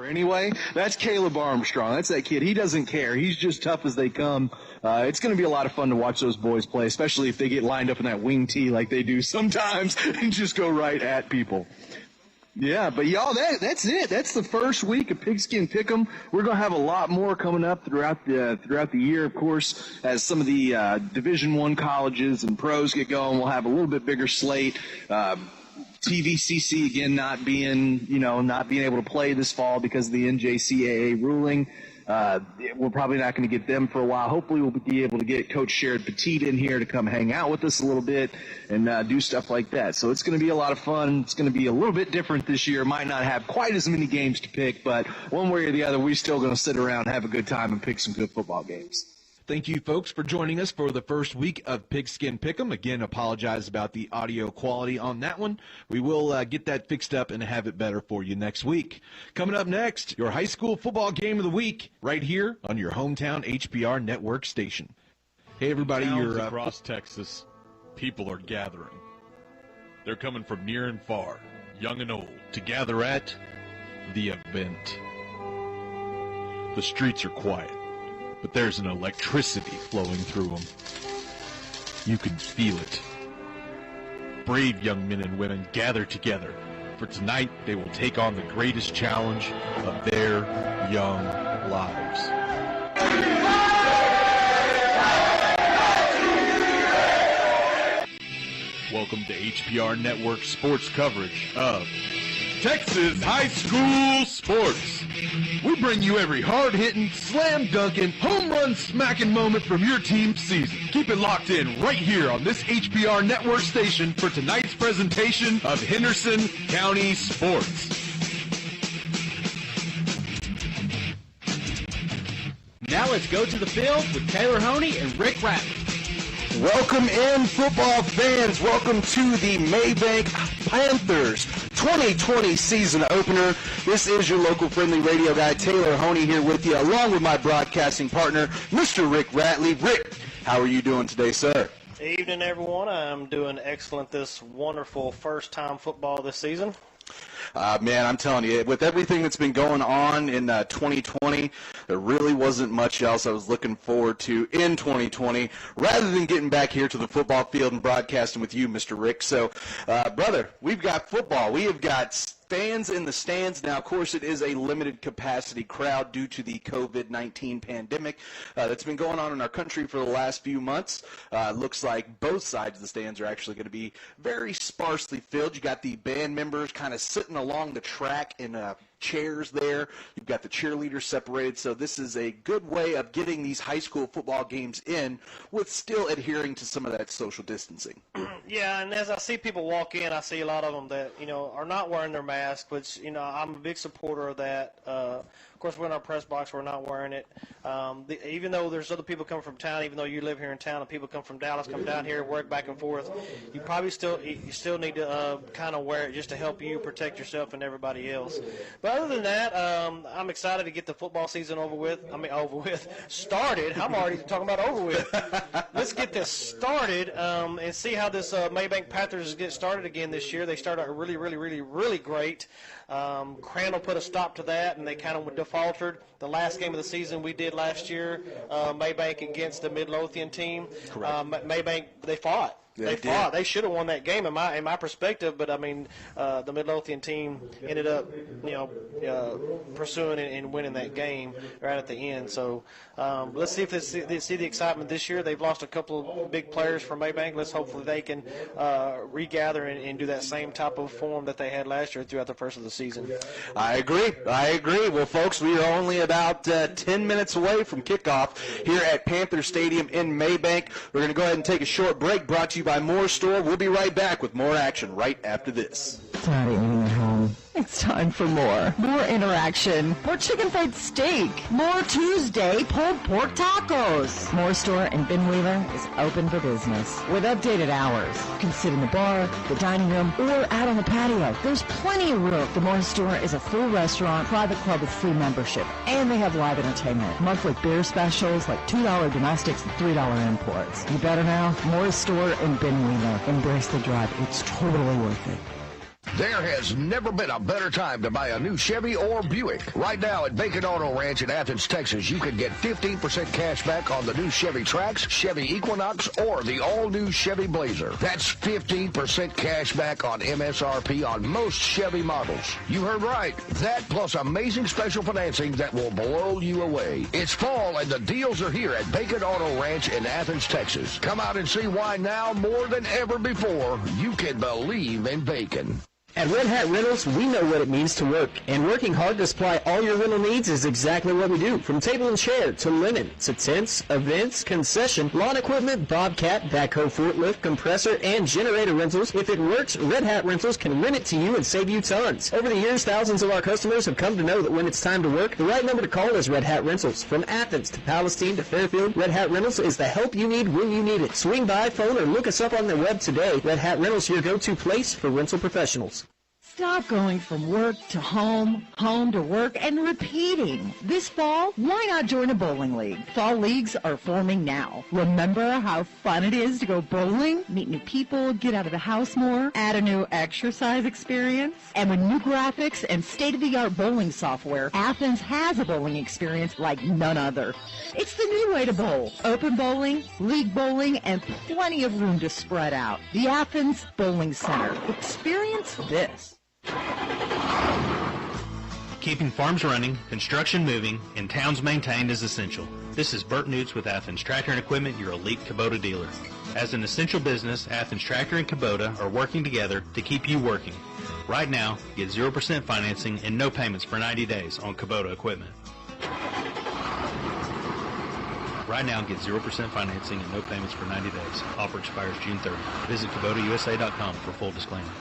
Anyway, that's Caleb Armstrong. That's that kid. He doesn't care. He's just tough as they come. It's going to be a lot of fun to watch those boys play, especially if they get lined up in that wing tee like they do sometimes and just go right at people. Yeah, but y'all, that's it. That's the first week of Pigskin Pick'em. We're going to have a lot more coming up throughout the year, of course, as some of the Division I colleges and pros get going. We'll have a little bit bigger slate. TVCC again not being able to play this fall because of the NJCAA ruling. We're probably not going to get them for a while. Hopefully we'll be able to get Coach Sherrod Petit in here to come hang out with us a little bit and do stuff like that. So it's going to be a lot of fun. It's going to be a little bit different this year. Might not have quite as many games to pick, but one way or the other, we're still going to sit around and have a good time and pick some good football games. Thank you, folks, for joining us for the first week of Pigskin Pick'em. Again, apologize about the audio quality on that one. We will get that fixed up and have it better for you next week. Coming up next, your high school football game of the week right here on your hometown HPR network station. Hey, everybody. Towns across Texas, people are gathering. They're coming from near and far, young and old, to gather at the event. The streets are quiet, but there's an electricity flowing through them. You can feel it. Brave young men and women gather together, for tonight they will take on the greatest challenge of their young lives. Welcome to HPR Network sports coverage of Texas high school sports. We bring you every hard-hitting, slam-dunking, home run smacking moment from your team's season. Keep it locked in right here on this HPR network station for tonight's presentation of Henderson County Sports. Now let's go to the field with Taylor Honey and Rick Ratley. Welcome in, football fans. Welcome to the Mabank Panthers 2020 season opener. This is your local friendly radio guy, Taylor Honey, here with you, along with my broadcasting partner, Mr. Rick Ratley. Rick, how are you doing today, sir? Evening, everyone. I'm doing excellent this wonderful first-time football this season. Man, I'm telling you, with everything that's been going on in 2020, there really wasn't much else I was looking forward to in 2020, rather than getting back here to the football field and broadcasting with you, Mr. Rick. So, brother, we've got football. We have got fans in the stands. Now, of course, it is a limited capacity crowd due to the COVID-19 pandemic that's been going on in our country for the last few months. Looks like both sides of the stands are actually going to be very sparsely filled. You got the band members kind of sitting along the track in chairs there. You've got the cheerleaders separated. So this is a good way of getting these high school football games in with still adhering to some of that social distancing. Yeah, and as I see people walk in, I see a lot of them that, are not wearing their mask, which, I'm a big supporter of that. Of course, we're in our press box, we're not wearing it. Even though there's other people coming from town, even though you live here in town and people come from Dallas, come down here, work back and forth, you probably still need to kind of wear it just to help you protect yourself and everybody else. But other than that, I'm excited to get the football season started. I'm already talking about over with. Let's get this started and see how this Mabank Panthers get started again this year. They started out really, really, really, really great. Crandall put a stop to that, and they kind of defaulted. The last game of the season we did last year, Mabank against the Midlothian team. Correct. Mabank, they fought. They fought. They should have won that game in my perspective, but the Midlothian team ended up, pursuing and winning that game right at the end. So let's see if they see the excitement this year. They've lost a couple of big players from Mabank. Let's hopefully they can regather and do that same type of form that they had last year throughout the first of the season. I agree. Well, folks, we are only about 10 minutes away from kickoff here at Panther Stadium in Mabank. We're going to go ahead and take a short break, brought to you by Moore Store. We'll be right back with more action right after this. Daddy eating at home. It's time for more. More interaction. More chicken fried steak. More Tuesday pulled pork tacos. Moore Store in Ben Wheeler is open for business with updated hours. You can sit in the bar, the dining room, or out on the patio. There's plenty of room. The Moore Store is a full restaurant, private club with free membership, and they have live entertainment. Monthly beer specials like $2 domestics and $3 imports. You better now. Moore Store in Ben Wheeler. Embrace the drive. It's totally worth it. There has never been a better time to buy a new Chevy or Buick. Right now at Bacon Auto Ranch in Athens, Texas, you can get 15% cash back on the new Chevy Trax, Chevy Equinox, or the all-new Chevy Blazer. That's 15% cash back on MSRP on most Chevy models. You heard right. That plus amazing special financing that will blow you away. It's fall and the deals are here at Bacon Auto Ranch in Athens, Texas. Come out and see why now more than ever before you can believe in bacon. At Red Hat Rentals, we know what it means to work, and working hard to supply all your rental needs is exactly what we do. From table and chair to linen to tents, events, concession, lawn equipment, bobcat, backhoe, forklift, compressor, and generator rentals. If it works, Red Hat Rentals can rent it to you and save you tons. Over the years, thousands of our customers have come to know that when it's time to work, the right number to call is Red Hat Rentals. From Athens to Palestine to Fairfield, Red Hat Rentals is the help you need when you need it. Swing by, phone, or look us up on the web today. Red Hat Rentals, your go-to place for rental professionals. Stop going from work to home, home to work, and repeating. This fall, why not join a bowling league? Fall leagues are forming now. Remember how fun it is to go bowling? Meet new people, get out of the house more, add a new exercise experience. And with new graphics and state-of-the-art bowling software, Athens has a bowling experience like none other. It's the new way to bowl. Open bowling, league bowling, and plenty of room to spread out. The Athens Bowling Center. Experience this. Keeping farms running, construction moving, and towns maintained is essential. This is Bert Newts with Athens Tractor and Equipment, your elite Kubota dealer. As an essential business, Athens Tractor and Kubota are working together to keep you working. Right now, get 0% financing and no payments for 90 days on Kubota equipment. Right now, get 0% financing and no payments for 90 days. Offer expires June 30th. Visit KubotaUSA.com for full disclaimer.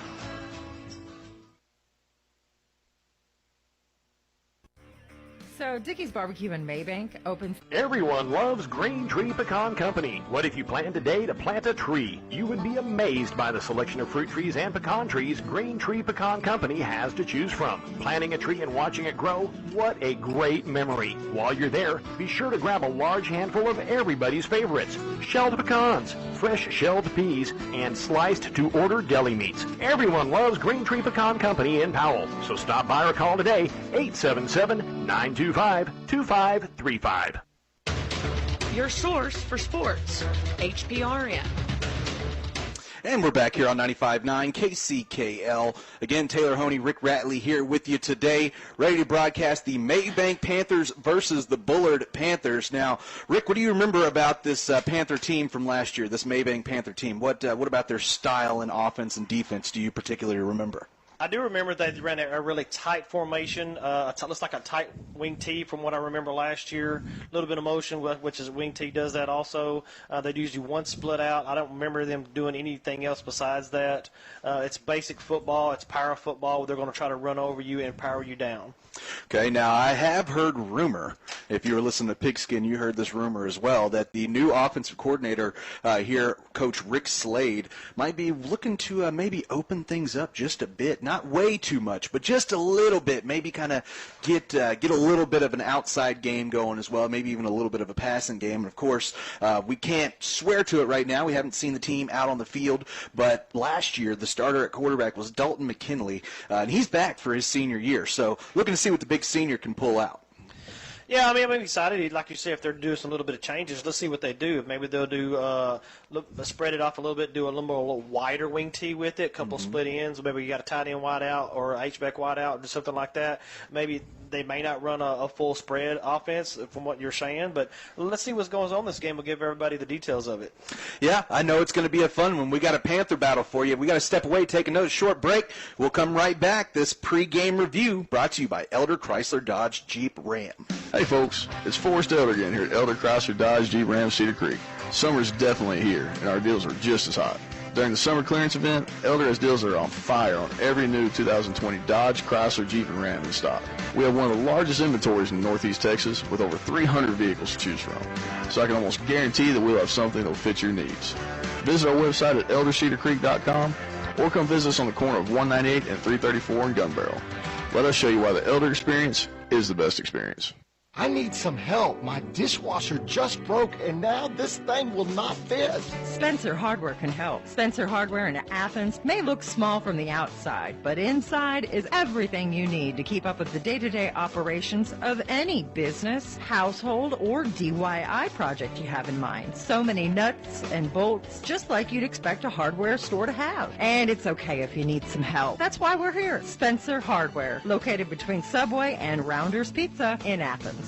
So Dickey's Barbecue in Mabank opens. Everyone loves Green Tree Pecan Company. What if you planned today to plant a tree? You would be amazed by the selection of fruit trees and pecan trees Green Tree Pecan Company has to choose from. Planting a tree and watching it grow, what a great memory. While you're there, be sure to grab a large handful of everybody's favorites. Shelled pecans, fresh shelled peas, and sliced to order deli meats. Everyone loves Green Tree Pecan Company in Powell. So stop by or call today, 877-925-2535. Your source for sports, HPRN. And we're back here on 95.9 KCKL. Again, Taylor Honey, Rick Ratley here with you today, ready to broadcast the Mabank Panthers versus the Bullard Panthers. Now, Rick, what do you remember about this Panther team from last year, this Mabank Panther team? What about their style in offense and defense do you particularly remember? I do remember they ran a really tight formation. Looks like a tight wing tee from what I remember last year. A little bit of motion, which is wing tee does that also. They usually one split out. I don't remember them doing anything else besides that. It's basic football. It's power football. They're going to try to run over you and power you down. Okay, now I have heard rumor, if you were listening to Pigskin, you heard this rumor as well, that the new offensive coordinator here, Coach Rick Slade, might be looking to maybe open things up just a bit. Not way too much, but just a little bit. Maybe kind of get a little bit of an outside game going as well, maybe even a little bit of a passing game. And, of course, we can't swear to it right now. We haven't seen the team out on the field, but last year the starter at quarterback was Dalton McKinley, and he's back for his senior year. So looking to see what the big senior can pull out. Yeah, I mean, I'm excited. Like you say, if they're doing some little bit of changes, let's see what they do. Maybe they'll do spread it off a little bit, do a little wider wing tee with it, a couple split ends. Maybe you got a tight end wide out or a H-back wide out, or something like that. Maybe they may not run a full spread offense from what you're saying, but let's see what goes on in this game. We'll give everybody the details of it. Yeah, I know it's going to be a fun one. We got a Panther battle for you. We got to step away, take another short break. We'll come right back. This pregame review brought to you by Elder Chrysler Dodge Jeep Ram. Hey folks, it's Forrest Elder again here at Elder Chrysler Dodge Jeep Ram Cedar Creek. Summer's definitely here, and our deals are just as hot. During the summer clearance event, Elder has deals that are on fire on every new 2020 Dodge, Chrysler, Jeep, and Ram in stock. We have one of the largest inventories in Northeast Texas with over 300 vehicles to choose from. So I can almost guarantee that we'll have something that will fit your needs. Visit our website at eldercedarcreek.com or come visit us on the corner of 198 and 334 in Gun Barrel. Let us show you why the Elder experience is the best experience. I need some help. My dishwasher just broke, and now this thing will not fit. Spencer Hardware can help. Spencer Hardware in Athens may look small from the outside, but inside is everything you need to keep up with the day-to-day operations of any business, household, or DIY project you have in mind. So many nuts and bolts, just like you'd expect a hardware store to have. And it's okay if you need some help. That's why we're here. Spencer Hardware, located between Subway and Rounders Pizza in Athens.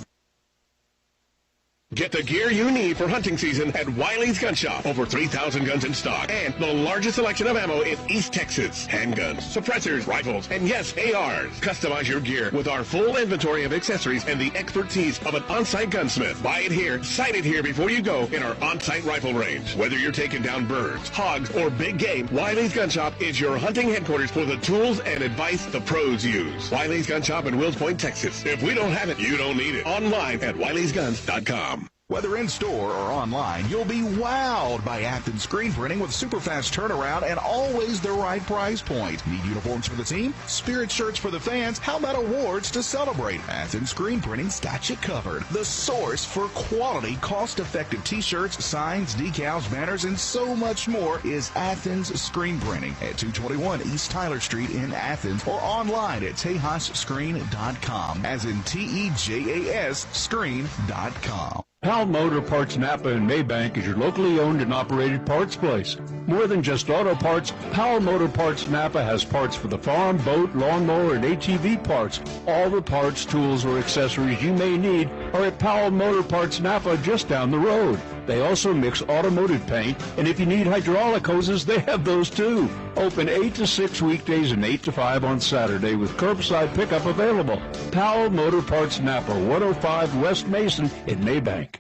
Get the gear you need for hunting season at Wiley's Gun Shop. Over 3,000 guns in stock and the largest selection of ammo in East Texas. Handguns, suppressors, rifles, and yes, ARs. Customize your gear with our full inventory of accessories and the expertise of an on-site gunsmith. Buy it here, sight it here before you go in our on-site rifle range. Whether you're taking down birds, hogs, or big game, Wiley's Gun Shop is your hunting headquarters for the tools and advice the pros use. Wiley's Gun Shop in Wills Point, Texas. If we don't have it, you don't need it. Online at Wiley'sGuns.com. Whether in store or online, you'll be wowed by Athens Screen Printing with super fast turnaround and always the right price point. Need uniforms for the team? Spirit shirts for the fans? How about awards to celebrate? Athens Screen Printing's got you covered. The source for quality, cost-effective t-shirts, signs, decals, banners, and so much more is Athens Screen Printing at 221 East Tyler Street in Athens or online at TejasScreen.com, as in TEJAS Screen.com. Powell Motor Parts Napa in Mabank is your locally owned and operated parts place. More than just auto parts, Powell Motor Parts Napa has parts for the farm, boat, lawnmower, and ATV parts. All the parts, tools, or accessories you may need are at Powell Motor Parts Napa just down the road. They also mix automotive paint, and if you need hydraulic hoses, they have those too. Open 8 to 6 weekdays and 8 to 5 on Saturday with curbside pickup available. Powell Motor Parts Napa, 105 West Mason in Mabank.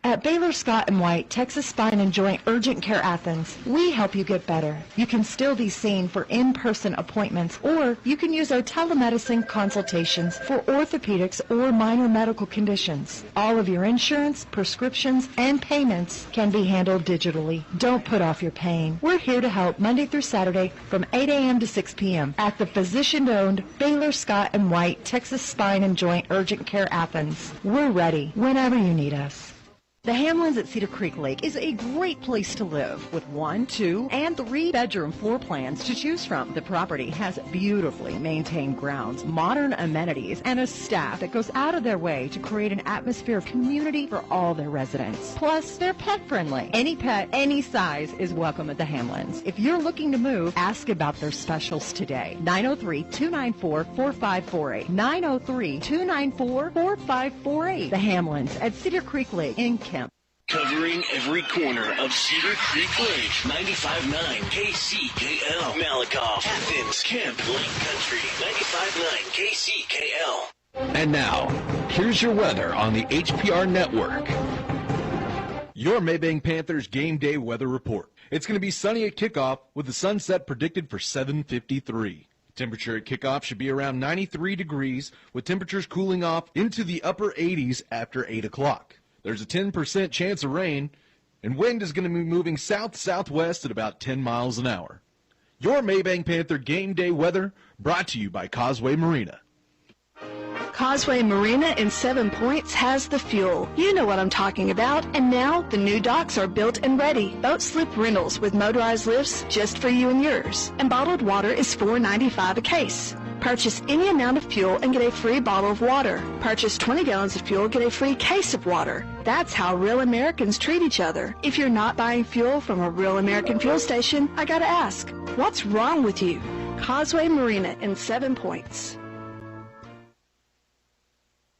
At Baylor Scott & White, Texas Spine and Joint Urgent Care Athens, we help you get better. You can still be seen for in-person appointments, or you can use our telemedicine consultations for orthopedics or minor medical conditions. All of your insurance, prescriptions, and payments can be handled digitally. Don't put off your pain. We're here to help Monday through Saturday from 8 a.m. to 6 p.m. at the physician-owned Baylor Scott & White, Texas Spine and Joint Urgent Care Athens. We're ready whenever you need us. The Hamlins at Cedar Creek Lake is a great place to live with 1, 2, and 3-bedroom floor plans to choose from. The property has beautifully maintained grounds, modern amenities, and a staff that goes out of their way to create an atmosphere of community for all their residents. Plus, they're pet-friendly. Any pet, any size is welcome at the Hamlins. If you're looking to move, ask about their specials today. 903-294-4548. 903-294-4548. The Hamlins at Cedar Creek Lake in Kemp. Covering every corner of Cedar Creek Lake. 95.9 KCKL. Malakoff, Athens, Kemp, Lake Country. 95.9 KCKL. And now, here's your weather on the HPR Network. Your Mabank Panthers game day weather report. It's going to be sunny at kickoff with the sunset predicted for 7:53. Temperature at kickoff should be around 93 degrees with temperatures cooling off into the upper 80s after 8 o'clock. There's a 10% chance of rain, and wind is going to be moving south-southwest at about 10 miles an hour. Your Mabank Panther game day weather brought to you by Causeway Marina. Causeway Marina in 7 Points has the fuel. You know what I'm talking about. And now the new docks are built and ready. Boat slip rentals with motorized lifts just for you and yours. And bottled water is $4.95 a case. Purchase any amount of fuel and get a free bottle of water. Purchase 20 gallons of fuel, get a free case of water. That's how real Americans treat each other. If you're not buying fuel from a real American fuel station, I gotta ask, what's wrong with you? Causeway Marina in 7 Points.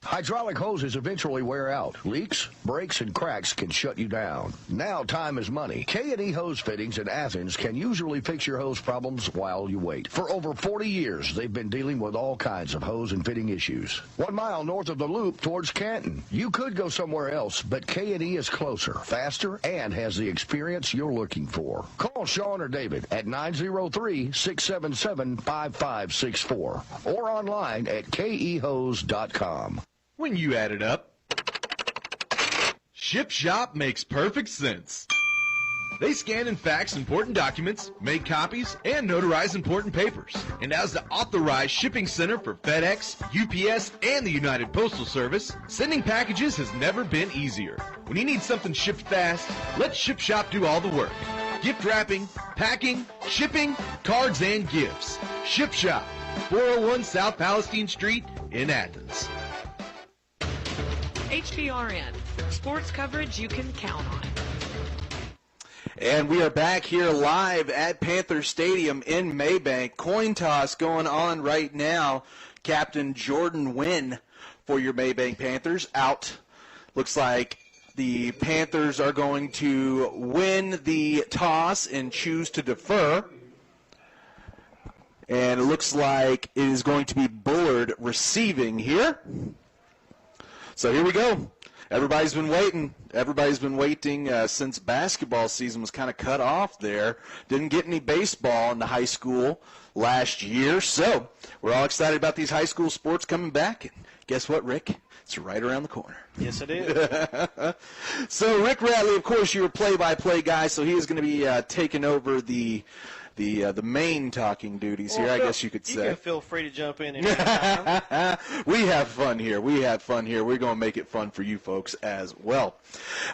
Hydraulic hoses eventually wear out. Leaks, breaks, and cracks can shut you down. Now time is money. K&E Hose Fittings in Athens can usually fix your hose problems while you wait. For over 40 years, they've been dealing with all kinds of hose and fitting issues. 1 mile north of the loop towards Canton. You could go somewhere else, but K&E is closer, faster, and has the experience you're looking for. Call Sean or David at 903-677-5564 or online at kehose.com. When you add it up, Ship Shop makes perfect sense. They scan and fax important documents, make copies, and notarize important papers. And as the authorized shipping center for FedEx, UPS, and the United Postal Service, sending packages has never been easier. When you need something shipped fast, let Ship Shop do all the work. Gift wrapping, packing, shipping, cards, and gifts. Ship Shop, 401 South Palestine Street in Athens. HPRN, sports coverage you can count on. And we are back here live at Panther Stadium in Mabank. Coin toss going on right now. Captain Jordan Wynn for your Mabank Panthers out. Looks like the Panthers are going to win the toss and choose to defer. And it looks like it is going to be Bullard receiving here. So here we go. Everybody's been waiting. Everybody's been waiting since basketball season was kind of cut off there. Didn't get any baseball in the high school last year. So we're all excited about these high school sports coming back. And guess what, Rick? It's right around the corner. Yes, it is. So Rick Radley, of course, you're a play-by-play guy, so he is going to be taking over the main talking duties here, I guess you could say. You can feel free to jump in anytime. We have fun here. We're going to make it fun for you folks as well.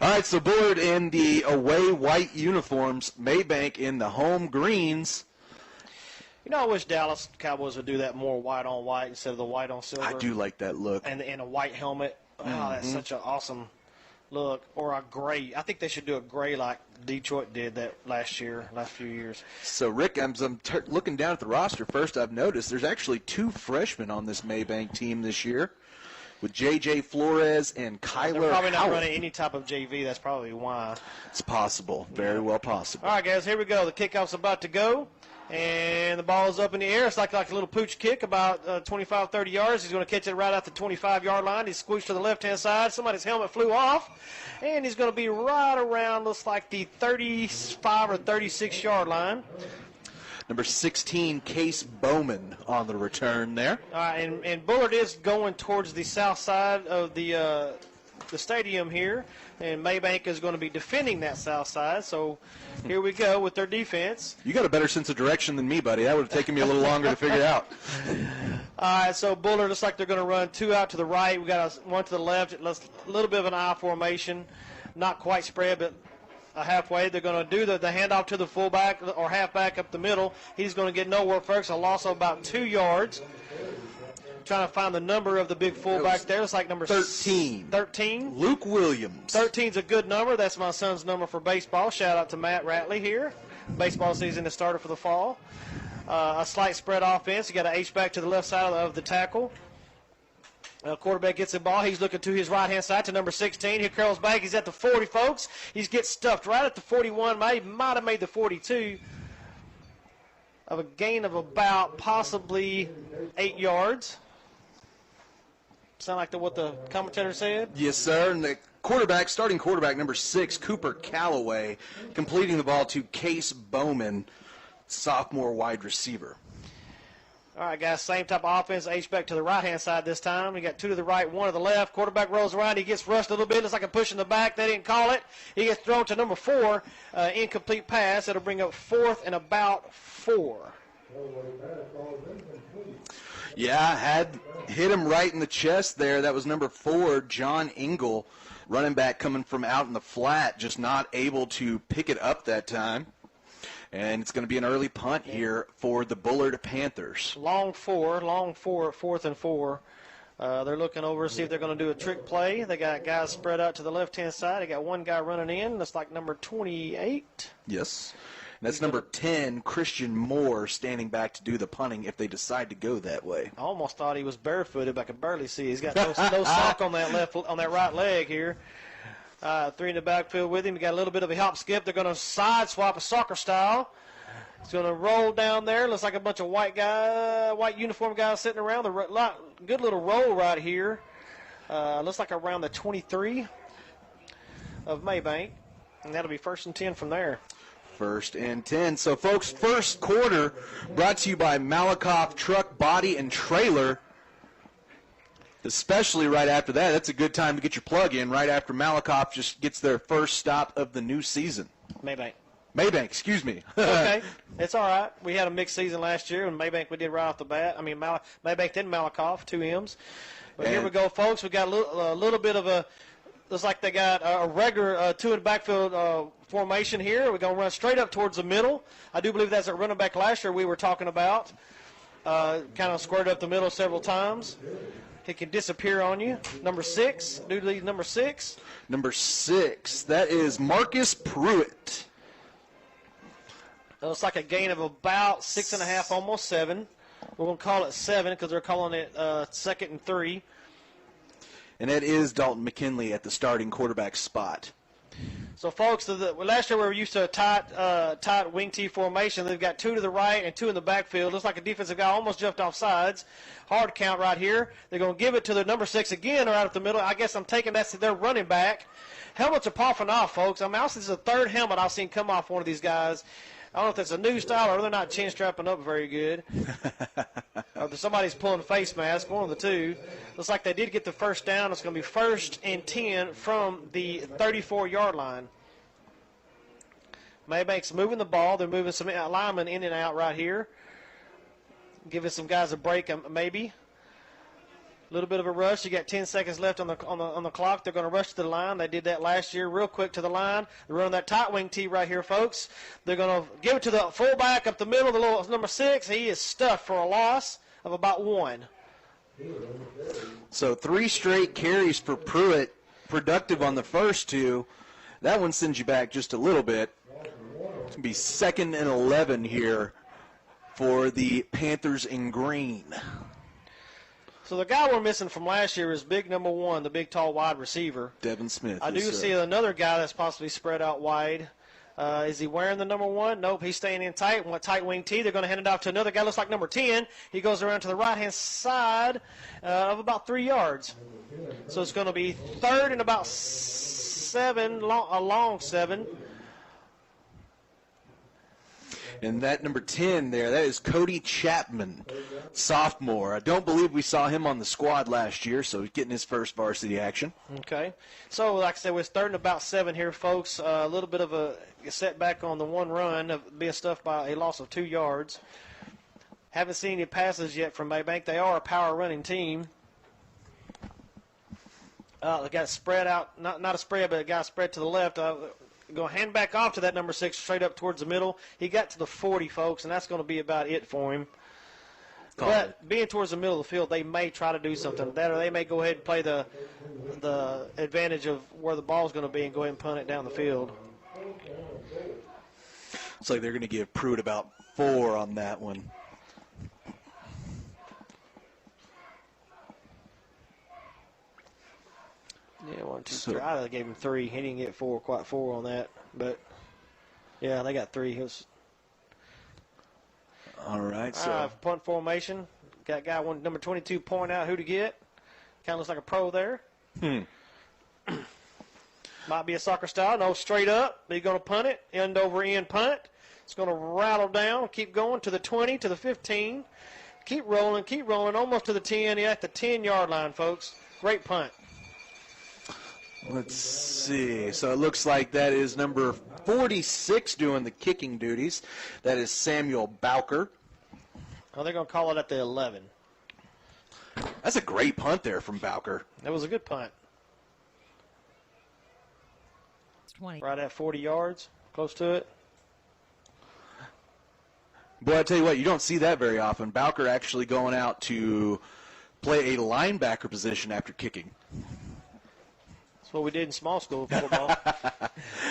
All right, so Bullard in the away white uniforms, Mabank in the home greens. You know, I wish Dallas Cowboys would do that more white on white instead of the white on silver. I do like that look. And a white helmet. Oh, that's such an awesome look. Or a gray. I think they should do a gray like Detroit did that last few years. So, Rick, I'm looking down at the roster. First, I've noticed there's actually 2 freshmen on this Mabank team this year with J.J. Flores and Kyler They're probably not Howard. running any type of JV. That's probably why. It's possible. Very well possible. All right, guys, here we go. The kickoff's about to go. And the ball is up in the air. It's like a little pooch kick, about 25, 30 yards. He's going to catch it right at the 25-yard line. He's squeezed to the left-hand side. Somebody's helmet flew off. And he's going to be right around, looks like the 35 or 36-yard line. Number 16, Case Bowman on the return there. And Bullard is going towards the south side of the stadium here. And Mabank is going to be defending that south side. So here we go with their defense. You got a better sense of direction than me, buddy. That would have taken me a little longer to figure out. All right, so Bullard looks like they're going to run 2 out to the right. We got one to the left. A little bit of an I formation. Not quite spread, but halfway. They're going to do the handoff to the fullback or halfback up the middle. He's going to get nowhere first. A loss of about 2 yards. Trying to find the number of the big fullback there. It's like number 13. 13? Luke Williams. 13's a good number. That's my son's number for baseball. Shout out to Matt Ratley here. Baseball season has started for the fall. A slight spread offense. You got an H-back to the left side of the tackle. Quarterback gets the ball. He's looking to his right-hand side to number 16. Here curls back. He's at the 40, folks. He's getting stuffed right at the 41. Might have made the 42. Of a gain of about possibly 8 yards. Sound like what the commentator said? Yes, sir. And the starting quarterback, number 6, Cooper Calloway, completing the ball to Case Bowman, sophomore wide receiver. All right, guys, same type of offense. H-back to the right-hand side this time. We got 2 to the right, 1 to the left. Quarterback rolls around. He gets rushed a little bit. Looks like a push in the back. They didn't call it. He gets thrown to number 4, incomplete pass. It'll bring up 4th and about 4. Yeah, had hit him right in the chest there. That was number 4, John Engel, running back coming from out in the flat, just not able to pick it up that time. And it's going to be an early punt here for the Bullard Panthers. Long 4 at 4th and 4. They're looking over to see if they're going to do a trick play. They got guys spread out to the left-hand side. They got one guy running in. That's like number 28. Yes. And that's number 10, Christian Moore, standing back to do the punting if they decide to go that way. I almost thought he was barefooted, but I could barely see. He's got no sock on that right leg here. 3 in the backfield with him. He got a little bit of a hop skip. They're going to side swap a soccer style. He's going to roll down there. Looks like a bunch of white uniform guys sitting around. Good little roll right here. Looks like around the 23 of Mabank. And that'll be 1st and 10 from there. 1st and 10. So, folks, first quarter brought to you by Malakoff Truck, Body, and Trailer. Especially right after that. That's a good time to get your plug in right after Malakoff just gets their first stop of the new season. Mabank. Mabank, excuse me. Okay, it's all right. We had a mixed season last year, and Mabank we did right off the bat. I mean, Mabank did Malakoff, 2 M's. But here we go, folks. We got a little bit of a, looks like they got a regular two in the backfield formation here. We're going to run straight up towards the middle. I do believe that's a running back last year we were talking about. Kind of squared up the middle several times. He can disappear on you. Number 6. New lead number 6. Number 6. That is Marcus Pruitt. It looks like a gain of about 6.5, almost 7. We're going to call it 7 because they're calling it 2nd and 3. And that is Dalton McKinley at the starting quarterback spot. So, folks, last year we were used to a tight wing T formation. They've got 2 to the right and 2 in the backfield. Looks like a defensive guy almost jumped off sides. Hard count right here. They're going to give it to the number 6 again right at the middle. I guess I'm taking that's their running back. Helmets are popping off, folks. I mean, this is the 3rd helmet I've seen come off one of these guys. I don't know if that's a new style or they're not chin strapping up very good. Or somebody's pulling a face mask, one of the two. Looks like they did get the first down. It's going to be 1st and 10 from the 34-yard line. Mabank's moving the ball. They're moving some linemen in and out right here. Giving some guys a break, maybe. A little bit of a rush. You got 10 seconds left on the clock. They're going to rush to the line. They did that last year real quick to the line. They're running that tight wing T right here, folks. They're going to give it to the fullback up the middle, the little number 6. He is stuffed for a loss of about 1. So 3 straight carries for Pruitt, productive on the first 2. That one sends you back just a little bit. It's going to be 2nd and 11 here for the Panthers in green. So the guy we're missing from last year is big number 1, the big tall wide receiver. Devin Smith. I do see another guy that's possibly spread out wide. Is he wearing the number 1? Nope, he's staying in tight. Tight wing T. They're going to hand it off to another guy. Looks like number 10. He goes around to the right-hand side of about 3 yards. So it's going to be 3rd and about 7, a long 7. And that number 10 there, that is Cody Chapman, sophomore. I don't believe we saw him on the squad last year, so he's getting his first varsity action. Okay. So, like I said, we're 3rd and about 7 here, folks. A little bit of a setback on the one run, of being stuffed by a loss of 2 yards. Haven't seen any passes yet from Mabank. They are a power running team. They got spread out, not a spread, but a guy spread to the left. Going to hand back off to that number 6 straight up towards the middle. He got to the 40, folks, and that's going to be about it for him. But being towards the middle of the field, they may try to do something that, or they may go ahead and play the advantage of where the ball's going to be and go ahead and punt it down the field. Looks like they're going to give Pruitt about 4 on that one. Yeah, 1, 2, 3. I gave him 3. He didn't get quite 4 on that. But, yeah, they got 3. All right. So punt formation. Got guy number 22 pointing out who to get. Kind of looks like a pro there. Might be a soccer style. No, straight up. He's going to punt it. End over end punt. It's going to rattle down. Keep going to the 20, to the 15. Keep rolling, almost to the 10. Yeah, at the 10-yard line, folks. Great punt. Let's see. So it looks like that is number 46 doing the kicking duties. That is Samuel Bowker. Oh, they're going to call it at the 11. That's a great punt there from Bowker. That was a good punt. It's 20. Right at 40 yards, close to it. Boy, I tell you what, you don't see that very often. Bowker actually going out to play a linebacker position after kicking. What we did in small school football. All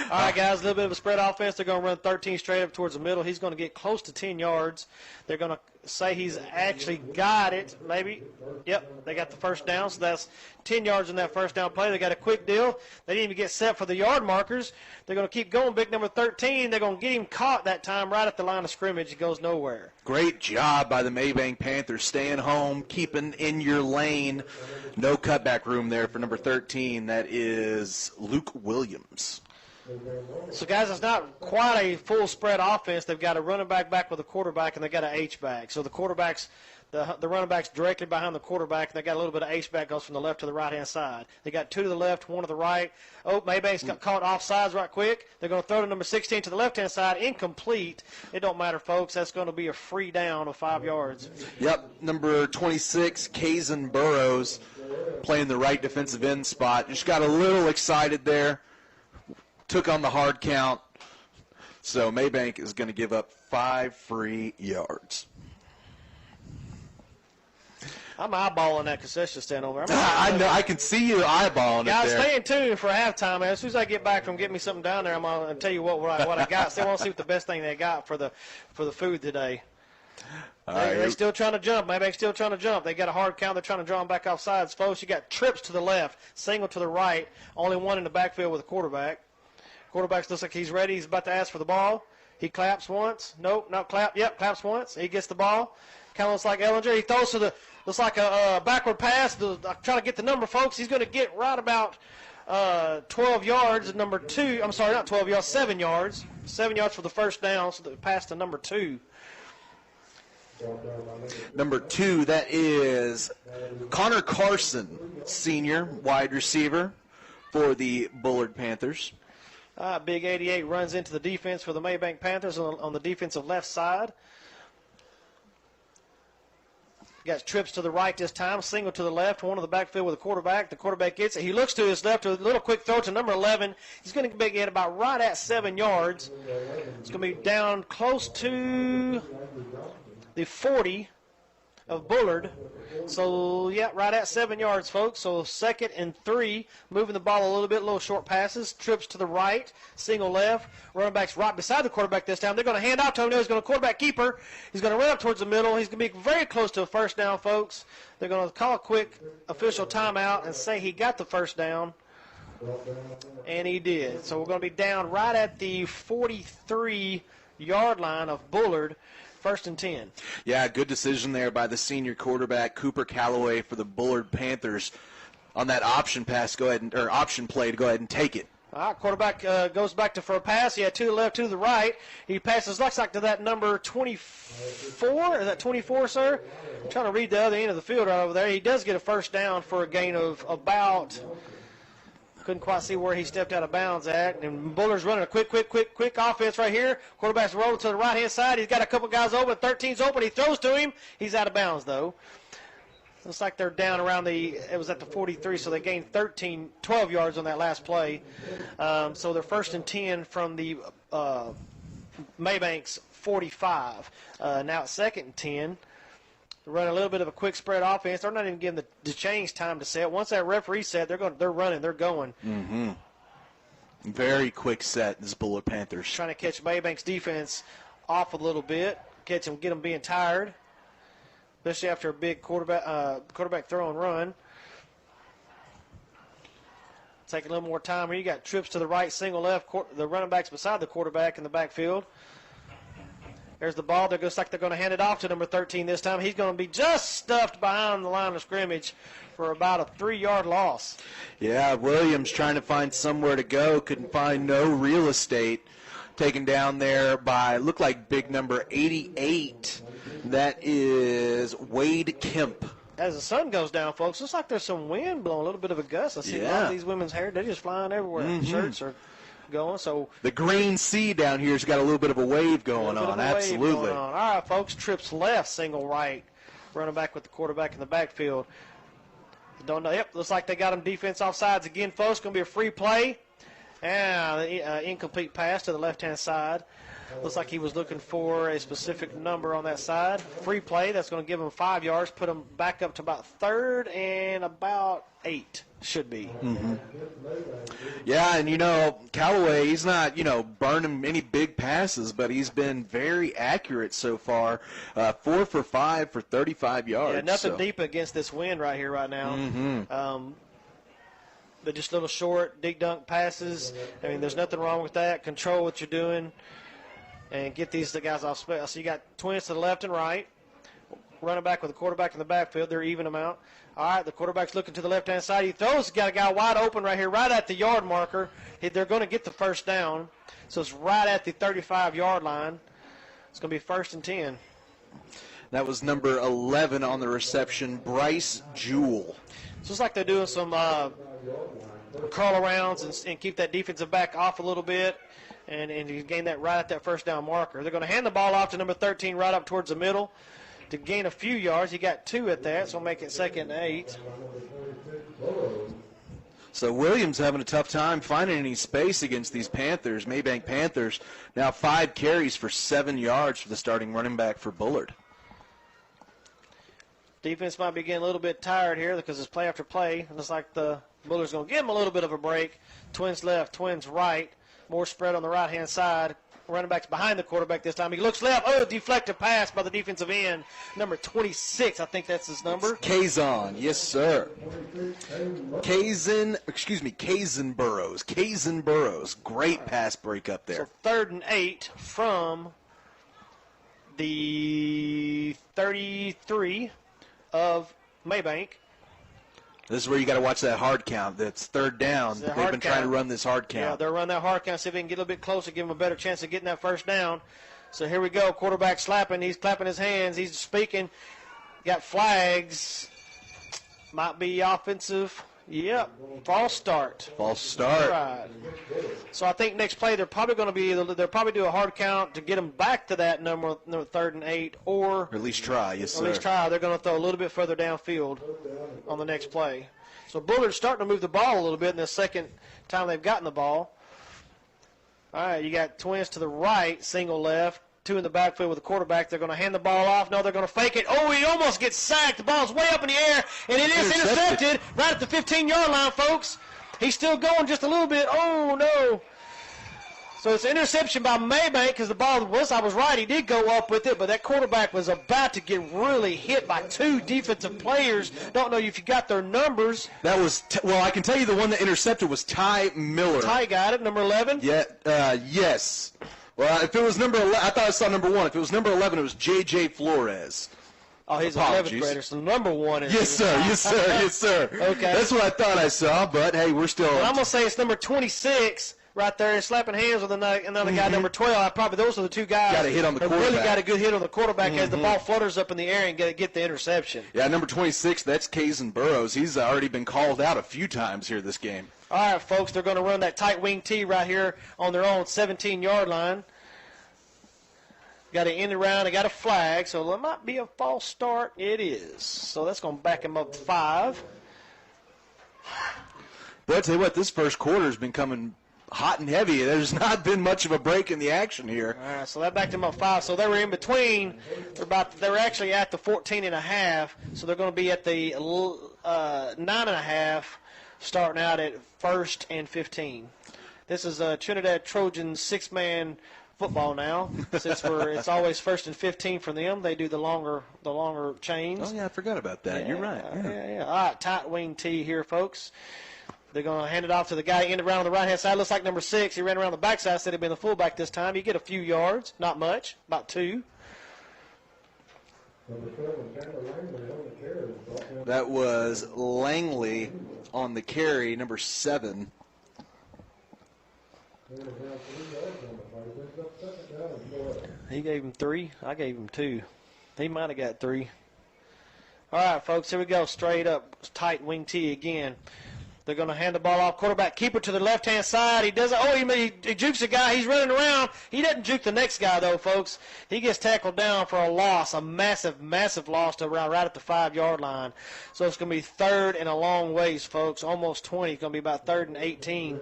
right, guys, a little bit of a spread offense. They're going to run 13 straight up towards the middle. He's going to get close to 10 yards. They're going to say he's actually got it, maybe. Yep, they got the first down, so that's 10 yards in that first down play. They got a quick deal. They didn't even get set for the yard markers. They're going to keep going. Big number 13, they're going to get him caught that time right at the line of scrimmage. He goes nowhere. Great job by the Mabank Panthers, staying home, keeping in your lane. No cutback room there for number 13. That is Luke Williams. So, guys, it's not quite a full spread offense. They've got a running back with a quarterback, and they've got an H-back. So the quarterback's the running back's directly behind the quarterback, and they got a little bit of H-back goes from the left to the right-hand side. They got 2 to the left, 1 to the right. Oh, Mabank's got caught offsides right quick. They're going to throw to number 16 to the left-hand side, incomplete. It don't matter, folks. That's going to be a free down of 5 yards. Yep, number 26, Kazan Burrows, playing the right defensive end spot. Just got a little excited there. Took on the hard count. So Mabank is going to give up 5 free yards. I'm eyeballing that concession stand over there. I know. I can see you eyeballing Guys, it there. stay in tune for halftime, man. As soon as I get back from getting me something down there, I'm going to tell you what I got. So I want to see what the best thing they got for the food today. They're still trying to jump. Maybank's still trying to jump. They got a hard count. They're trying to draw them back off sides. Folks, you got trips to the left, single to the right, only one in the backfield with a quarterback. Quarterback looks like he's ready. He's about to ask for the ball. He claps once. Nope, not clap. Yep, claps once. He gets the ball. Kind of looks like Ellinger. He throws to the, looks like a backward pass. Trying to get the number, folks. He's going to get right about 12 yards. Number 2, I'm sorry, not 12 yards, 7 yards. 7 yards for the first down, so the pass to number 2. Number 2, that is Connor Carson, senior wide receiver for the Bullard Panthers. Big 88 runs into the defense for the Mabank Panthers on the defensive left side. Got trips to the right this time, single to the left, one to the backfield with a quarterback. The quarterback gets it. He looks to his left, a little quick throw to number 11. He's going to get about right at 7 yards. It's going to be down close to the 40 of Bullard. So, yeah, right at 7 yards, folks. So 2nd and 3, moving the ball a little short passes, trips to the right, single left. Running back's right beside the quarterback this time. They're going to hand out to him. He's going to quarterback keeper. He's going to run up towards the middle. He's going to be very close to a first down, folks. They're going to call a quick official timeout and say he got the first down. And he did. So we're going to be down right at the 43-yard line of Bullard. 1st and 10. Yeah, good decision there by the senior quarterback, Cooper Calloway, for the Bullard Panthers. On that option pass, option play to go ahead and take it. All right, quarterback goes back for a pass. He had 2 to the left, 2 to the right. He passes, looks like to that number 24. Is that 24, sir? I'm trying to read the other end of the field right over there. He does get a first down for a gain of about, couldn't quite see where he stepped out of bounds at. And Bullard's running a quick offense right here. Quarterback's rolling to the right-hand side. He's got a couple guys open. 13's open. He throws to him. He's out of bounds, though. Looks like they're down around it was at the 43, so they gained 12 yards on that last play. So they're 1st and 10 from the Mabank's 45. Now it's 2nd and 10. Run a little bit of a quick spread offense. They're not even giving the change time to set. Once that referee set, they're running, they're going. Mm-hmm. Very quick set, this Bullard Panthers. Trying to catch Mabank's defense off a little bit, get them being tired, especially after a big quarterback throw and run. Take a little more time here. You got trips to the right, single left. The running back's beside the quarterback in the backfield. There's the ball. Looks like they're going to hand it off to number 13 this time. He's going to be just stuffed behind the line of scrimmage for about a 3-yard loss. Yeah, Williams trying to find somewhere to go. Couldn't find no real estate. Taken down there by, looked like big number 88. That is Wade Kemp. As the sun goes down, folks, looks like there's some wind blowing, a little bit of a gust. I see a lot of these women's hair. They're just flying everywhere. Mm-hmm. Shirts are going. So the green sea down here has got a little bit of a wave going on. Absolutely. All right, folks. Trips left, single right. Running back with the quarterback in the backfield. Don't know. Yep, looks like they got him defense offsides again, folks. Going to be a free play. And incomplete pass to the left-hand side. Looks like he was looking for a specific number on that side. Free play. That's going to give him 5 yards. Put him back up to about 3rd and about 8. Should be. Mm-hmm. Yeah, and, Callaway, he's not, burning any big passes, but he's been very accurate so far. 4 for 5 for 35 yards. Yeah, nothing deep against this wind right here right now. Mm-hmm. But just little short, dink-dunk passes. I mean, there's nothing wrong with that. Control what you're doing and get the guys off space. So you got twins to the left and right. running back with the quarterback in the backfield. They're even them out. All right, the quarterback's looking to the left-hand side. He throws. Got a guy wide open right here, right at the yard marker. They're going to get the first down. So it's right at the 35-yard line. It's going to be 1st and 10. That was number 11 on the reception, Bryce Jewell. So it's like they're doing some curl arounds and keep that defensive back off a little bit and you gain that right at that first down marker. They're going to hand the ball off to number 13 right up towards the middle to gain a few yards. He got 2 at that, so make it 2nd and 8. So Williams having a tough time finding any space against these Panthers, Mabank Panthers. Now 5 carries for 7 yards for the starting running back for Bullard. Defense might be getting a little bit tired here because it's play after play. It looks like the Bullard's going to give him a little bit of a break. Twins left, twins right. More spread on the right-hand side. Running back's behind the quarterback this time. He looks left. Oh, deflected pass by the defensive end. Number 26, I think that's his number. Kazan, yes, sir. Kazan Burrows. Kazan Burrows. Great pass break up there. So 3rd and 8 from the 33 of Mabank. This is where you got to watch that hard count. That's 3rd down. They've been trying to run this hard count. Yeah, they'll run that hard count, see if they can get a little bit closer, give them a better chance of getting that first down. So here we go. Quarterback slapping. He's clapping his hands. He's speaking. Got flags. Might be offensive. Yep. False start. False start. Right. So I think next play they're probably going to be they'll probably do a hard count to get them back to that number 3rd and 8, or at least try. Yes, sir. At least try. They're going to throw a little bit further downfield on the next play. So Bullard's starting to move the ball a little bit in the second time they've gotten the ball. All right, you got twins to the right, single left. 2 in the backfield with the quarterback. They're going to hand the ball off. No, they're going to fake it. Oh, he almost gets sacked. The ball's way up in the air, and it is intercepted right at the 15-yard line, folks. He's still going just a little bit. Oh, no. So it's an interception by Mabank because the ball was, I was right, he did go up with it, but that quarterback was about to get really hit by 2 defensive players. Don't know if you got their numbers. That was, well, I can tell you the one that intercepted was Ty Miller. Ty got it, number 11? Yeah, yes. Well, if it was number 11, I thought I saw number 1. If it was number 11, it was J.J. Flores. Oh, he's an 11th grader, so number 1 is... Yes, sir, yes, sir, yes, sir. Okay. That's what I thought I saw, but, hey, we're still... Well, I'm going to say it's number 26 right there, slapping hands with another guy, number 12. Probably those are the 2 guys. Got a hit on the quarterback. Really got a good hit on the quarterback as the ball flutters up in the air and get the interception. Yeah, number 26, that's Kazan Burrows. He's already been called out a few times here this game. All right, folks, they're going to run that tight wing tee right here on their own 17-yard line. Got to end around. They got a flag, so it might be a false start. It is. So that's going to back him up 5. But I'll tell you what, this first quarter has been coming hot and heavy. There's not been much of a break in the action here. All right, so that backed him up 5. So they were in between. They're actually at the 14.5. So they're going to be at the 9.5, starting out at 1st and 15. This is Trinidad Trojans 6-man football now. Since it's always 1st and 15 for them, they do the longer chains. Oh yeah, I forgot about that. Yeah, You're right. Yeah. All right, tight wing tee here, folks. They're going to hand it off to the guy in around on the right-hand side. Looks like number 6. He ran around the backside. Said he'd been the fullback this time. You get a few yards, not much, about 2. That was Langley on the carry, number 7. He gave him 3. I gave him 2. He might have got 3. All right, folks, here we go. Straight up, tight wing tee again. They're going to hand the ball off. Quarterback keeper to the left-hand side. He does it. Oh, he jukes the guy. He's running around. He doesn't juke the next guy, though, folks. He gets tackled down for a loss, a massive, massive loss to around right at the 5-yard line. So it's going to be 3rd and a long ways, folks. Almost 20. It's going to be about 3rd and 18.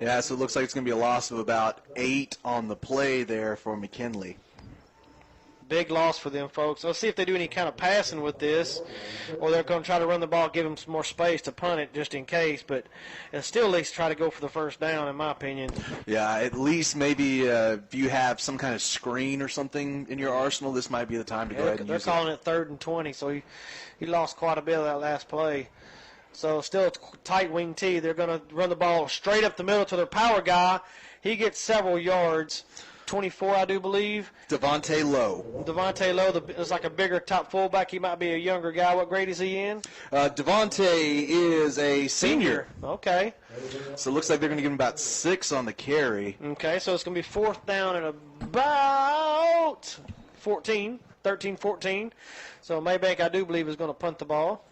Yeah, so it looks like it's going to be a loss of about 8 on the play there for McKinley. Big loss for them, folks. Let's see if they do any kind of passing with this, or they're going to try to run the ball, give them some more space to punt it just in case. But still, at least try to go for the first down, in my opinion. Yeah, at least maybe if you have some kind of screen or something in your arsenal, this might be the time to go ahead and use it. They're calling it 3rd and 20, so he lost quite a bit of that last play. So still tight wing tee. They're going to run the ball straight up the middle to their power guy. He gets several yards. 24, I do believe. Devontae Lowe. Devontae Lowe is like a bigger top fullback. He might be a younger guy. What grade is he in? Devontae is a senior. Okay. So it looks like they're going to give him about 6 on the carry. Okay, so it's going to be 4th down and about 13, 14. So Mabank, I do believe, is going to punt the ball.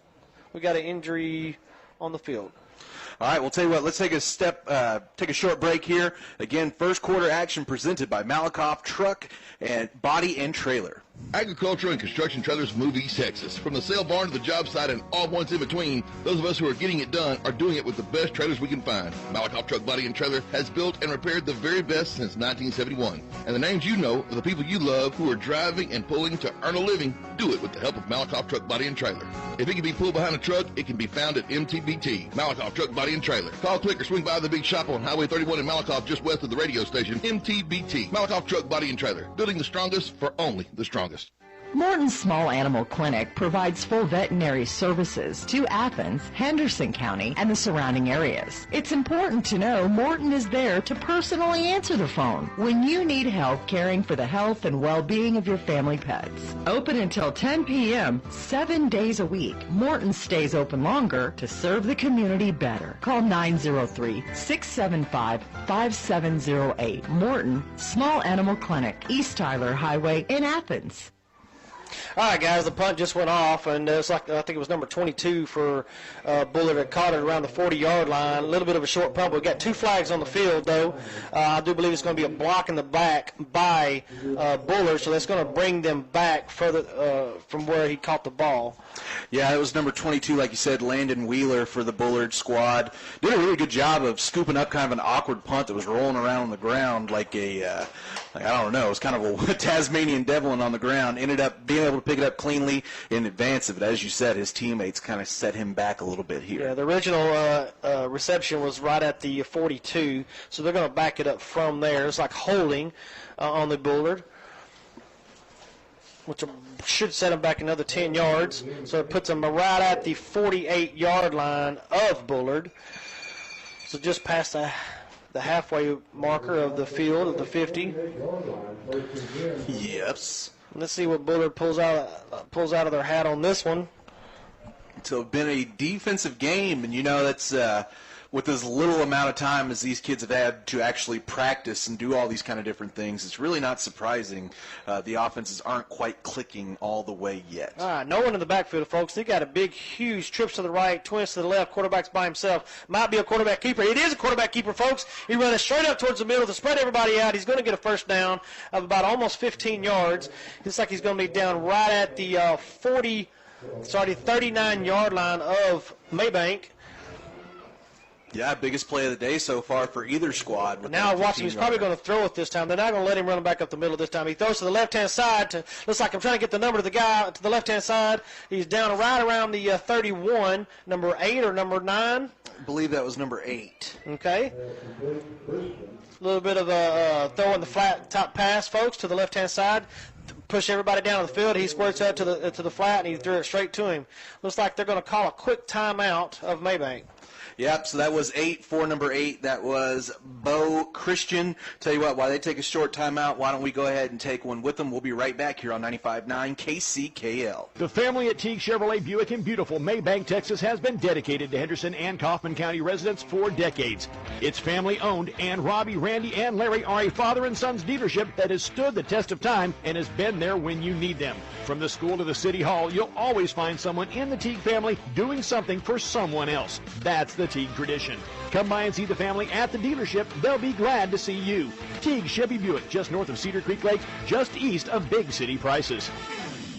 We got an injury on the field. All right, we'll tell you what, let's take a short break here. Again, first quarter action presented by Malakoff Truck and Body and Trailer. Agriculture and construction trailers move East Texas. From the sale barn to the job site and all ones in between, those of us who are getting it done are doing it with the best trailers we can find. Malakoff Truck Body and Trailer has built and repaired the very best since 1971. And the names you know are the people you love who are driving and pulling to earn a living do it with the help of Malakoff Truck Body and Trailer. If it can be pulled behind a truck, it can be found at MTBT. Malakoff Truck Body and Trailer. Call, click, or swing by the big shop on Highway 31 in Malakoff just west of the radio station, MTBT. Malakoff Truck Body and Trailer. Building the strongest for only the strongest. Morton's Small Animal Clinic provides full veterinary services to Athens, Henderson County, and the surrounding areas. It's important to know Morton is there to personally answer the phone when you need help caring for the health and well-being of your family pets. Open until 10 p.m., 7 days a week. Morton stays open longer to serve the community better. Call 903-675-5708. Morton Small Animal Clinic, East Tyler Highway in Athens. All right, guys, the punt just went off, and it's like, I think it was number 22 for Bullard that caught it around the 40-yard line. A little bit of a short punt. We've got 2 flags on the field, though. I do believe it's going to be a block in the back by Bullard, so that's going to bring them back further from where he caught the ball. Yeah, it was number 22, like you said, Landon Wheeler for the Bullard squad. Did a really good job of scooping up kind of an awkward punt that was rolling around on the ground like a, I don't know, it was kind of a Tasmanian deviling on the ground. Ended up being able to pick it up cleanly in advance of it. As you said, his teammates kind of set him back a little bit here. Yeah, the original reception was right at the 42, so they're going to back it up from there. It's like holding on the Bullard, which should set him back another 10 yards. So it puts him right at the 48-yard line of Bullard. So just past the halfway marker of the field of the 50. Yes. Let's see what Bullard pulls out of their hat on this one. So it's been a defensive game, and you know that's with as little amount of time as these kids have had to actually practice and do all these kind of different things, it's really not surprising the offenses aren't quite clicking all the way yet. All right, no one in the backfield, folks. They got a big, huge trips to the right, twins to the left, quarterback's by himself. Might be a quarterback keeper. It is a quarterback keeper, folks. He runs straight up towards the middle to spread everybody out. He's going to get a first down of about almost 15 yards. Looks like he's going to be down right at the 39-yard line of Mabank. Yeah, biggest play of the day so far for either squad. Now watch him. He's probably going to throw it this time. They're not going to let him run back up the middle this time. He throws to the left-hand side. Looks like I'm trying to get the number to the guy to the left-hand side. He's down right around the 31, number 8 or number 9. I believe that was number 8. Okay. A little bit of a throwing the flat top pass, folks, to the left-hand side. Push everybody down to the field. He squirts out to the flat, and he threw it straight to him. Looks like they're going to call a quick timeout of Mabank. Yep, so that was 8 for number 8. That was Bo Christian. Tell you what, while they take a short timeout, why don't we go ahead and take one with them? We'll be right back here on 95.9 KCKL. The family at Teague Chevrolet Buick in beautiful Mabank, Texas has been dedicated to Henderson and Kaufman County residents for decades. It's family-owned, and Robbie, Randy, and Larry are a father and son's dealership that has stood the test of time and has been there when you need them. From the school to the city hall, you'll always find someone in the Teague family doing something for someone else. That's the Teague tradition. Come by and see the family at the dealership. They'll be glad to see you. Teague Chevy Buick, just north of Cedar Creek Lake, just east of big city prices.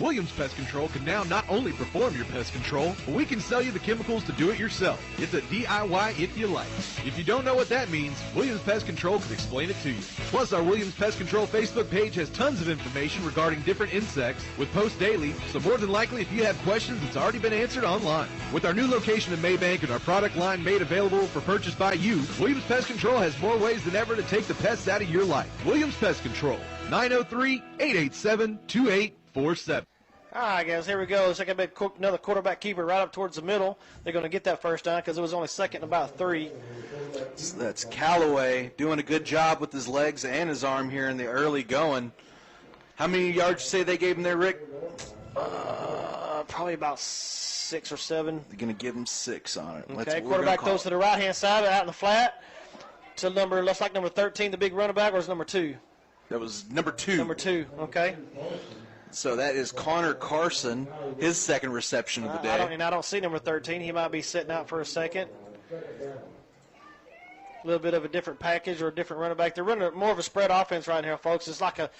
Williams Pest Control can now not only perform your pest control, but we can sell you the chemicals to do it yourself. It's a DIY if you like. If you don't know what that means, Williams Pest Control can explain it to you. Plus, our Williams Pest Control Facebook page has tons of information regarding different insects with posts daily, so more than likely if you have questions, it's already been answered online. With our new location in Mabank and our product line made available for purchase by you, Williams Pest Control has more ways than ever to take the pests out of your life. Williams Pest Control, 903-887-2847. All right, guys, here we go. Looks like another quarterback keeper right up towards the middle. They're going to get that first down because it was only second and about 3. So that's Callaway doing a good job with his legs and his arm here in the early going. How many yards you say they gave him there, Rick? Probably about 6 or 7. They're going to give him 6 on it. Okay, quarterback goes to the right-hand side, out in the flat. To looks like number 13, the big running back, or is number 2? That was number 2. Number 2, okay. So that is Connor Carson, his second reception of the day. I don't see number 13. He might be sitting out for a second. A little bit of a different package or a different running back. They're running more of a spread offense right now, folks. It's like a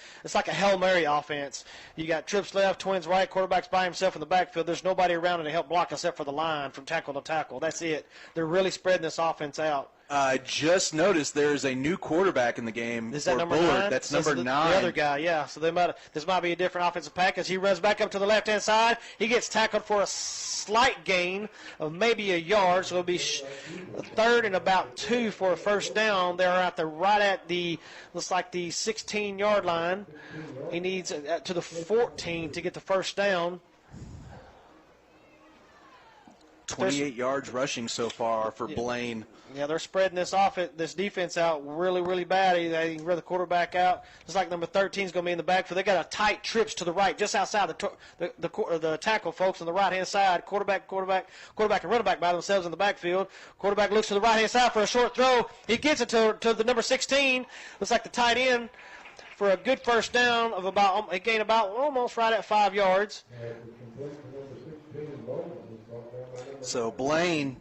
Hail Mary offense. You got trips left, twins right, quarterback's by himself in the backfield. There's nobody around him to help block except for the line from tackle to tackle. That's it. They're really spreading this offense out. I just noticed there is a new quarterback in the game. Is that number Bullard. 9? That's number 9. The other guy, yeah. So this might be a different offensive package. He runs back up to the left-hand side. He gets tackled for a slight gain of maybe a yard. So it'll be a third and about 2 for a first down. They're right at the 16-yard line. He needs to the 14 to get the first down. 28 yards rushing so far for Blaine. Yeah, they're spreading this defense out really, really bad. They can run the quarterback out. Looks like number 13 is going to be in the backfield. They got a tight trips to the right, just outside the tackle, folks, on the right-hand side. Quarterback, and running back by themselves in the backfield. Quarterback looks to the right-hand side for a short throw. He gets it to the number 16. Looks like the tight end for a good first down of a gain about almost right at 5 yards. So Blaine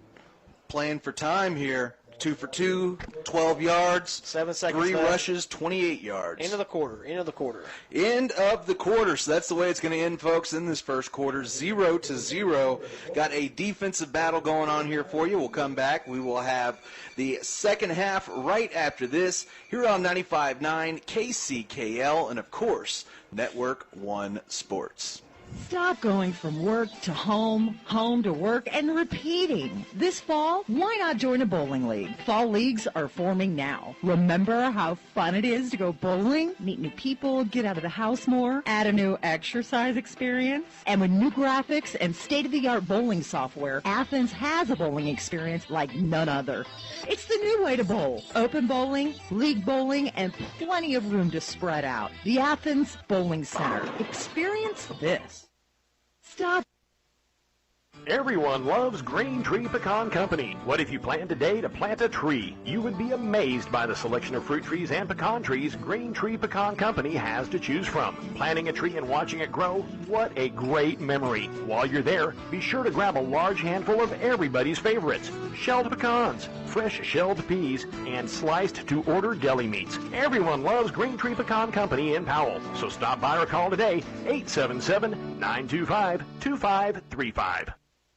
playing for time here. 2 for 2, 12 yards, 7 seconds 3 left. rushes, 28 yards. End of the quarter. End of the quarter. So that's the way it's going to end, folks, in this first quarter. 0-0. Got a defensive battle going on here for you. We'll come back. We will have the second half right after this here on 95.9 KCKL and, of course, Network 1 Sports. Stop going from work to home, home to work, and repeating. This fall, why not join a bowling league? Fall leagues are forming now. Remember how fun it is to go bowling? Meet new people, get out of the house more, add a new exercise experience. And with new graphics and state-of-the-art bowling software, Athens has a bowling experience like none other. It's the new way to bowl. Open bowling, league bowling, and plenty of room to spread out. The Athens Bowling Center. Experience this. Stop. Everyone loves Green Tree Pecan Company. What if you planned today to plant a tree? You would be amazed by the selection of fruit trees and pecan trees Green Tree Pecan Company has to choose from. Planting a tree and watching it grow, what a great memory. While you're there, be sure to grab a large handful of everybody's favorites. Shelled pecans, fresh shelled peas, and sliced to order deli meats. Everyone loves Green Tree Pecan Company in Powell. So stop by or call today, 877-925-2535.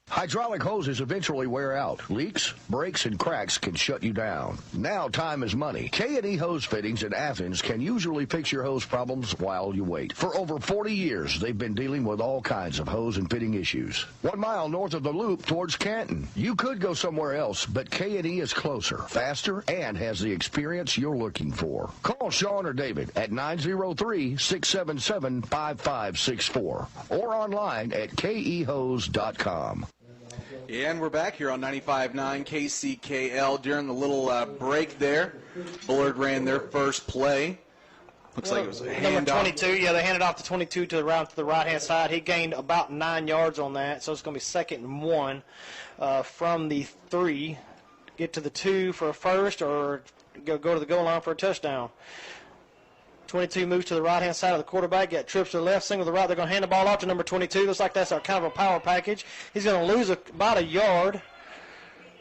Hydraulic hoses eventually wear out. Leaks, breaks, and cracks can shut you down. Now time is money. K&E Hose Fittings in Athens can usually fix your hose problems while you wait. For over 40 years, they've been dealing with all kinds of hose and fitting issues. 1 mile north of the Loop towards Canton. You could go somewhere else, but K&E is closer, faster, and has the experience you're looking for. Call Sean or David at 903-677-5564 or online at kehose.com. And we're back here on 95.9 KCKL. During the little break there, Bullard ran their first play. Looks like it was a handoff. Number 22, yeah, they handed off the 22 to the right-hand side. He gained about 9 yards on that, so it's going to be 2nd and 1 from the 3. Get to the 2 for a first or go to the goal line for a touchdown. 22 moves to the right-hand side of the quarterback, got trips to the left, single to the right. They're going to hand the ball off to number 22. Looks like that's our kind of a power package. He's going to lose about a yard.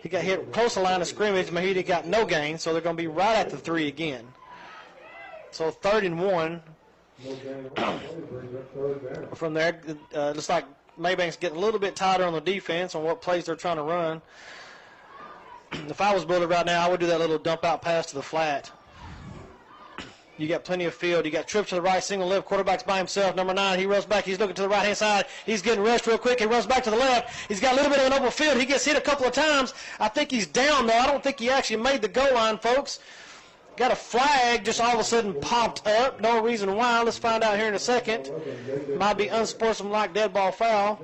He got hit close to the line of scrimmage. Mahidi got no gain, so they're going to be right at the 3 again. So 3rd and 1. From there, looks like Mabank's getting a little bit tighter on the defense on what plays they're trying to run. If I was Bullard right now, I would do that little dump-out pass to the flat. You got plenty of field. You got trips to the right, single left. Quarterback's by himself. Number 9, he runs back. He's looking to the right-hand side. He's getting rushed real quick. He runs back to the left. He's got a little bit of an open field. He gets hit a couple of times. I think he's down, though. I don't think he actually made the goal line, folks. Got a flag just all of a sudden popped up. No reason why. Let's find out here in a second. Might be unsportsmanlike dead ball foul.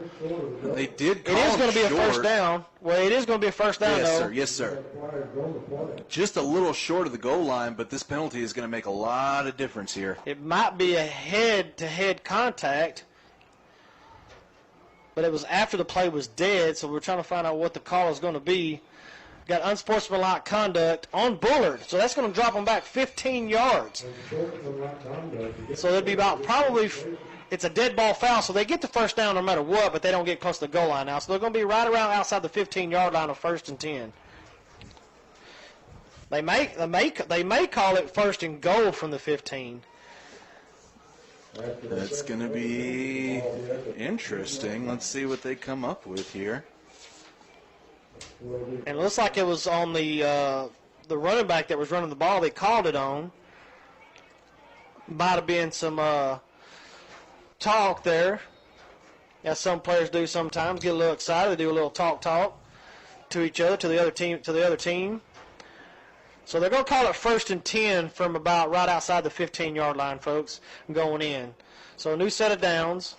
They did call It is going to be a short. first down. Well, it is going to be a first down, Yes, though. sir. Yes, sir. Just a little short of the goal line, but this penalty is going to make a lot of difference here. It might be a head-to-head contact, but it was after the play was dead, so we're trying to find out what the call is going to be. Got unsportsmanlike conduct on Bullard, so that's going to drop him back 15 yards. So it'd be about probably, it's a dead ball foul, so they get the first down no matter what, but they don't get close to the goal line now. So they're going to be right around outside the 15-yard line of 1st and 10. They may call it 1st and goal from the 15. That's going to be interesting. Let's see what they come up with here. And it looks like it was on the running back that was running the ball. They called it on. Might have been some talk there, as some players do sometimes. Get a little excited. They do a little talk to each other, to the other team. So they're going to call it 1st and 10 from about right outside the 15-yard line, folks, going in. So a new set of downs.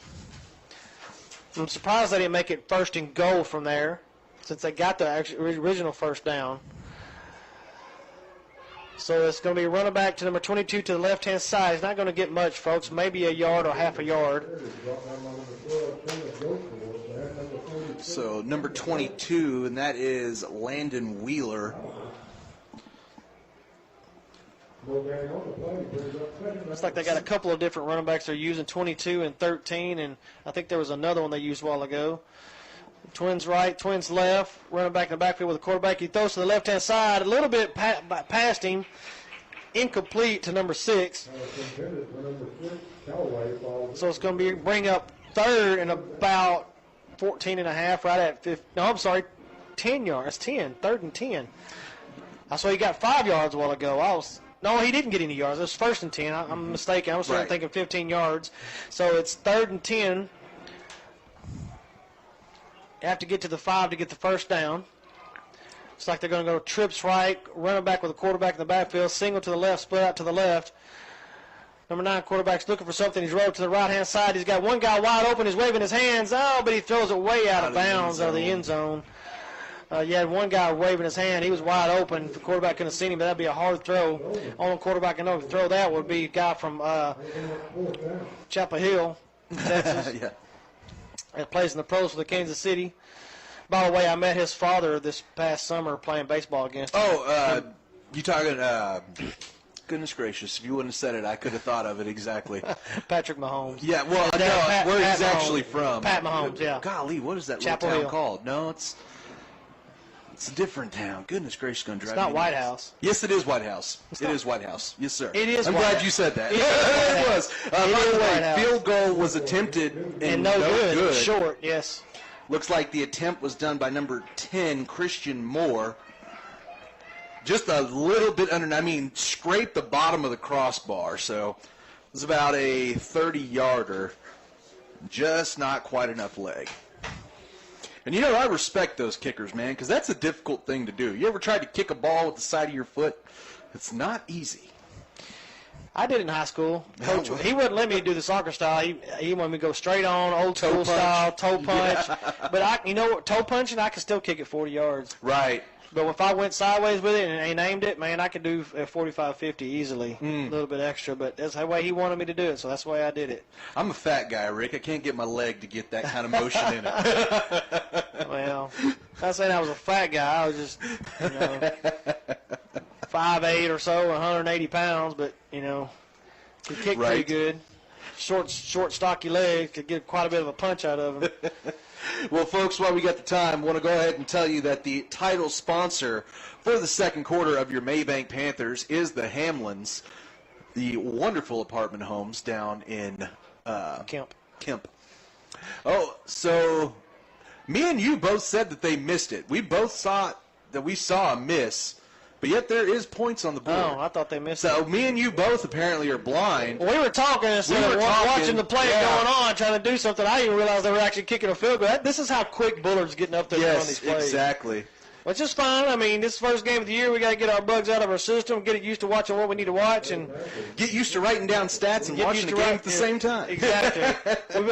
I'm surprised they didn't make it 1st and goal from there, since they got the original first down. So it's going to be running back to number 22 to the left-hand side. He's not going to get much, folks, maybe a yard or half a yard. So number 22, and that is Landon Wheeler. Looks like they got a couple of different running backs they're using, 22 and 13, and I think there was another one they used a while ago. Twins right, twins left, running back in the backfield with the quarterback. He throws to the left-hand side, a little bit past him, incomplete to number 6. So it's going to bring up 3rd and about 14 and a half, right at 50. No, I'm sorry, 10 yards. 10, 3rd and 10. I saw he got 5 yards a while ago. No, he didn't get any yards. It was 1st and 10. I'm mistaken. I was thinking 15 yards. So it's 3rd and 10. You have to get to the 5 to get the first down. Looks like they're going to go trips right, running back with a quarterback in the backfield, single to the left, split out to the left. Number 9 quarterback's looking for something. He's rolled to the right-hand side. He's got one guy wide open. He's waving his hands. Oh, but he throws it way out of bounds, out of the end zone. You had one guy waving his hand. He was wide open. The quarterback couldn't have seen him, but that would be a hard throw. Only quarterback I know who can throw that would be a guy from Chapel Hill, Texas. Yeah. That plays in the pros for the Kansas City. By the way, I met his father this past summer playing baseball against him. Oh, you talking, goodness gracious, if you wouldn't have said it, I could have thought of it exactly. Patrick Mahomes. Yeah, well, I know where he's actually from. Pat Mahomes, yeah. Golly, what is that Chapel little town Hill. called? No, it's a different town. Goodness gracious, going to drive It's not me White nuts. House. Yes, it is White House. It is White House. Yes, sir. It is I'm White glad House. you said that. It It was. By the White way, House. field goal was attempted And no good. Short, yes. Looks like the attempt was done by number 10, Christian Moore. Just a little bit under, scraped the bottom of the crossbar. So it was about a 30-yarder. Just not quite enough leg. And, I respect those kickers, man, because that's a difficult thing to do. You ever tried to kick a ball with the side of your foot? It's not easy. I did it in high school. Coach, he wouldn't let me do the soccer style. He wanted me to go straight on, old Toe school punch. style, toe punch. Yeah. But toe punching, I could still kick it 40 yards. Right. But if I went sideways with it and aimed it, man, I could do 45-50 easily. A little bit extra, but that's the way he wanted me to do it, so that's the way I did it. I'm a fat guy, Rick. I can't get my leg to get that kind of motion in it. Well, I'm not saying I was a fat guy. I was just, 5'8" or so, 180 pounds, but, could kick pretty good. Short, stocky legs, could get quite a bit of a punch out of him. Well, folks, while we got the time, I want to go ahead and tell you that the title sponsor for the second quarter of your Mabank Panthers is the Hamlins, the wonderful apartment homes down in Kemp. Oh, so me and you both said that they missed it. We both saw that we saw a miss. But yet there is points on the board. Oh, I thought they missed So it. me and you both apparently are blind. Well, we were talking instead of watching the play going on, trying to do something. I didn't realize they were actually kicking a field goal. This is how quick Bullard's getting up there on these Yes, plays. exactly. Which is fine. I mean, this is the first game of the year. We got to get our bugs out of our system, get it used to watching what we need to watch, and get used to writing down stats and watching the game at the same time. Exactly.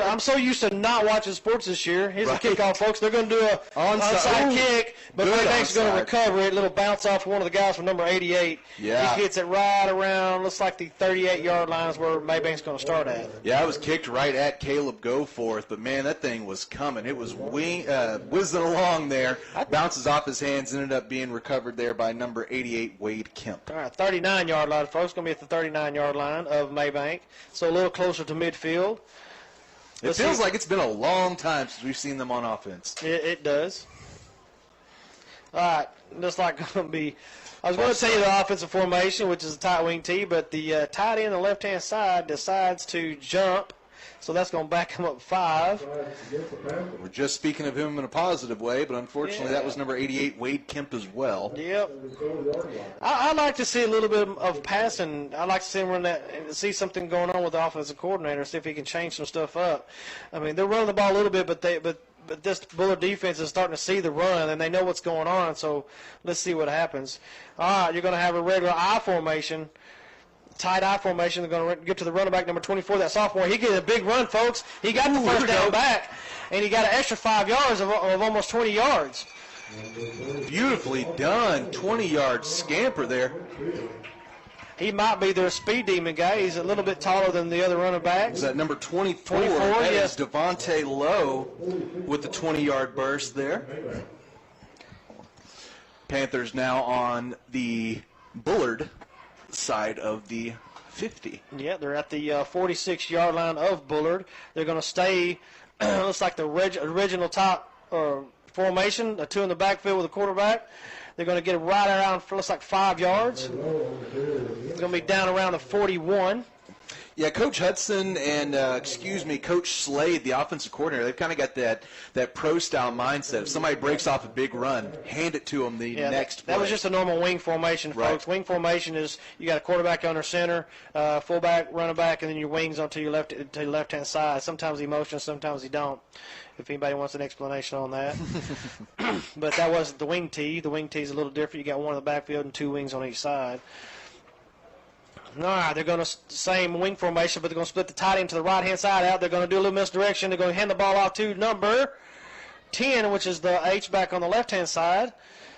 I'm so used to not watching sports this year. Here's the kickoff, folks. They're going to do a onside kick, but Mabank's going to recover it. Little bounce off one of the guys from number 88. Yeah. He gets it right around, looks like the 38-yard line is where Mabank's going to start at. Yeah, it was kicked right at Caleb Goforth, but, man, that thing was coming. It was whizzing along there. Bounces off his hands, ended up being recovered there by number 88, Wade Kemp. All right, 39-yard line, folks. Going to be at the 39-yard line of Mabank, so a little closer to midfield. It feels like it's been a long time since we've seen them on offense. It does. All right, just like going to be – I was going to tell you the offensive formation, which is a tight wing tee, but the tight end on the left-hand side decides to jump. So that's going to back him up 5. We're just speaking of him in a positive way, but unfortunately that was number 88, Wade Kemp, as well. Yep. I'd like to see a little bit of passing. I'd like to see him run that and see something going on with the offensive coordinator, see if he can change some stuff up. I mean, they're running the ball a little bit, but this Bullard defense is starting to see the run, and they know what's going on, so let's see what happens. All right, you're going to have a regular I formation. Tight I formation. They're going to get to the running back, number 24, that sophomore. He gets a big run, folks. He got the first down back, and he got an extra 5 yards of almost 20 yards. Beautifully done. 20-yard scamper there. He might be their speed demon guy. He's a little bit taller than the other running backs. Is that number 24? That is Devontae Lowe with the 20-yard burst there. Panthers now on the Bullard side of the 50. Yeah, they're at the 46-yard line of Bullard. They're going to stay, looks like the original top formation, a 2 in the backfield with a quarterback. They're going to get it right around, looks like 5 yards. It's going to be down around the 41. Yeah, Coach Hudson and, Coach Slade, the offensive coordinator, they've kind of got that pro-style mindset. If somebody breaks off a big run, hand it to them the next play. That was just a normal wing formation, folks. Wing formation is you got a quarterback under center, fullback, running back, and then your wings onto your left-hand side. Sometimes he motions, sometimes he don't, if anybody wants an explanation on that. But that wasn't the wing tee. The wing tee is a little different. You got one in the backfield and 2 wings on each side. All right, they're going to same wing formation, but they're going to split the tight end to the right-hand side out. They're going to do a little misdirection. They're going to hand the ball off to number 10, which is the H-back on the left-hand side.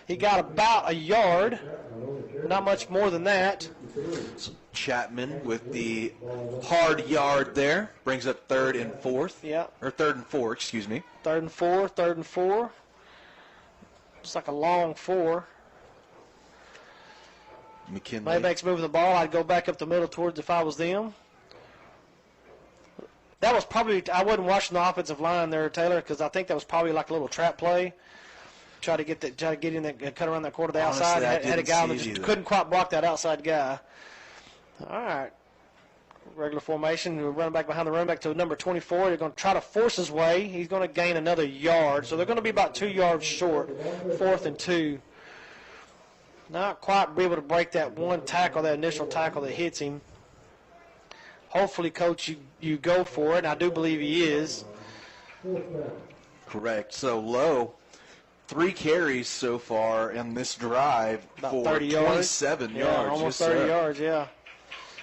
He got about a yard, not much more than that. Chapman with the hard yard there. Brings up 3rd and 4th. Yeah. Or 3rd and 4, excuse me. 3rd and 4, 3rd and 4. It's like a long 4. McKinley. Mabank's moving the ball. I'd go back up the middle towards if I was them. That was probably, I wasn't watching the offensive line there, Taylor, because I think that was probably like a little trap play. Try to get in there, cut around that quarter to the outside. Had a guy that just couldn't quite block that outside guy. All right. Regular formation. We're running back behind the running back to number 24. They're going to try to force his way. He's going to gain another yard. So they're going to be about 2 yards short. 4th and 2. Not quite be able to break that one tackle, that initial tackle that hits him. Hopefully, Coach, you go for it, and I do believe he is. Correct. So Lowe, 3 carries so far in this drive about for 30 27 yards. Almost 30 yards, yeah.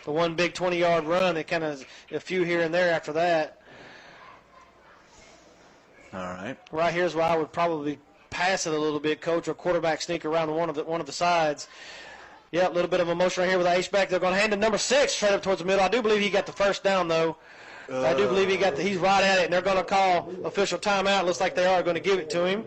The one big 20-yard run, it kind of a few here and there after that. All right. Right here's where I would probably pass it a little bit, Coach, or quarterback sneak around one of the sides. Yeah, a little bit of emotion right here with the H-back. They're going to hand to number 6 straight up towards the middle. I do believe he got the first down, though. I do believe he's right at it, and they're going to call official timeout. Looks like they are going to give it to him.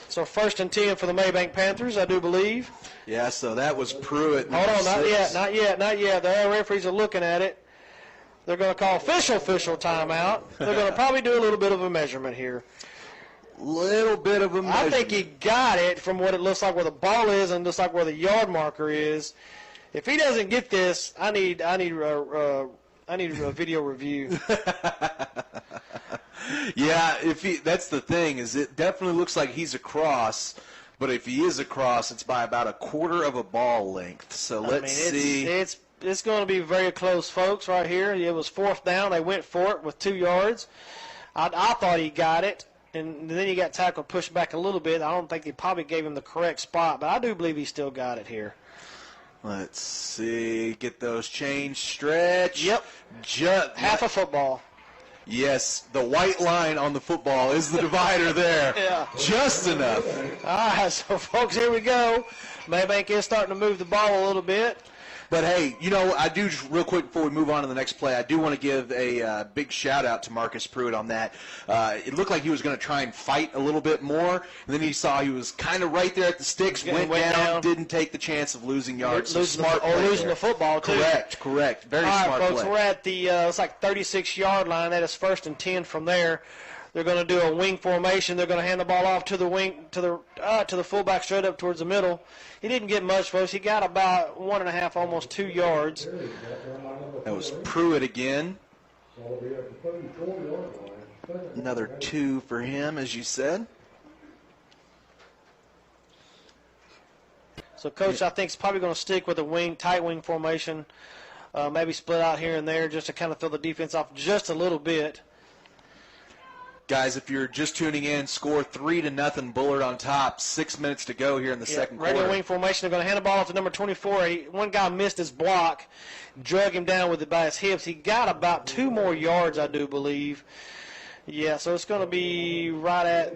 So 1st and 10 for the Mabank Panthers, I do believe. Yeah, so that was Pruitt. Hold on, not yet. The referees are looking at it. They're going to call official timeout. They're going to probably do a little bit of a measurement here. Little bit of a measurement. I think he got it from what it looks like where the ball is and looks like where the yard marker is. If he doesn't get this, I need a video review. Yeah, that's the thing, is it definitely looks like he's across, but if he is across, it's by about a quarter of a ball length. So let's see. It's going to be very close, folks, right here. It was 4th down. They went for it with 2 yards. I thought he got it. And then he got tackled, pushed back a little bit. I don't think they probably gave him the correct spot, but I do believe he still got it here. Let's see. Get those chains stretched. Yep. Half a football. Yes, the white line on the football is the divider there. Yeah. Just enough. All right, so, folks, here we go. Mabank is starting to move the ball a little bit. But, hey, I do just real quick before we move on to the next play, I do want to give a big shout-out to Marcus Pruitt on that. It looked like he was going to try and fight a little bit more, and then he saw he was kind of right there at the sticks, went down, didn't take the chance of losing yards. Losing the football, too. Correct. Very smart play. All right, folks, we're at the, it's like 36-yard line. That is 1st and 10 from there. They're going to do a wing formation. They're going to hand the ball off to the wing, to the fullback straight up towards the middle. He didn't get much, folks. He got about 1.5, almost 2 yards. That was Pruitt again. Another 2 for him, as you said. So, Coach, I think, is probably going to stick with a tight wing formation, maybe split out here and there just to kind of throw the defense off just a little bit. Guys, if you're just tuning in, score 3-0, Bullard on top. 6 minutes to go here in the second quarter. Regular wing formation. They're going to hand the ball off to number 24. One guy missed his block, drug him down by his hips. He got about 2 more yards, I do believe. Yeah, so it's going to be right at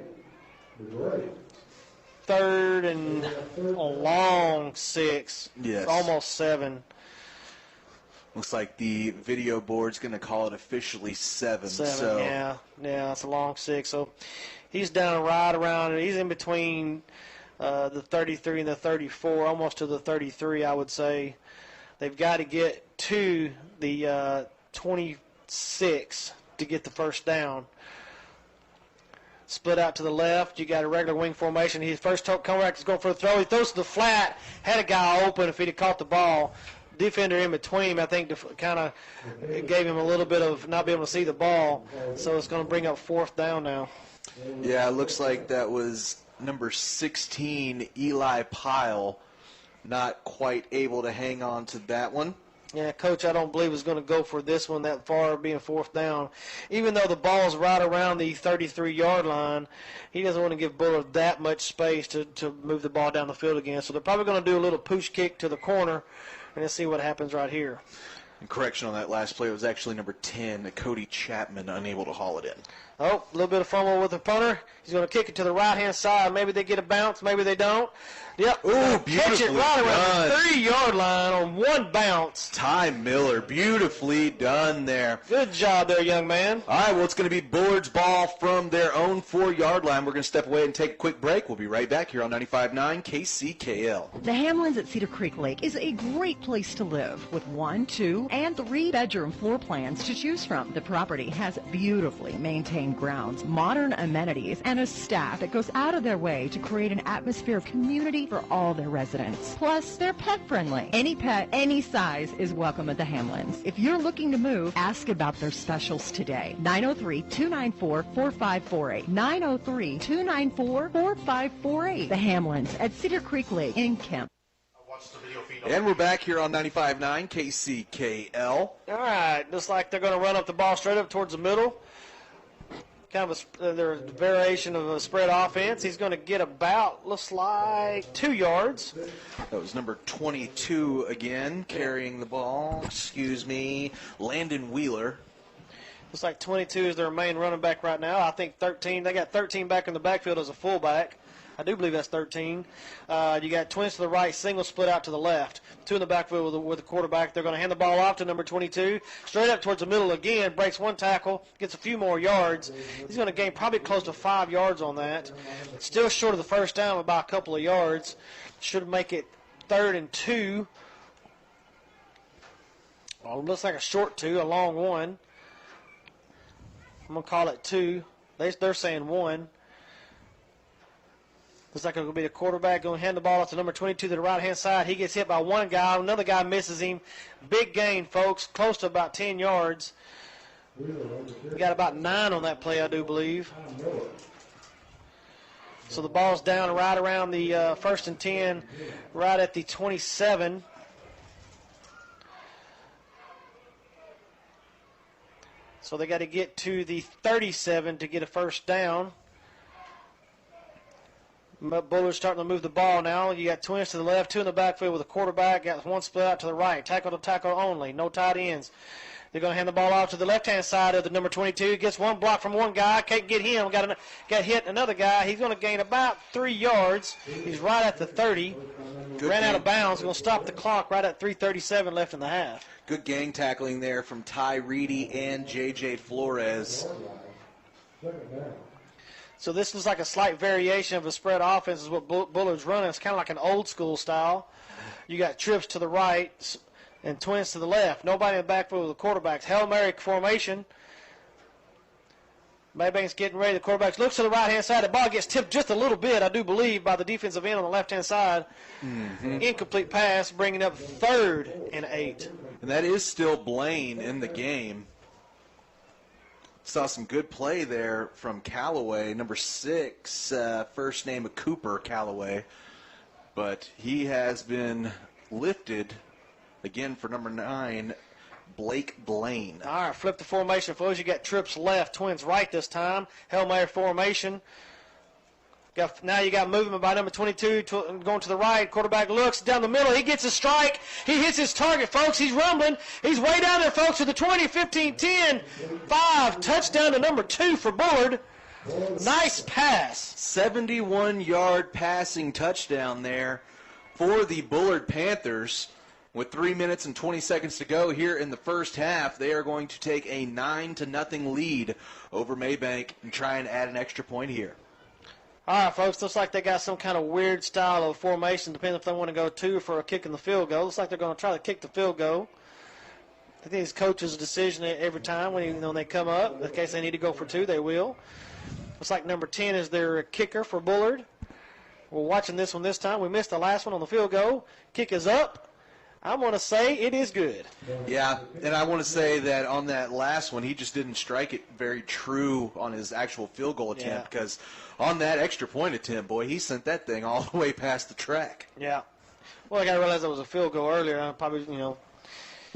3rd and a long 6. Yes. Almost 7. Looks like the video board's going to call it officially 7. So. Yeah, it's a long 6. So he's down right around, he's in between the 33 and the 34, almost to the 33, I would say. They've got to get to the 26 to get the first down. Split out to the left. You got a regular wing formation. His first comeback is going for the throw. He throws to the flat. Had a guy open if he'd have caught the ball. Defender in between him, I think, kind of gave him a little bit of not being able to see the ball. So it's going to bring up 4th down now. Yeah, it looks like that was number 16, Eli Pyle, not quite able to hang on to that one. Yeah, Coach, I don't believe is going to go for this one that far, being 4th down. Even though the ball's right around the 33-yard line, he doesn't want to give Bullard that much space to move the ball down the field again. So they're probably going to do a little push kick to the corner, and let's see what happens right here. And correction on that last play, it was actually number 10, Cody Chapman, unable to haul it in. Oh, a little bit of fumble with the punter. He's going to kick it to the right-hand side. Maybe they get a bounce. Maybe they don't. Yep. Ooh, catch it right around the 3-yard line on one bounce. Ty Miller, beautifully done there. Good job there, young man. All right, well, it's going to be Bullard's ball from their own 4-yard line. We're going to step away and take a quick break. We'll be right back here on 95.9 KCKL. The Hamlins at Cedar Creek Lake is a great place to live with 1, 2, and 3-bedroom floor plans to choose from. The property has beautifully maintained grounds, modern amenities, and a staff that goes out of their way to create an atmosphere of community for all their residents. Plus, they're pet friendly. Any pet, any size is welcome at the Hamlins. If you're looking to move, ask about their specials today. 903-294-4548. 903-294-4548. The Hamlins at Cedar Creek Lake in Kemp. And we're back here on 95.9 KCKL. All right, looks like they're going to run up the ball straight up towards the middle. Kind of their variation of a spread offense. He's going to get about, looks like, 2 yards. That was number 22 again, carrying the ball. Landon Wheeler. Looks like 22 is their main running back right now. I think 13. They got 13 back in the backfield as a fullback. I do believe that's 13. You got twins to the right, single split out to the left. 2 in the backfield with the quarterback. They're going to hand the ball off to number 22. Straight up towards the middle again. Breaks 1 tackle. Gets a few more yards. He's going to gain probably close to 5 yards on that. Still short of the first down by a couple of yards. Should make it 3rd and 2. Well, looks like a short 2, a long 1. I'm going to call it 2. They're saying 1. Looks like it'll be the quarterback going to hand the ball off to number 22 to the right-hand side. He gets hit by one guy. Another guy misses him. Big gain, folks. Close to about 10 yards. We got about 9 on that play, I do believe. So the ball's down right around the 1st and 10, right at the 27. So they got to get to the 37 to get a first down. Bullard's starting to move the ball now. You got twins to the left, 2 in the backfield with a quarterback. Got 1 split out to the right. Tackle to tackle only. No tight ends. They're going to hand the ball off to the left-hand side of the number 22. Gets 1 block from 1 guy. Can't get him. Got hit another guy. He's going to gain about 3 yards. He's right at the 30. Ran out of bounds. Going to stop the clock right at 3:37 left in the half. Good gang tackling there from Ty Reedy and J.J. Flores. So this is like a slight variation of a spread offense is what Bullard's running. It's kind of like an old school style. You got trips to the right and twins to the left. Nobody in the backfield with the quarterbacks. Hail Mary formation. Mabank's getting ready. The quarterback looks to the right-hand side. The ball gets tipped just a little bit, I do believe, by the defensive end on the left-hand side. Incomplete pass, bringing up 3rd and 8. And that is still Blaine in the game. Saw some good play there from Callaway, number 6, first name of Cooper Callaway. But he has been lifted again for number 9, Blake Blaine. All right, flip the formation, folks. You got trips left, twins right this time. Hail Mary formation. Now you got movement by number 22 going to the right. Quarterback looks down the middle. He gets a strike. He hits his target, folks. He's rumbling. He's way down there, folks, to the 20, 15, 10, 5. Touchdown to number 2 for Bullard. Nice pass. 71-yard passing touchdown there for the Bullard Panthers. With 3 minutes and 20 seconds to go here in the first half, they are going to take a 9-0 lead over Mabank and try and add an extra point here. All right, folks, looks like they got some kind of weird style of formation, depending if they want to go 2 for a kick in the field goal. Looks like they're going to try to kick the field goal. I think it's coach's decision every time when they come up. In case they need to go for 2, they will. Looks like number 10 is their kicker for Bullard. We're watching this one this time. We missed the last one on the field goal. Kick is up. I want to say it is good. Yeah, and I want to say that on that last one, he just didn't strike it very true on his actual field goal attempt because on that extra point attempt, boy, he sent that thing all the way past the track. Yeah. Well, I got to realize that was a field goal earlier. I probably, a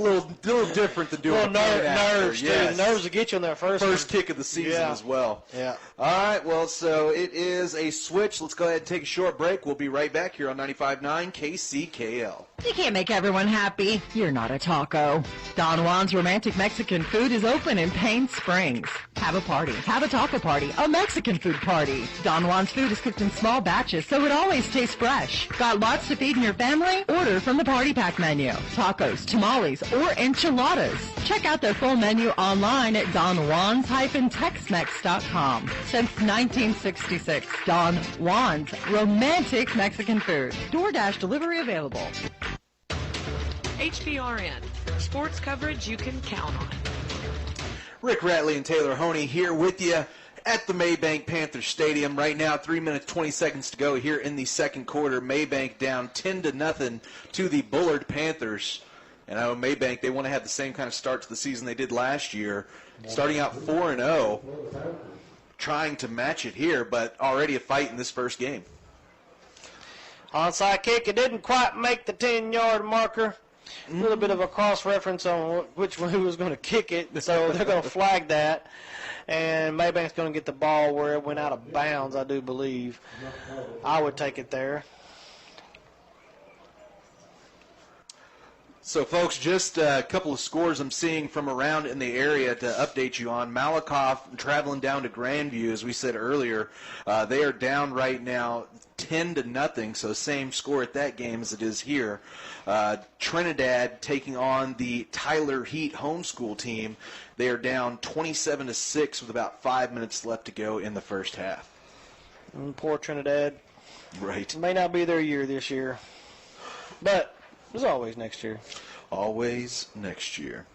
little different than doing nerves, yes. Dude. Nerves will get you on that first kick of the season as well. Yeah. All right, well, so it is a switch. Let's go ahead and take a short break. We'll be right back here on 95.9 KCKL. You can't make everyone happy. You're not a taco. Don Juan's Romantic Mexican Food is open in Paine Springs. Have a party. Have a taco party. A Mexican food party. Don Juan's food is cooked in small batches, so it always tastes fresh. Got lots to feed in your family? Order from the Party Pack menu. Tacos, tamales, or enchiladas. Check out their full menu online at donjuans-texmex.com. Since 1966, Don Juan's Romantic Mexican Food. DoorDash delivery available. HBRN, sports coverage you can count on. Rick Ratley and Taylor Honey here with you at the Mabank Panthers Stadium. Right now, 3 minutes, 20 seconds to go here in the second quarter. Mabank down 10-0 to the Bullard Panthers. And I know Mabank, they want to have the same kind of start to the season they did last year, starting out 4-0, trying to match it here, but already a fight in this first game. Onside kick, it didn't quite make the 10-yard marker. A little bit of a cross-reference on who was going to kick it, so they're going to flag that. And Mabank's going to get the ball where it went out of bounds, I do believe. I would take it there. So, folks, just a couple of scores I'm seeing from around in the area to update you on. Malakoff traveling down to Grandview, as we said earlier. They are down right now 10-0, so same score at that game as it is here. Trinidad taking on the Tyler Heat homeschool team. They are down 27-6 with about 5 minutes left to go in the first half. Poor Trinidad. Right. It may not be their year this year, but there's always next year. Always next year.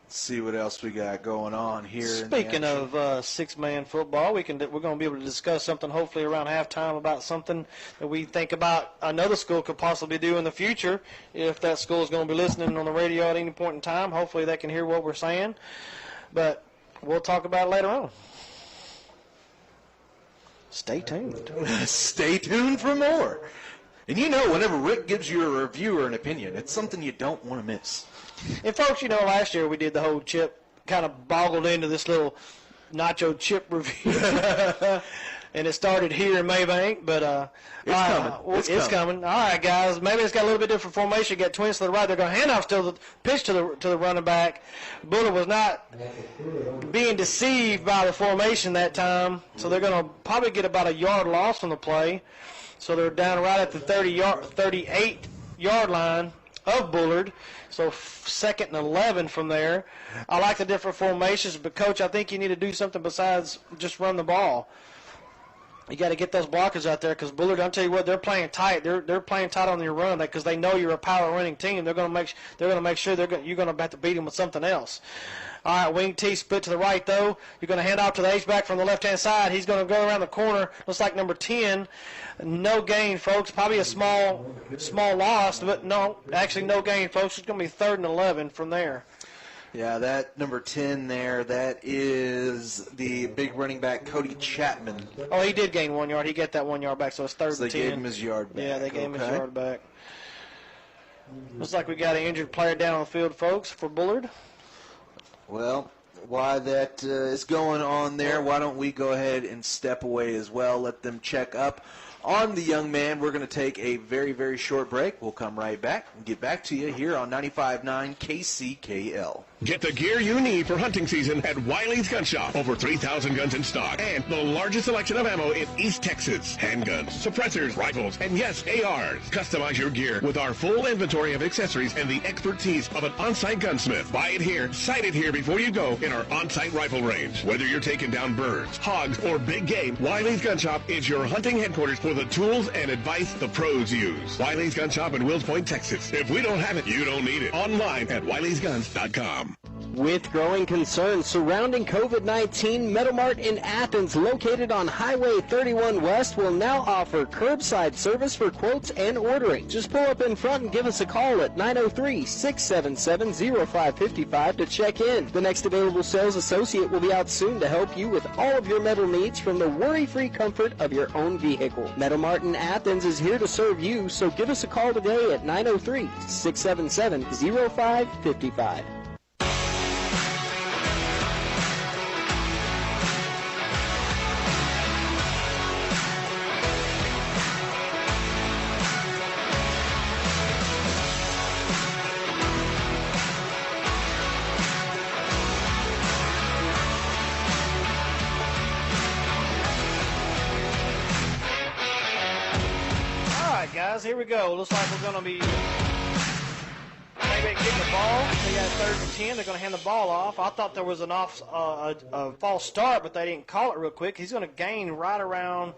Let's see what else we got going on here. Speaking of six-man football, we're going to be able to discuss something hopefully around halftime about something that we think about another school could possibly do in the future. If that school is going to be listening on the radio at any point in time, hopefully they can hear what we're saying. But we'll talk about it later on. Stay tuned. Stay tuned for more. And whenever Rick gives you a review or an opinion, it's something you don't want to miss. And folks, last year we did the whole chip, kind of boggled into this little nacho chip review. And it started here in Mabank, but It's coming. All right, guys. Maybe it's got a little bit different formation. You got twins to the right. They're going to hand off to the pitch to the running back. Bullard was not being deceived by the formation that time, so they're going to probably get about a yard loss on the play. So they're down right at the 38-yard line of Bullard. So 2nd and 11 from there. I like the different formations, but, Coach, I think you need to do something besides just run the ball. You got to get those blockers out there because Bullard, I'll tell you what, they're playing tight. They're playing tight on your run because they know you're a power running team. They're going to make sure you're going to have to beat them with something else. All right, wing T split to the right though. You're going to hand off to the H-back from the left-hand side. He's going to go around the corner. Looks like number 10. No gain, folks. Probably a small loss, but no, actually no gain, folks. It's going to be 3rd and 11 from there. Yeah, that number 10 there, that is the big running back, Cody Chapman. Oh, he did gain 1 yard. He got that 1 yard back, so it's 3rd So and 10. they gave him his yard back. Yeah, they gave him his yard back. Looks like we got an injured player down on the field, folks, for Bullard. Well, while that is going on there, why don't we go ahead and step away as well, let them check up on the young man. We're going to take a very, very short break. We'll come right back and get back to you here on 95.9 KCKL. Get the gear you need for hunting season at Wiley's Gun Shop. Over 3,000 guns in stock and the largest selection of ammo in East Texas. Handguns, suppressors, rifles, and yes, ARs. Customize your gear with our full inventory of accessories and the expertise of an on-site gunsmith. Buy it here, sight it here before you go in our on-site rifle range. Whether you're taking down birds, hogs, or big game, Wiley's Gun Shop is your hunting headquarters for the tools and advice the pros use. Wiley's Gun Shop in Wills Point, Texas. If we don't have it, you don't need it. Online at wileysguns.com. With growing concerns surrounding COVID-19, Metal Mart in Athens, located on Highway 31 West, will now offer curbside service for quotes and ordering. Just pull up in front and give us a call at 903-677-0555 to check in. The next available sales associate will be out soon to help you with all of your metal needs from the worry-free comfort of your own vehicle. Metal Mart in Athens is here to serve you, so give us a call today at 903-677-0555. Guys, here we go. Looks like we're going to be maybe getting the ball. They got 3rd and 10. They're going to hand the ball off. I thought there was an a false start, but they didn't call it real quick. He's going to gain right around,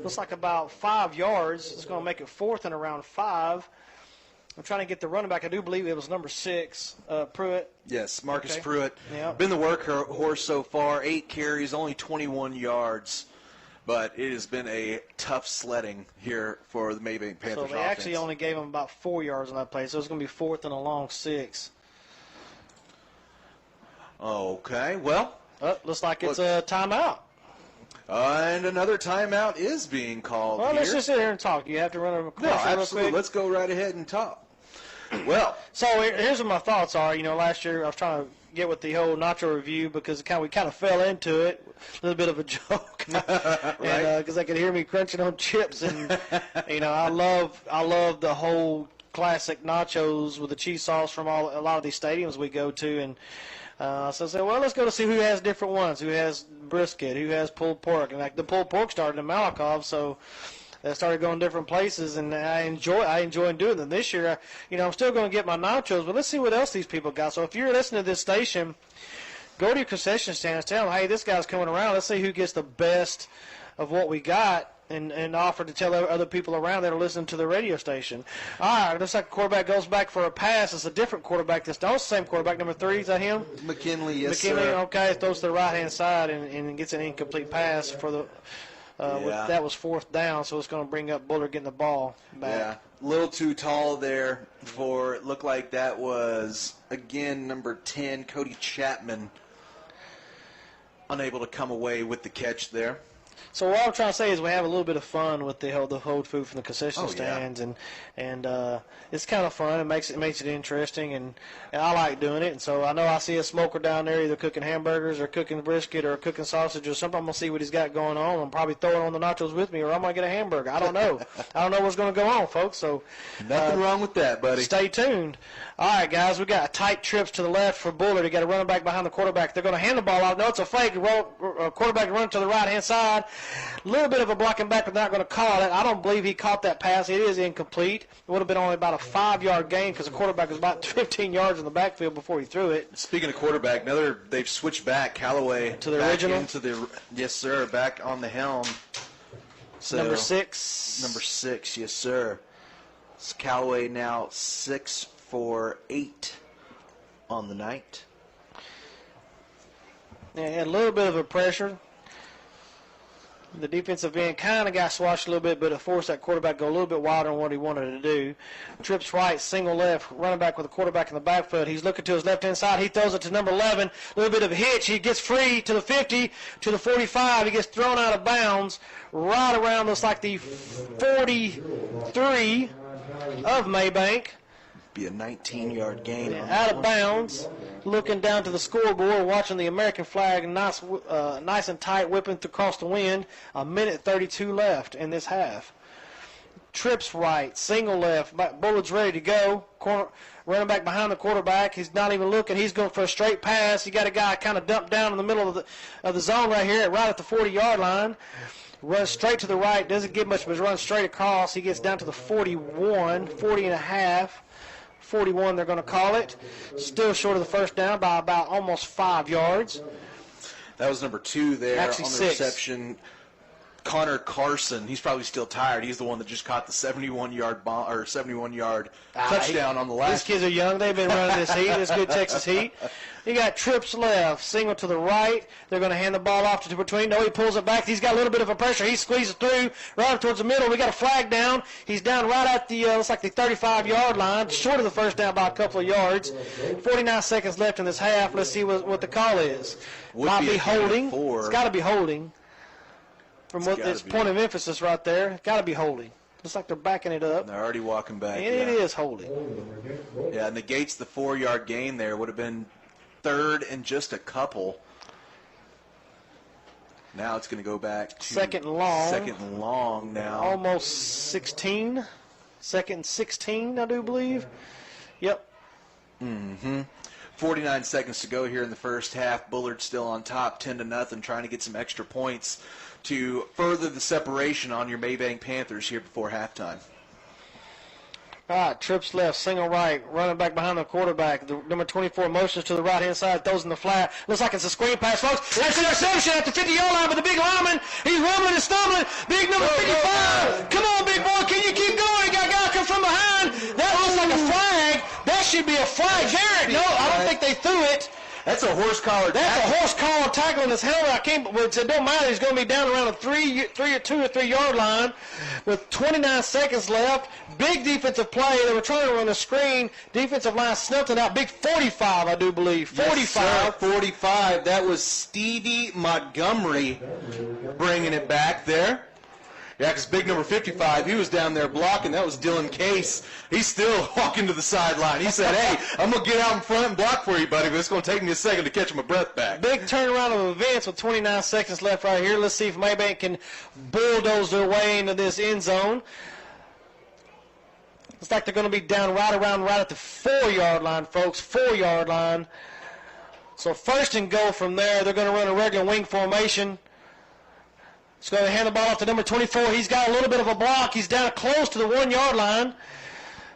looks like about 5 yards. It's going to make it 4th and around 5. I'm trying to get the running back. I do believe it was number 6, Pruitt. Yes, Marcus Pruitt. Yep. Been the workhorse so far. 8 carries, only 21 yards. But it has been a tough sledding here for the Mabank Panthers offense. So they actually only gave him about 4 yards on that play, so it's going to be 4th and a long 6. Okay, well. Looks like it's a timeout. And another timeout is being called here. Let's just sit here and talk. You have to run a question real quick. Let's go right ahead and talk. Well. So here's what my thoughts are. You know, last year I was trying to get with the whole nacho review because we kind of fell into it. A little bit of a joke, because I could hear me crunching on chips, and I love the whole classic nachos with the cheese sauce from a lot of these stadiums we go to, and so I said, well, let's go to see who has different ones, who has brisket, who has pulled pork, and like the pulled pork started in Malakoff, so I started going different places, and I enjoy doing them. This year, I'm still going to get my nachos, but let's see what else these people got. So if you're listening to this station, go to your concession stands, tell them, hey, this guy's coming around. Let's see who gets the best of what we got, and offer to tell other people around that are listening to the radio station. All right, looks like the quarterback goes back for a pass. It's a different quarterback this time. It's the same quarterback, number 3. Is that him? McKinley, yes, McKinley, sir. okay, throws to the right-hand side and gets an incomplete pass for the that was 4th down, so it's going to bring up Bullard getting the ball back. Yeah, a little too tall there for it. Looked like that was, again, number 10, Cody Chapman, unable to come away with the catch there. So what I'm trying to say is we have a little bit of fun with the hold food from the concession stands, and it's kind of fun. It makes it interesting, and I like doing it. And so I know I see a smoker down there either cooking hamburgers or cooking brisket or cooking sausage or something. I'm gonna see what he's got going on. I'm probably throwing on the nachos with me, or I'm gonna get a hamburger. I don't know. I don't know what's gonna go on, folks. So Nothing wrong with that, buddy. Stay tuned. All right, guys, we got tight trips to the left for Bullard. He got a running back behind the quarterback. They're going to hand the ball off. No, it's a fake. Quarterback running to the right-hand side. A little bit of a blocking back, but not going to call it. I don't believe he caught that pass. It is incomplete. It would have been only about a 5-yard gain because the quarterback was about 15 yards in the backfield before he threw it. Speaking of quarterback, they've switched back. Callaway to the back original? into the yes, sir, back on the helm. So, number 6. Number 6, yes, sir. It's Callaway now 6 for 8 on the night. Yeah, had a little bit of a pressure. The defensive end kind of got swashed a little bit, but it forced that quarterback to go a little bit wider than what he wanted to do. Trips right, single left, running back with the quarterback in the backfield. He's looking to his left-hand side. He throws it to number 11. A little bit of a hitch. He gets free to the 50, to the 45. He gets thrown out of bounds right around, looks like the 43 of Mabank. Be a 19-yard gain. Out of bounds, looking down to the scoreboard, watching the American flag, nice and tight, whipping across the wind. 1:32 left in this half. Trips right, single left, Bullard's ready to go. Running back behind the quarterback. He's not even looking. He's going for a straight pass. You got a guy kind of dumped down in the middle of the zone right here, right at the 40-yard line. Runs straight to the right, doesn't get much, but runs straight across. He gets down to the 41, 40 and a half. 41 they're going to call it. Still short of the first down by about almost 5 yards. That was number 2 there. Actually on the 6. reception. Connor Carson, he's probably still tired. He's the one that just caught the 71-yard touchdown on the last. These kids are young. They've been running this heat. This good Texas heat. You got trips left, single to the right. They're going to hand the ball off to between. No, he pulls it back. He's got a little bit of a pressure. He squeezes through right up towards the middle. We got a flag down. He's down right at the looks like the 35-yard line, short of the first down by a couple of yards. 49 seconds left in this half. Let's see what the call is. Might be holding. It's got to be holding. From what its point of emphasis right there, got to be holding. Looks like they're backing it up. They're already walking back. And it is holding. Yeah, negates the 4-yard gain there. Would have been third and just a couple. Now it's going to go back to second and long. Second and long now. Almost 16. Second and 16, I do believe. Yep. 49 seconds to go here in the first half. Bullard still on top, 10-0, trying to get some extra points to further the separation on your Mabank Panthers here before halftime. All right, trips left, single right, running back behind the quarterback. The number 24 motions to the right-hand side, throws in the flat. Looks like it's a screen pass, folks. That's an interception at the 50-yard line, but the big lineman, he's rumbling and stumbling. Big number 55. Come on, big boy, can you keep going? You got a guy come from behind. That looks like a flag. That should be a flag. Garrett, no, I don't think they threw it. That's a horse collar tackle. That's a horse collar tackle in his helmet. It don't matter. He's going to be down around the 2 or 3 yard line with 29 seconds left. Big defensive play. They were trying to run a screen. Defensive line snuffed it out. Big 45, I do believe. 45. Yes, sir, 45. That was Stevie Montgomery bringing it back there. Yeah, because big number 55, he was down there blocking. That was Dylan Case. He's still walking to the sideline. He said, hey, I'm going to get out in front and block for you, buddy, but it's going to take me a second to catch my breath back. Big turnaround of events with 29 seconds left right here. Let's see if Mabank can bulldoze their way into this end zone. Looks like they're going to be down right at the 4-yard line, folks, 4-yard line. So first and goal from there. They're going to run a regular wing formation. He's going to hand the ball off to number 24. He's got a little bit of a block. He's down close to the 1-yard line.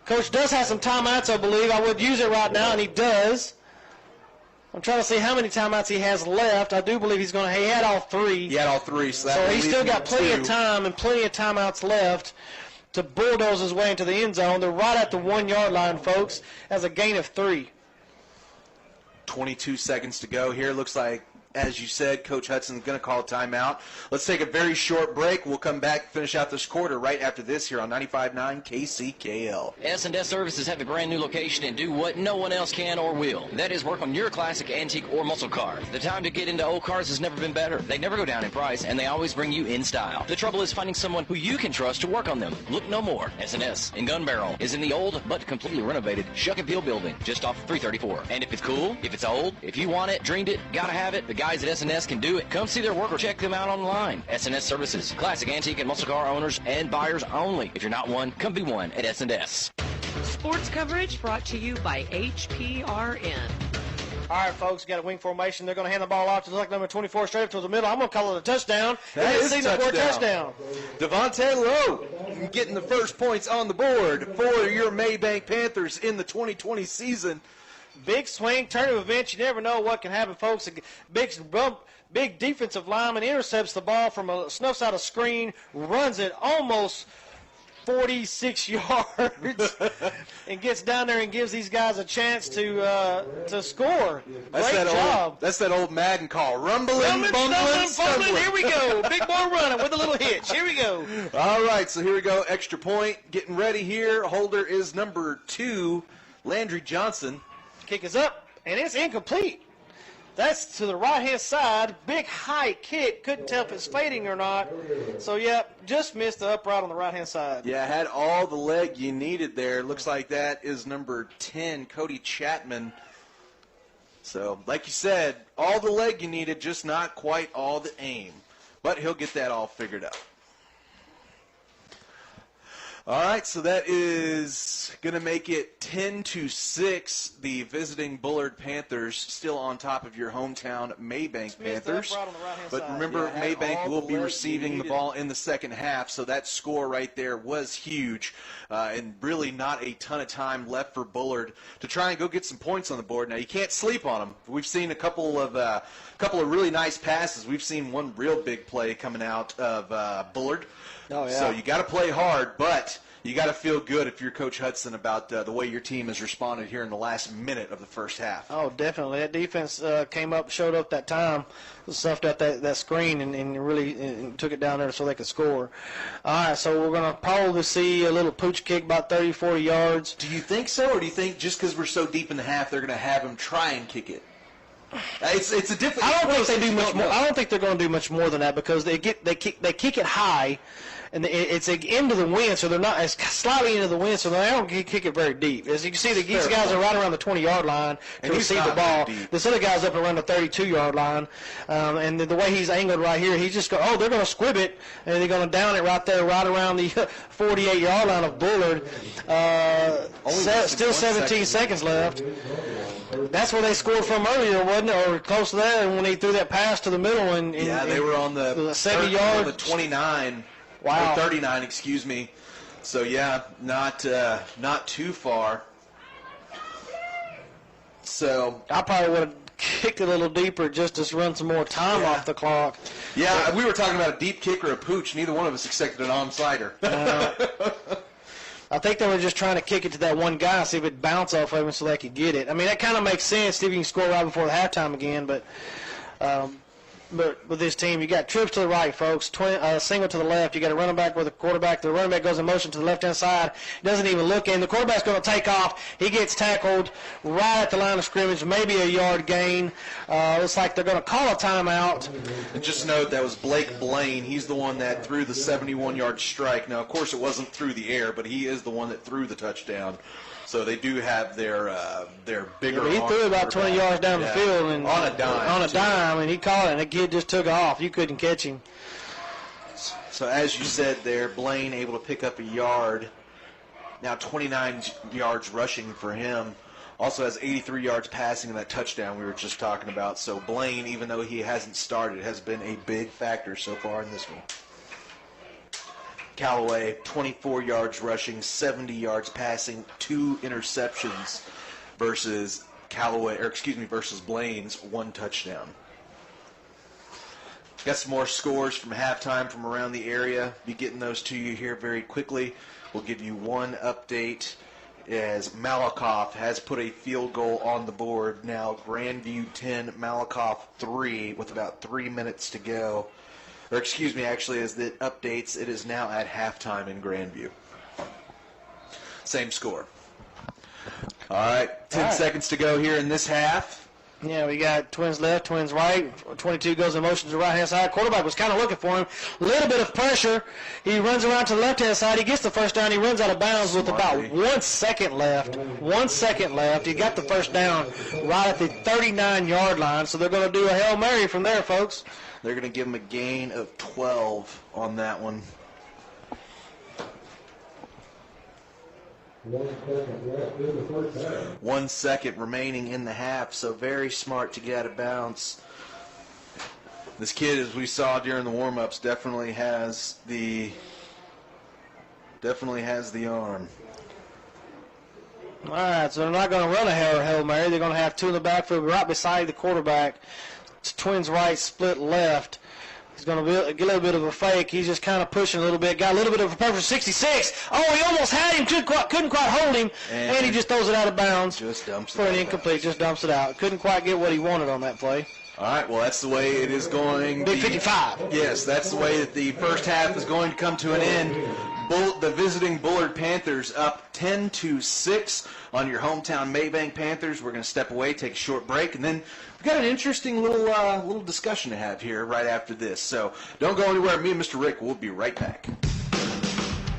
Coach does have some timeouts, I believe. I would use it right now, and he does. I'm trying to see how many timeouts he has left. I do believe he had all 3. He had all 3. So he's still got plenty of time and plenty of timeouts left to bulldoze his way into the end zone. They're right at the 1-yard line, folks, as a gain of 3. 22 seconds to go here. Looks like as you said, Coach Hudson's going to call a timeout. Let's take a very short break. We'll come back and finish out this quarter right after this here on 95.9 KCKL. S&S Services have a brand new location and do what no one else can or will. That is work on your classic, antique, or muscle car. The time to get into old cars has never been better. They never go down in price, and they always bring you in style. The trouble is finding someone who you can trust to work on them. Look no more. S&S in Gun Barrel is in the old but completely renovated Shuck and Peel building just off 334. And if it's cool, if it's old, if you want it, dreamed it, gotta have it, the guys at S&S can do it. Come see their work or check them out online. S&S Services, classic, antique, and muscle car owners and buyers only. If you're not one, come be one at S&S. Sports coverage brought to you by HPRN. All right, folks, got a wing formation. They're going to hand the ball off to select number 24 straight up to the middle. I'm going to call it a touchdown. That is a touchdown. Devontae Lowe getting the first points on the board for your Mabank Panthers in the 2020 season. Big swing, turn of events. You never know what can happen, folks. Big defensive lineman intercepts the ball from snuffs out a screen, runs it almost 46 yards, and gets down there and gives these guys a chance to score. Great job. That's that old Madden call. Rumbling, fumbling. Here we go. Big boy running with a little hitch. Here we go. All right, so here we go. Extra point. Getting ready here. Holder is number 2, Landry Johnson. Kick is up, and it's incomplete. That's to the right-hand side. Big high kick. Couldn't tell if it's fading or not. So, yeah, just missed the upright on the right-hand side. Yeah, had all the leg you needed there. Looks like that is number 10, Cody Chapman. So, like you said, all the leg you needed, just not quite all the aim. But he'll get that all figured out. All right, so that is going to make it 10-6. The visiting Bullard Panthers still on top of your hometown Mabank Panthers. But remember, Mabank will be receiving the ball in the second half, so that score right there was huge. And really not a ton of time left for Bullard to try and go get some points on the board. Now, you can't sleep on them. We've seen a couple of really nice passes. We've seen one real big play coming out of Bullard. Oh, yeah. So you got to play hard, but you got to feel good if you're Coach Hudson about the way your team has responded here in the last minute of the first half. Oh, definitely. That defense showed up that time, stuffed out that screen, and really took it down there so they could score. All right, so we're going to probably see a little pooch kick about 30, 40 yards. Do you think so, or do you think just because we're so deep in the half, they're going to have him try and kick it? It's a different. I don't think they do much more. I don't think they're going to do much more than that because they kick it high, and it's into the wind, so they're not it's slightly into the wind, so they don't kick it very deep. As you can see, these guys are right around the 20-yard line to receive the ball. This other guy's up around the 32-yard line, and the way he's angled right here, he's just they're going to squib it, and they're going to down it right there, right around the 48-yard line of Bullard. Still 17 seconds left. That's where they scored from earlier, wasn't it? Or close to there, when he threw that pass to the middle. They were on the 70 yards. The 29. Wow. Or 39, excuse me. So, yeah, not too far. So I probably would have kicked a little deeper just to run some more time off the clock. Yeah, we were talking about a deep kick or a pooch. Neither one of us expected an onside-er. I think they were just trying to kick it to that one guy, see if it'd bounce off of him so they could get it. I mean, that kind of makes sense, see if you can score right before the halftime again, but with this team, you got trips to the right, folks, single to the left. You got a running back with a quarterback. The running back goes in motion to the left-hand side, doesn't even look in. The quarterback's going to take off. He gets tackled right at the line of scrimmage, maybe a yard gain. Looks like they're going to call a timeout. And just note that was Blake Blaine. He's the one that threw the 71-yard strike. Now, of course, it wasn't through the air, but he is the one that threw the touchdown. So they do have their bigger. He threw about 20 yards down the field and on a dime. And he caught it, and the kid just took off. You couldn't catch him. So as you said there, Blaine able to pick up a yard. Now 29 yards rushing for him. Also has 83 yards passing in that touchdown we were just talking about. So Blaine, even though he hasn't started, has been a big factor so far in this one. Callaway, 24 yards rushing, 70 yards passing, 2 interceptions versus versus Blaine's 1 touchdown. Got some more scores from halftime from around the area. Be getting those to you here very quickly. We'll give you one update as Malakoff has put a field goal on the board. Now Grandview 10, Malakoff 3 with about 3 minutes to go. Or excuse me, actually, as it updates, it is now at halftime in Grandview. Same score. All right, 10 seconds to go here in this half. Yeah, we got Twins left, Twins right. 22 goes in motion to the right-hand side. Quarterback was kind of looking for him. A little bit of pressure. He runs around to the left-hand side. He gets the first down. He runs out of bounds with about 1 second left. 1 second left. He got the first down right at the 39-yard line. So they're going to do a Hail Mary from there, folks. They're going to give him a gain of 12 on that one. 1 second remaining in the half, so very smart to get out of bounds. This kid, as we saw during the warm-ups, definitely has the arm. All right, so they're not going to run a Hail Mary. They're going to have two in the backfield right beside the quarterback. It's Twins right, split left. He's going to get a little bit of a fake. He's just kind of pushing a little bit. Got a little bit of a pressure. 66. Oh, he almost had him. Couldn't quite hold him. And he just throws it out of bounds. Just dumps it for an incomplete. Just dumps it out. Couldn't quite get what he wanted on that play. All right, well, that's the way it is going. Big 55. Yes, that's the way that the first half is going to come to an end. The visiting Bullard Panthers up 10-6 on your hometown Mabank Panthers. We're going to step away, take a short break, and then we've got an interesting little discussion to have here right after this. So don't go anywhere. Me and Mr. Rick will be right back.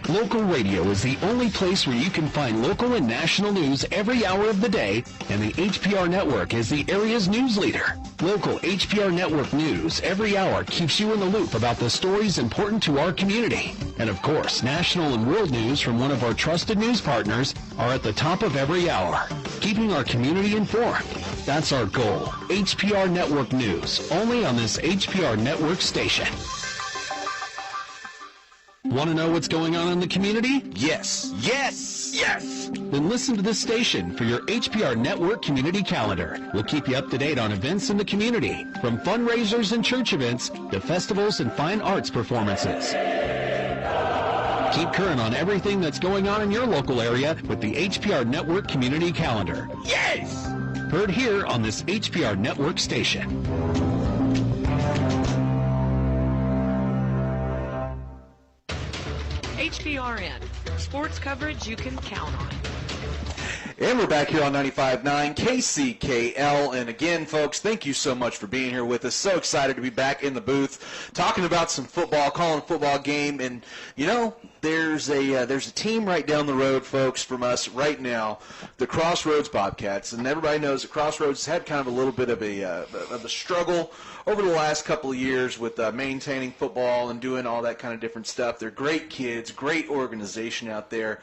Local radio is the only place where you can find local and national news every hour of the day, and the HPR Network is the area's news leader. Local HPR Network news every hour keeps you in the loop about the stories important to our community. And of course, national and world news from one of our trusted news partners are at the top of every hour, keeping our community informed. That's our goal. HPR Network News, only on this HPR Network station. Want to know what's going on in the community? Yes. Yes! Yes! Then listen to this station for your HPR Network Community Calendar. We'll keep you up to date on events in the community, from fundraisers and church events to festivals and fine arts performances. Keep current on everything that's going on in your local area with the HPR Network Community Calendar. Yes! Heard here on this HPR Network station. HPRN, sports coverage you can count on. And we're back here on 95.9 KCKL. And again, folks, thank you so much for being here with us. So excited to be back in the booth talking about some football, calling a football game. And, you know, there's a team right down the road, folks, from us right now, the Crossroads Bobcats. And everybody knows that Crossroads has had kind of a little bit of a struggle over the last couple of years with maintaining football and doing all that kind of different stuff. They're great kids, great organization out there.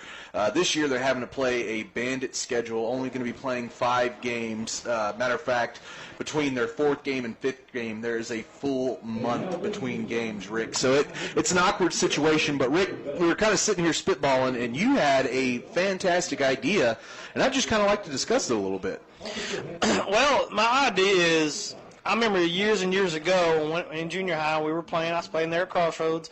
This year they're having to play a bandit schedule, only going to be playing 5 games. Matter of fact, between their 4th game and 5th game, there is a full month between games, Rick. So it's an awkward situation. But, Rick, we were kind of sitting here spitballing, and you had a fantastic idea, and I'd just kind of like to discuss it a little bit. Well, my idea is, I remember years and years ago in junior high, we were playing. I was playing there at Crossroads,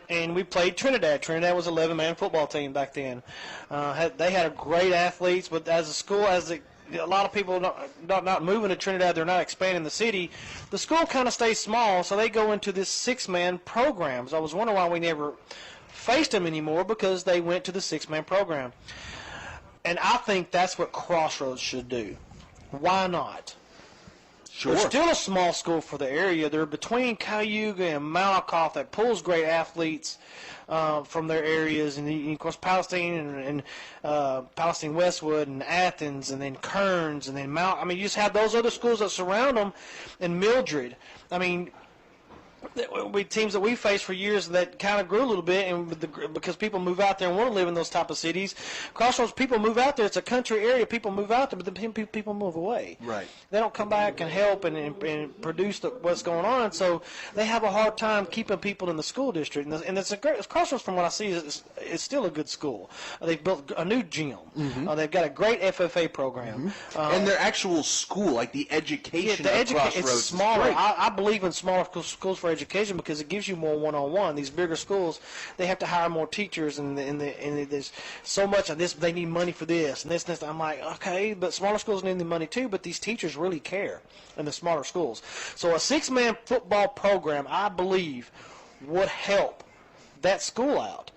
and we played Trinidad. Trinidad was an 11-man football team back then. They had great athletes, but as a school, a lot of people not moving to Trinidad, they're not expanding the city. The school kind of stays small, so they go into this 6-man program. So I was wondering why we never faced them anymore, because they went to the 6-man program. And I think that's what Crossroads should do. Why not? Sure. They're still a small school for the area. They're between Cayuga and Malakoff that pulls great athletes from their areas. And of course, Palestine and Palestine Westwood and Athens and then Kearns and then Mount. I mean, you just have those other schools that surround them and Mildred. I mean, teams that we faced for years that kind of grew a little bit, and because people move out there and want to live in those type of cities. Crossroads, people move out there. It's a country area. People move out there, but then people move away. Right. They don't come back and help and produce what's going on. So they have a hard time keeping people in the school district. And it's Crossroads, from what I see, it's still a good school. They've built a new gym. Mm-hmm. They've got a great FFA program. Mm-hmm. And their actual school, like the education of Crossroads, it's smaller. I believe in smaller schools for education because it gives you more one-on-one. These bigger schools, they have to hire more teachers, and there's so much of this. They need money for this and this. I'm like, okay, but smaller schools need the money too. But these teachers really care in the smaller schools. So a 6-man football program, I believe, would help that school out.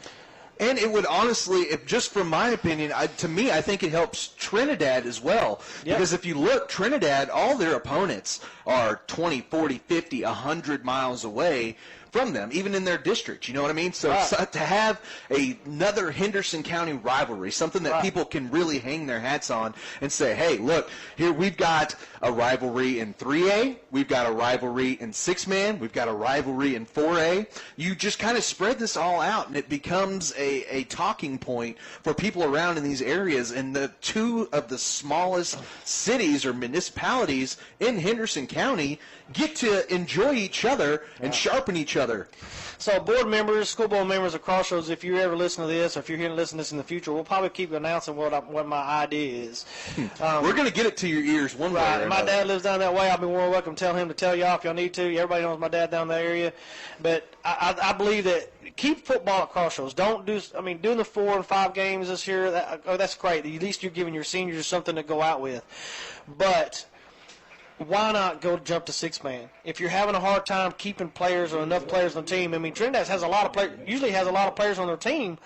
And it would honestly, just from my opinion, to me, I think it helps Trinidad as well. Yep. Because if you look, Trinidad, all their opponents are 20, 40, 50, 100 miles away from them, even in their district. You know what I mean? So, to have another Henderson County rivalry, something that people can really hang their hats on and say, hey, look, here we've got a rivalry in 3A, we've got a rivalry in 6-man, we've got a rivalry in 4A. You just kind of spread this all out, and it becomes a talking point for people around in these areas. And the two of the smallest cities or municipalities in Henderson County get to enjoy each other and sharpen each other. So board members, school board members of Crossroads, if you ever listen to this, or if you're here to listen to this in the future, we'll probably keep announcing what my idea is. We're going to get it to your ears one way or another. My dad lives down that way. I'll be more welcome to tell him to tell y'all if y'all need to. Everybody knows my dad down that area. But I believe that keep football at Crossroads. Don't do, doing the 4 and 5 games this year, that's great. At least you're giving your seniors something to go out with. But why not go jump to 6-man? If you're having a hard time keeping players or enough players on the team, Trinidad has a lot of players, usually has a lot of players on their team.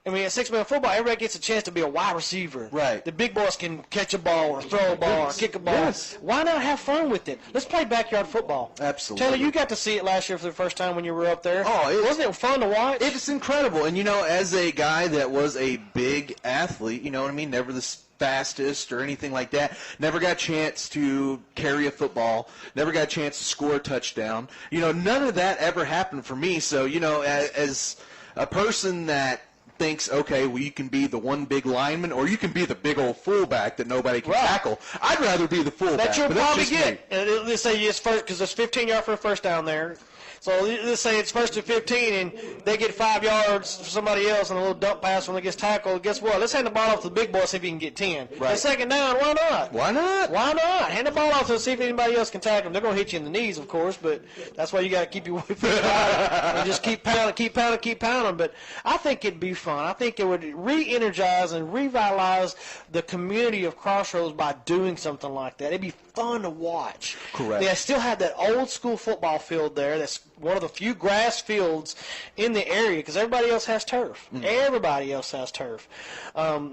At 6-man football, everybody gets a chance to be a wide receiver. Right. The big boys can catch a ball or throw a ball or kick a ball. Yes. Why not have fun with it? Let's play backyard football. Absolutely. Taylor, you got to see it last year for the first time when you were up there. Oh, wasn't it fun to watch? It's incredible. And, as a guy that was a big athlete, never the fastest or anything like that, never got a chance to carry a football, never got a chance to score a touchdown. None of that ever happened for me. So, as a person that thinks, okay, well, you can be the one big lineman or you can be the big old fullback that nobody can tackle. I'd rather be the fullback. That you'll but probably that's just get. me. Let's say it's first, because there's 15 yards for a first down there. So let's say it's 1st and 15, and they get 5 yards for somebody else and a little dump pass when they gets tackled. Guess what? Let's hand the ball off to the big boy, see if he can get 10. Right. The second down, why not? Why not? Why not? Hand the ball off to see if anybody else can tackle them. They're going to hit you in the knees, of course, but that's why you got to keep your feet high and just keep pounding. But I think it'd be fun. I think it would re-energize and revitalize the community of Crossroads by doing something like that. It'd be fun to watch. Correct. They still have that old school football field there. That's one of the few grass fields in the area because everybody else has turf. Everybody else has turf,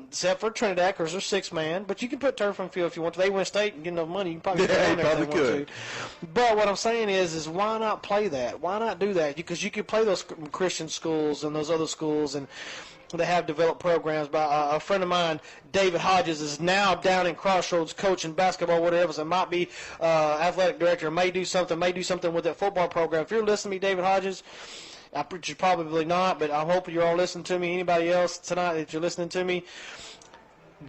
except for Trinidad because they're 6-man. But you can put turf on the field if you want to. They win state and get enough money. You can probably put it on there if they want to. But what I'm saying is why not play that? Why not do that? Because you could play those Christian schools and those other schools and they have developed programs by a friend of mine, David Hodges, is now down in Crossroads coaching basketball, whatever. So might be athletic director, may do something with that football program. If you're listening to me, David Hodges, you're probably not, but I'm hoping you're all listening to me. Anybody else tonight that you're listening to me,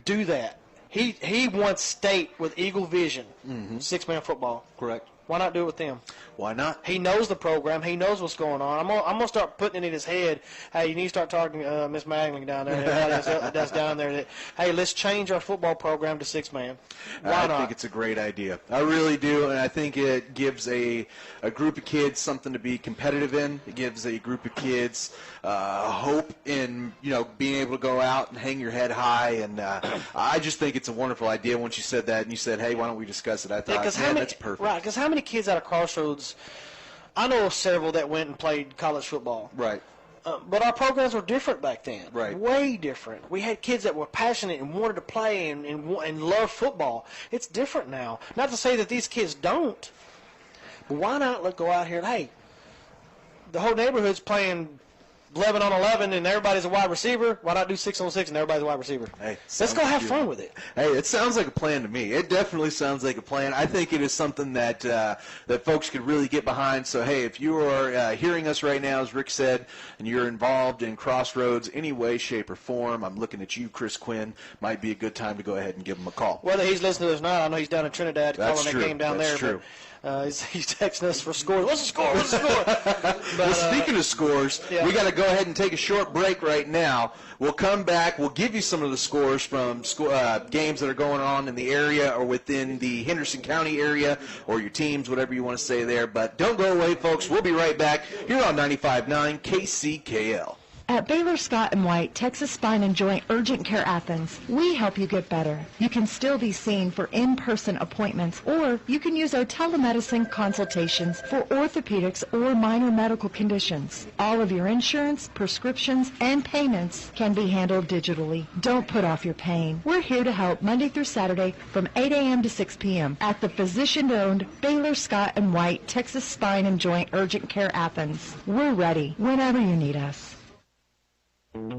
do that. He won state with Eagle Vision, 6-man football. Correct. Why not do it with them? Why not? He knows the program. He knows what's going on. I'm gonna start putting it in his head. Hey, you need to start talking to Miss Magling down there. That's down there. That, hey, let's change our football program to 6-man. Why not? I think it's a great idea. I really do, and I think it gives a group of kids something to be competitive in. It gives a group of kids hope in being able to go out and hang your head high. And I just think it's a wonderful idea. Once you said that, and you said, "Hey, why don't we discuss it?" I thought, that's perfect. Right, because how many kids out of Crossroads? I know several that went and played college football. Right. But our programs were different back then. Right. Way different. We had kids that were passionate and wanted to play and love football. It's different now. Not to say that these kids don't, but why not go out here and, hey, the whole neighborhood's playing 11 on 11 and everybody's a wide receiver. Why not do 6 on 6 and everybody's a wide receiver? Hey, let's go have fun with it. Hey, it sounds like a plan to me. It definitely sounds like a plan. I think it is something that that folks could really get behind. So, hey, if you are hearing us right now, as Rick said, and you're involved in Crossroads any way, shape, or form, I'm looking at you, Chris Quinn. Might be a good time to go ahead and give him a call. Whether he's listening to us or not, I know he's down in Trinidad calling that game down there. That's true. He's texting us for scores. What's the score? What's the score? Well, speaking of scores, yeah. we got to go ahead and take a short break right now. We'll come back. We'll give you some of the scores from games that are going on in the area or within the Henderson County area, or your teams, whatever you want to say there. But don't go away, folks. We'll be right back here on 95.9 KCKL. At Baylor Scott & White, Texas Spine and Joint Urgent Care Athens, we help you get better. You can still be seen for in-person appointments, or you can use our telemedicine consultations for orthopedics or minor medical conditions. All of your insurance, prescriptions, and payments can be handled digitally. Don't put off your pain. We're here to help Monday through Saturday from 8 a.m. to 6 p.m. at the physician-owned Baylor Scott & White, Texas Spine and Joint Urgent Care Athens. We're ready whenever you need us.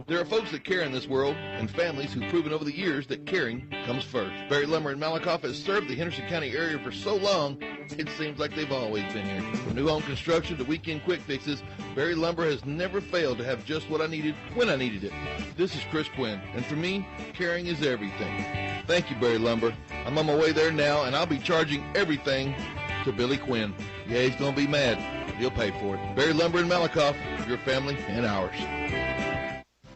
There are folks that care in this world, and families who've proven over the years that caring comes first. Barry Lumber in Malakoff has served the Henderson County area for so long, it seems like they've always been here. From new home construction to weekend quick fixes, Barry Lumber has never failed to have just what I needed when I needed it. This is Chris Quinn, and for me, caring is everything. Thank you, Barry Lumber. I'm on my way there now, and I'll be charging everything to Billy Quinn. Yeah, he's going to be mad, but he'll pay for it. Barry Lumber in Malakoff, your family and ours.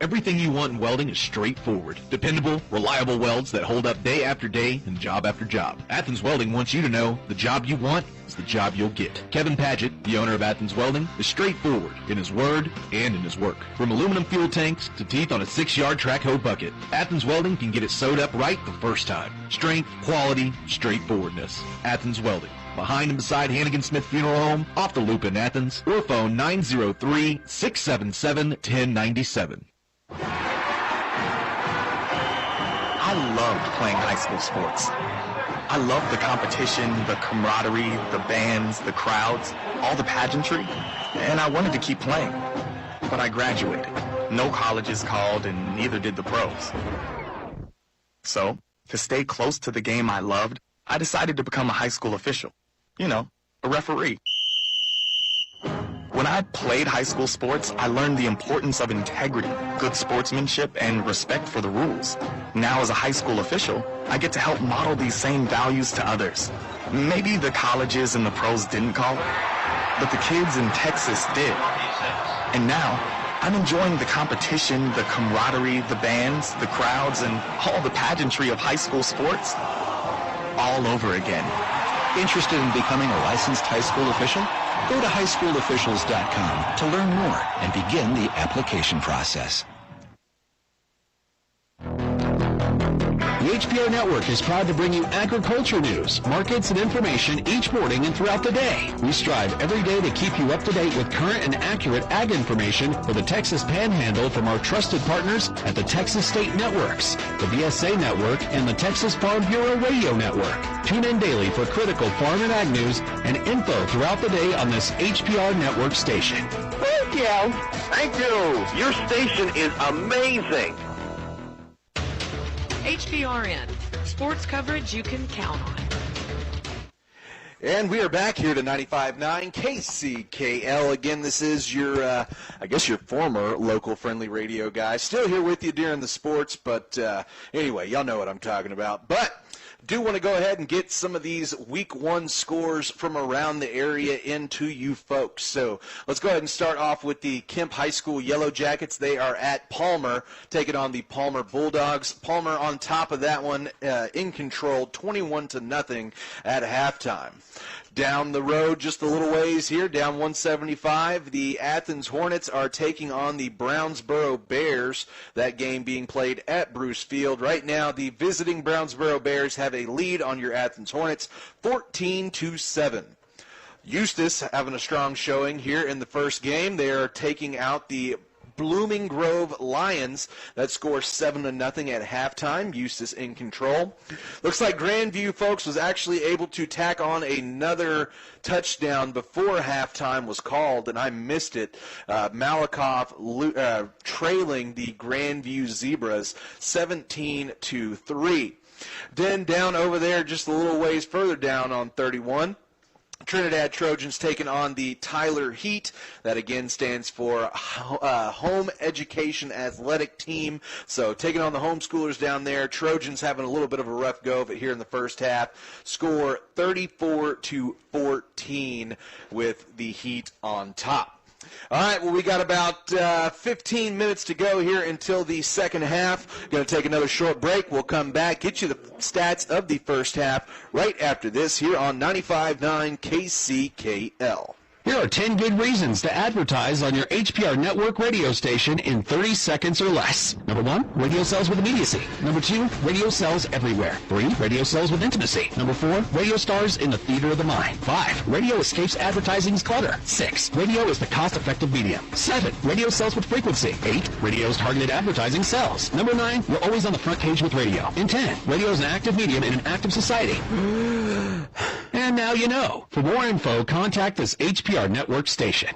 Everything you want in welding is straightforward. Dependable, reliable welds that hold up day after day and job after job. Athens Welding wants you to know the job you want is the job you'll get. Kevin Paget, the owner of Athens Welding, is straightforward in his word and in his work. From aluminum fuel tanks to teeth on a 6-yard track hoe bucket, Athens Welding can get it sewed up right the first time. Strength, quality, straightforwardness. Athens Welding. Behind and beside Hannigan Smith Funeral Home, off the loop in Athens, or phone 903-677-1097. I loved playing high school sports. I loved the competition, the camaraderie, the bands, the crowds, all the pageantry, and I wanted to keep playing. But I graduated. No colleges called, and neither did the pros. So, to stay close to the game I loved, I decided to become a high school official. You know, a referee. When I played high school sports, I learned the importance of integrity, good sportsmanship, and respect for the rules. Now as a high school official, I get to help model these same values to others. Maybe the colleges and the pros didn't call, but the kids in Texas did. And now, I'm enjoying the competition, the camaraderie, the bands, the crowds, and all the pageantry of high school sports all over again. Interested in becoming a licensed high school official? Go to highschoolofficials.com to learn more and begin the application process. The HPR Network is proud to bring you agriculture news, markets, and information each morning and throughout the day. We strive every day to keep you up to date with current and accurate ag information for the Texas Panhandle from our trusted partners at the Texas State Networks, the BSA Network, and the Texas Farm Bureau Radio Network. Tune in daily for critical farm and ag news and info throughout the day on this HPR Network station. Thank you. Thank you. Your station is amazing. HPRN, sports coverage you can count on. And we are back here to 95.9 KCKL. Again, this is your, I guess your former local friendly radio guy. Still here with you during the sports, but anyway, y'all know what I'm talking about. But do want to go ahead and get some of these week 1 scores from around the area into you folks. So let's go ahead and start off with the Kemp High School Yellow Jackets. They are at Palmer, taking on the Palmer Bulldogs. Palmer on top of that one, in control, 21-0 at halftime. Down the road just a little ways here, down 175, the Athens Hornets are taking on the Brownsboro Bears, that game being played at Bruce Field. Right now, the visiting Brownsboro Bears have a lead on your Athens Hornets, 14-7. Eustis having a strong showing here in the first game. They are taking out the Blooming Grove Lions. That score 7-0 at halftime. Eustis in control. Looks like Grandview, folks, was actually able to tack on another touchdown before halftime was called, and I missed it. Malakoff trailing the Grandview Zebras 17-3. Then down over there, just a little ways further down on 31, Trinidad Trojans taking on the Tyler Heat. That again stands for Home Education Athletic Team. So taking on the homeschoolers down there. Trojans having a little bit of a rough go of it here in the first half. Score 34-14 with the Heat on top. All right, well, we got about 15 minutes to go here until the second half. Going to take another short break. We'll come back, get you the stats of the first half right after this here on 95.9 KCKL. Here are 10 good reasons to advertise on your HPR network radio station in 30 seconds or less. Number 1, radio sells with immediacy. Number 2, radio sells everywhere. 3, radio sells with intimacy. Number 4, radio stars in the theater of the mind. 5, radio escapes advertising's clutter. 6, radio is the cost-effective medium. 7, radio sells with frequency. 8, radio's targeted advertising sells. Number 9, you're always on the front page with radio. And 10, radio is an active medium in an active society. And now you know. For more info, contact this HPR network station.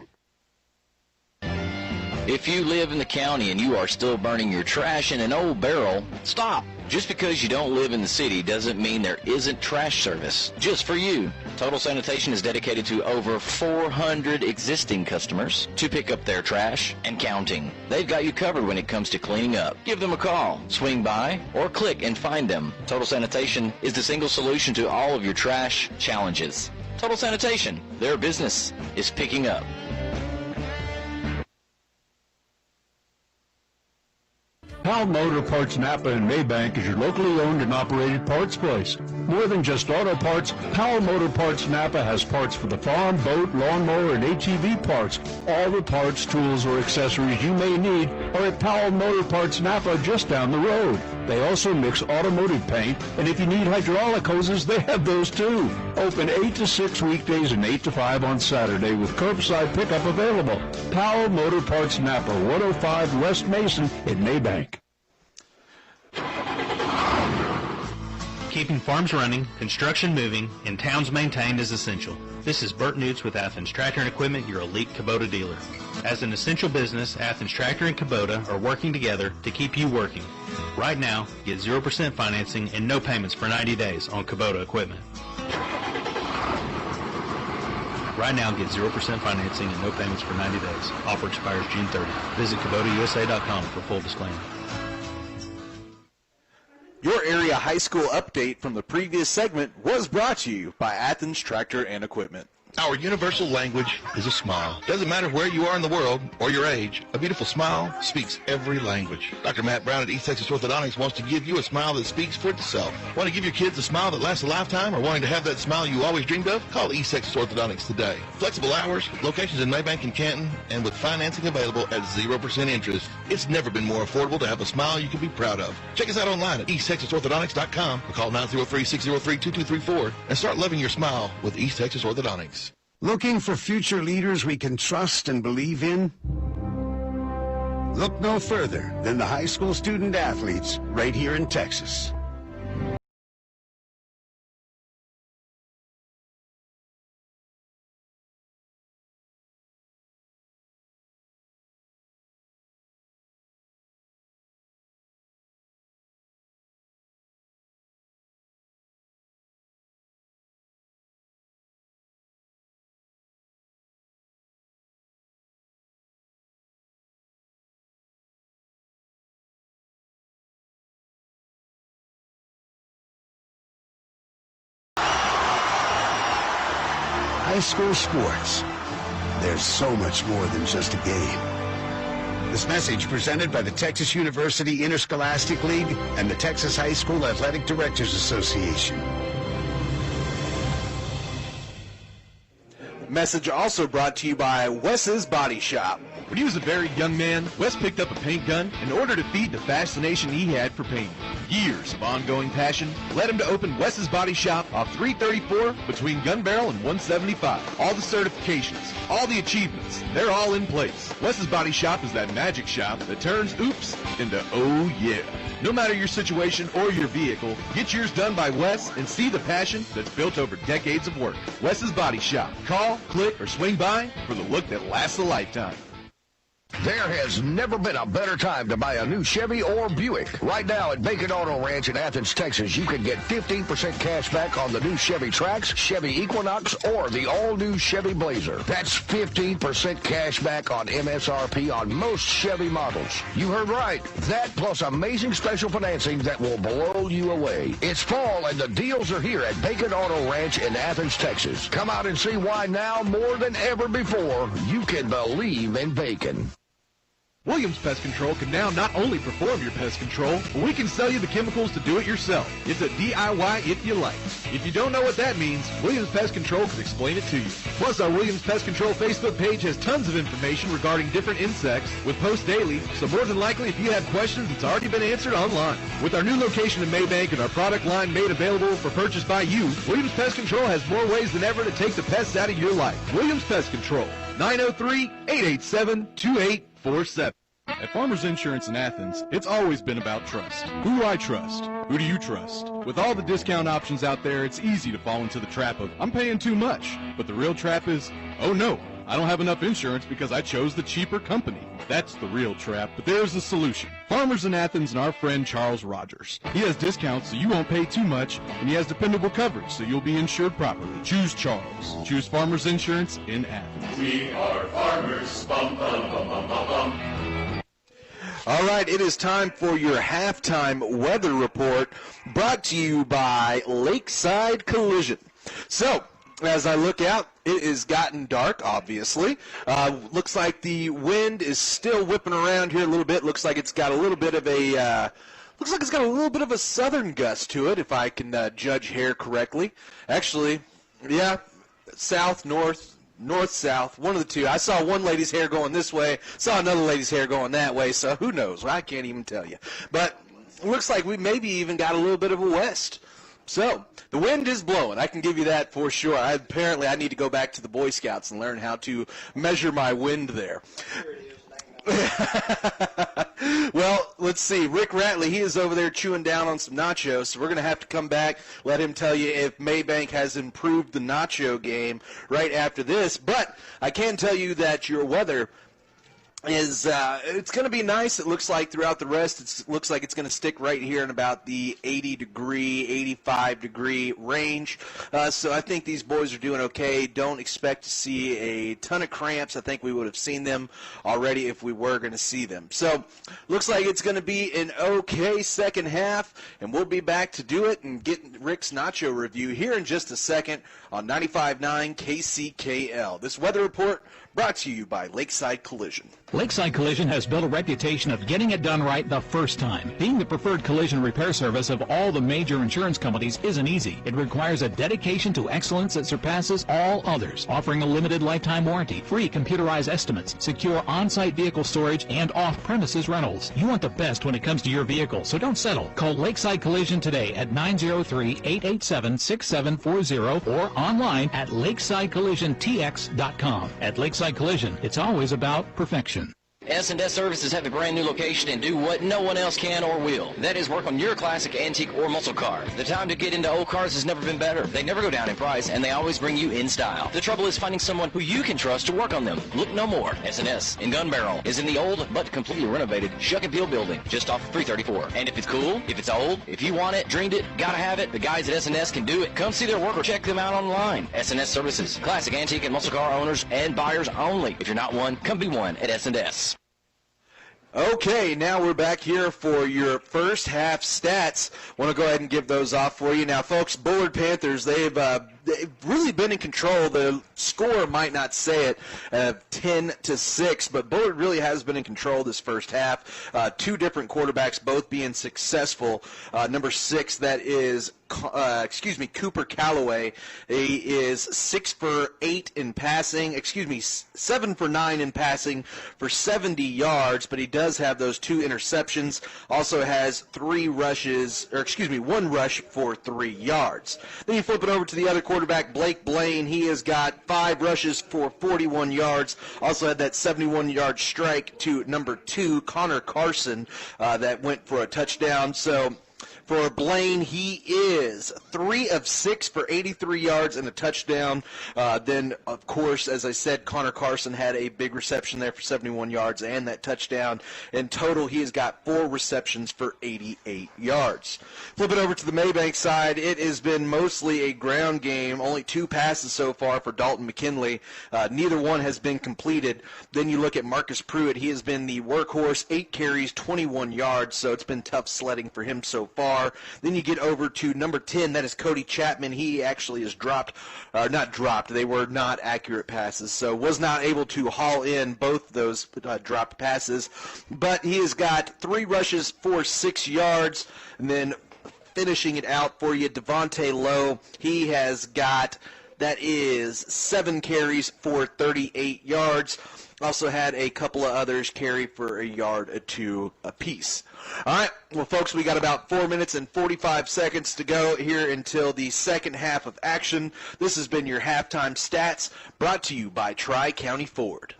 If you live in the county and you are still burning your trash in an old barrel, stop. Just because you don't live in the city doesn't mean there isn't trash service just for you. Total Sanitation is dedicated to over 400 existing customers to pick up their trash and counting. They've got you covered when it comes to cleaning up. Give them a call, swing by, or click and find them. Total Sanitation is the single solution to all of your trash challenges. Total Sanitation, their business is picking up. Powell Motor Parts Napa and Mabank is your locally owned and operated parts place. More than just auto parts, Powell Motor Parts Napa has parts for the farm, boat, lawnmower, and HEV parts. All the parts, tools, or accessories you may need are at Powell Motor Parts Napa just down the road. They also mix automotive paint, and if you need hydraulic hoses, they have those too. Open 8 to 6 weekdays and 8 to 5 on Saturday with curbside pickup available. Powell Motor Parts Napa, 105 West Mason in Mabank. Keeping farms running, construction moving, and towns maintained is essential. This is Bert Newtz with Athens Tractor and Equipment, your elite Kubota dealer. As an essential business, Athens Tractor and Kubota are working together to keep you working. Right now, get 0% financing and no payments for 90 days on Kubota equipment. Right now, get 0% financing and no payments for 90 days. Offer expires June 30th. Visit KubotaUSA.com for full disclaimer. Your area high school update from the previous segment was brought to you by Athens Tractor and Equipment. Our universal language is a smile. Doesn't matter where you are in the world or your age, a beautiful smile speaks every language. Dr. Matt Brown at East Texas Orthodontics wants to give you a smile that speaks for itself. Want to give your kids a smile that lasts a lifetime, or wanting to have that smile you always dreamed of? Call East Texas Orthodontics today. Flexible hours, locations in Mabank and Canton, and with financing available at 0% interest. It's never been more affordable to have a smile you can be proud of. Check us out online at EastTexasOrthodontics.com or call 903-603-2234 and start loving your smile with East Texas Orthodontics. Looking for future leaders we can trust and believe in? Look no further than the high school student athletes right here in Texas. High school sports. There's so much more than just a game. This message presented by the Texas University Interscholastic League and the Texas High School Athletic Directors Association. Message also brought to you by Wes's Body Shop. When he was a very young man, Wes picked up a paint gun in order to feed the fascination he had for painting. Years of ongoing passion led him to open Wes's Body Shop off 334 between Gun Barrel and 175. All the certifications, all the achievements, they're all in place. Wes's Body Shop is that magic shop that turns oops into oh yeah. No matter your situation or your vehicle, get yours done by Wes and see the passion that's built over decades of work. Wes's Body Shop. Call, click, or swing by for the look that lasts a lifetime. There has never been a better time to buy a new Chevy or Buick. Right now at Bacon Auto Ranch in Athens, Texas, you can get 15% cash back on the new Chevy Trax, Chevy Equinox, or the all-new Chevy Blazer. That's 15% cash back on MSRP on most Chevy models. You heard right. That plus amazing special financing that will blow you away. It's fall and the deals are here at Bacon Auto Ranch in Athens, Texas. Come out and see why now more than ever before you can believe in bacon. Williams Pest Control can now not only perform your pest control, but we can sell you the chemicals to do it yourself. It's a DIY if you like. If you don't know what that means, Williams Pest Control can explain it to you. Plus, our Williams Pest Control Facebook page has tons of information regarding different insects with posts daily, so more than likely if you have questions, it's already been answered online. With our new location in Mabank and our product line made available for purchase by you, Williams Pest Control has more ways than ever to take the pests out of your life. Williams Pest Control, 903-887-2847. At Farmers Insurance in Athens, it's always been about trust. Who do I trust? Who do you trust? With all the discount options out there, it's easy to fall into the trap of, I'm paying too much. But the real trap is, oh no, I don't have enough insurance because I chose the cheaper company. That's the real trap, but there's a solution. Farmers in Athens and our friend Charles Rogers. He has discounts so you won't pay too much, and he has dependable coverage so you'll be insured properly. Choose Charles. Choose Farmers Insurance in Athens. We are farmers. Bum, bum, bum, bum, bum, bum. All right, it is time for your halftime weather report brought to you by Lakeside Collision. So, as I look out, it has gotten dark, obviously. Looks like the wind is still whipping around here a little bit. Looks like it's got a little bit of a southern gust to it, if I can judge hair correctly. Actually, yeah, south, north, north-south, one of the two. I saw one lady's hair going this way, saw another lady's hair going that way, so who knows? I can't even tell you. But it looks like we maybe even got a little bit of a west. So the wind is blowing. I can give you that for sure. Apparently I need to go back to the Boy Scouts and learn how to measure my wind there. Well, let's see. Rick Ratley, he is over there chewing down on some nachos, so we're going to have to come back, let him tell you if Mabank has improved the nacho game right after this. But I can tell you that your weather is it's going to be nice. It looks like throughout the rest, it looks like it's going to stick right here in about the 80-degree, 85-degree range. So I think these boys are doing okay. Don't expect to see a ton of cramps. I think we would have seen them already if we were going to see them. So looks like it's going to be an okay second half, and we'll be back to do it and get Rick's nacho review here in just a second on 95.9 KCKL. This weather report brought to you by Lakeside Collision. Lakeside Collision has built a reputation of getting it done right the first time. Being the preferred collision repair service of all the major insurance companies isn't easy. It requires a dedication to excellence that surpasses all others, offering a limited lifetime warranty, free computerized estimates, secure on-site vehicle storage, and off-premises rentals. You want the best when it comes to your vehicle, so don't settle. Call Lakeside Collision today at 903-887-6740 or online at lakesidecollisiontx.com. At Lakeside Collision, it's always about perfection. S&S Services have a brand new location and do what no one else can or will. That is work on your classic, antique, or muscle car. The time to get into old cars has never been better. They never go down in price, and they always bring you in style. The trouble is finding someone who you can trust to work on them. Look no more. S&S in Gun Barrel is in the old but completely renovated Shuck and Peel building just off 334. And if it's cool, if it's old, if you want it, dreamed it, gotta have it, the guys at S&S can do it. Come see their work or check them out online. S&S Services, classic, antique, and muscle car owners and buyers only. If you're not one, come be one at S&S. Okay, now we're back here for your first half stats. Want to go ahead and give those off for you. Now, folks, Bullard Panthers, they've really been in control. The score might not say it, 10-6, but Bullard really has been in control this first half. Two different quarterbacks, both being successful. Number 6, that is Cooper Callaway. He is 6 for 8 in passing, 7 for 9 in passing for 70 yards, but he does have those 2 interceptions. Also has 1 rush for 3 yards. Then you flip it over to the other quarterback, Blake Blaine. He has got 5 rushes for 41 yards. Also had that 71-yard strike to number 2, Connor Carson, that went for a touchdown. So For Blaine, he is 3 of 6 for 83 yards and a touchdown. Then, of course, as I said, Connor Carson had a big reception there for 71 yards and that touchdown. In total, he has got 4 receptions for 88 yards. Flip it over to the Mabank side. It has been mostly a ground game. Only 2 passes so far for Dalton McKinley. Neither one has been completed. Then you look at Marcus Pruitt. He has been the workhorse, 8 carries, 21 yards, so it's been tough sledding for him so far. Then you get over to number 10, that is Cody Chapman. He actually is not dropped. They were not accurate passes, so was not able to haul in both those dropped passes. But he has got 3 rushes for 6 yards, and then finishing it out for you, Devontae Lowe. He has got, that is 7 carries for 38 yards. Also had a couple of others carry for a yard or 2 apiece. All right, well, folks, we got about 4 minutes and 45 seconds to go here until the second half of action. This has been your halftime stats brought to you by Tri-County Ford.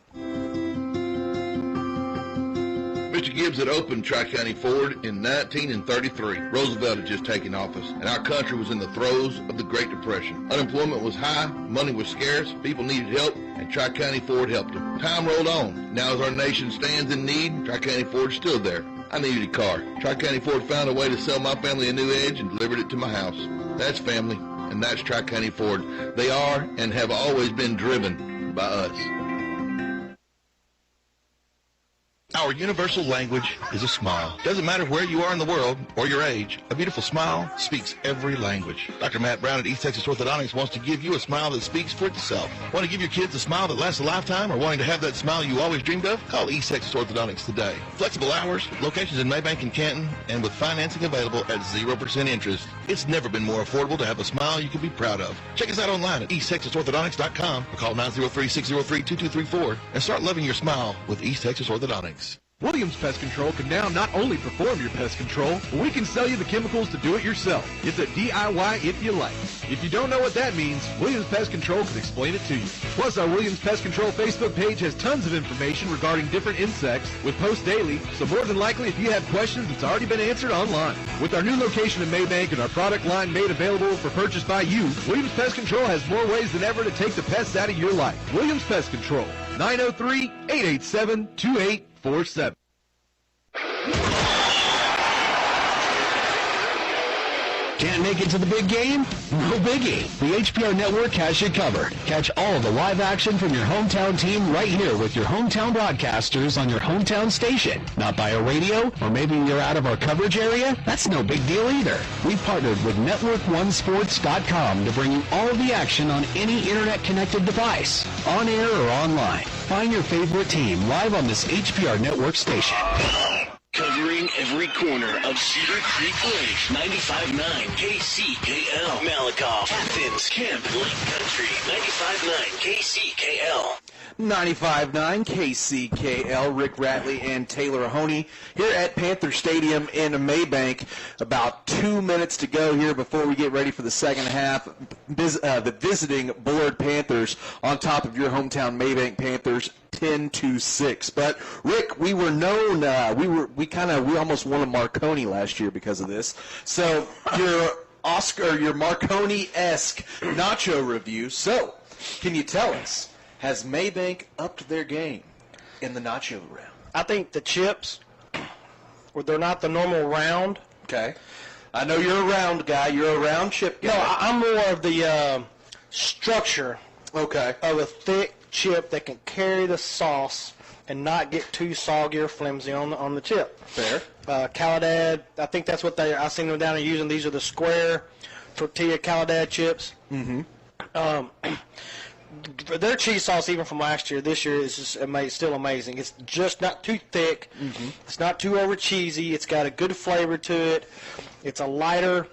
Mr. Gibbs had opened Tri-County Ford in 1933. Roosevelt had just taken office, and our country was in the throes of the Great Depression. Unemployment was high, money was scarce, people needed help, and Tri-County Ford helped them. Time rolled on. Now as our nation stands in need, Tri-County Ford's still there. I needed a car. Tri-County Ford found a way to sell my family a new Edge and delivered it to my house. That's family, and that's Tri-County Ford. They are and have always been driven by us. Our universal language is a smile. Doesn't matter where you are in the world or your age, a beautiful smile speaks every language. Dr. Matt Brown at East Texas Orthodontics wants to give you a smile that speaks for itself. Want to give your kids a smile that lasts a lifetime, or wanting to have that smile you always dreamed of? Call East Texas Orthodontics today. Flexible hours, locations in Mabank and Canton, and with financing available at 0% interest. It's never been more affordable to have a smile you can be proud of. Check us out online at easttexasorthodontics.com or call 903-603-2234 and start loving your smile with East Texas Orthodontics. Williams Pest Control can now not only perform your pest control, but we can sell you the chemicals to do it yourself. It's a DIY if you like. If you don't know what that means, Williams Pest Control can explain it to you. Plus, our Williams Pest Control Facebook page has tons of information regarding different insects with posts daily, so more than likely if you have questions, it's already been answered online. With our new location in Mabank and our product line made available for purchase by you, Williams Pest Control has more ways than ever to take the pests out of your life. Williams Pest Control, 903-887-2847. Can't make it to the big game? No biggie. The HPR Network has you covered. Catch all of the live action from your hometown team right here with your hometown broadcasters on your hometown station. Not by a radio, or maybe you're out of our coverage area? That's no big deal either. We've partnered with NetworkOneSports.com to bring you all of the action on any internet-connected device, on air or online. Find your favorite team live on this HPR Network station. Covering every corner of Cedar Creek Lake, 95.9 KCKL, Malakoff, Athens, Camp, Lake Country, 95.9 KCKL. 95.9 KCKL, Rick Ratley and Taylor Honey here at Panther Stadium in Mabank. About 2 minutes to go here before we get ready for the second half. The visiting Bullard Panthers on top of your hometown Mabank Panthers, 10-6. But Rick, we were known. We almost won a Marconi last year because of this. So your Marconi-esque nacho review. So can you tell us? Has Mabank upped their game in the nacho round? I think the chips, they're not the normal round. Okay. I know you're a round guy. You're a round chip guy. No, I'm more of the structure of a thick chip that can carry the sauce and not get too soggy or flimsy on the chip. Fair. Caladad, I think that's what I've seen them down there using. These are the square tortilla Caladad chips. Mm-hmm. Their cheese sauce, even from last year, this year is just still amazing. It's just not too thick. Mm-hmm. It's not too over cheesy. It's got a good flavor to it. It's a lighter,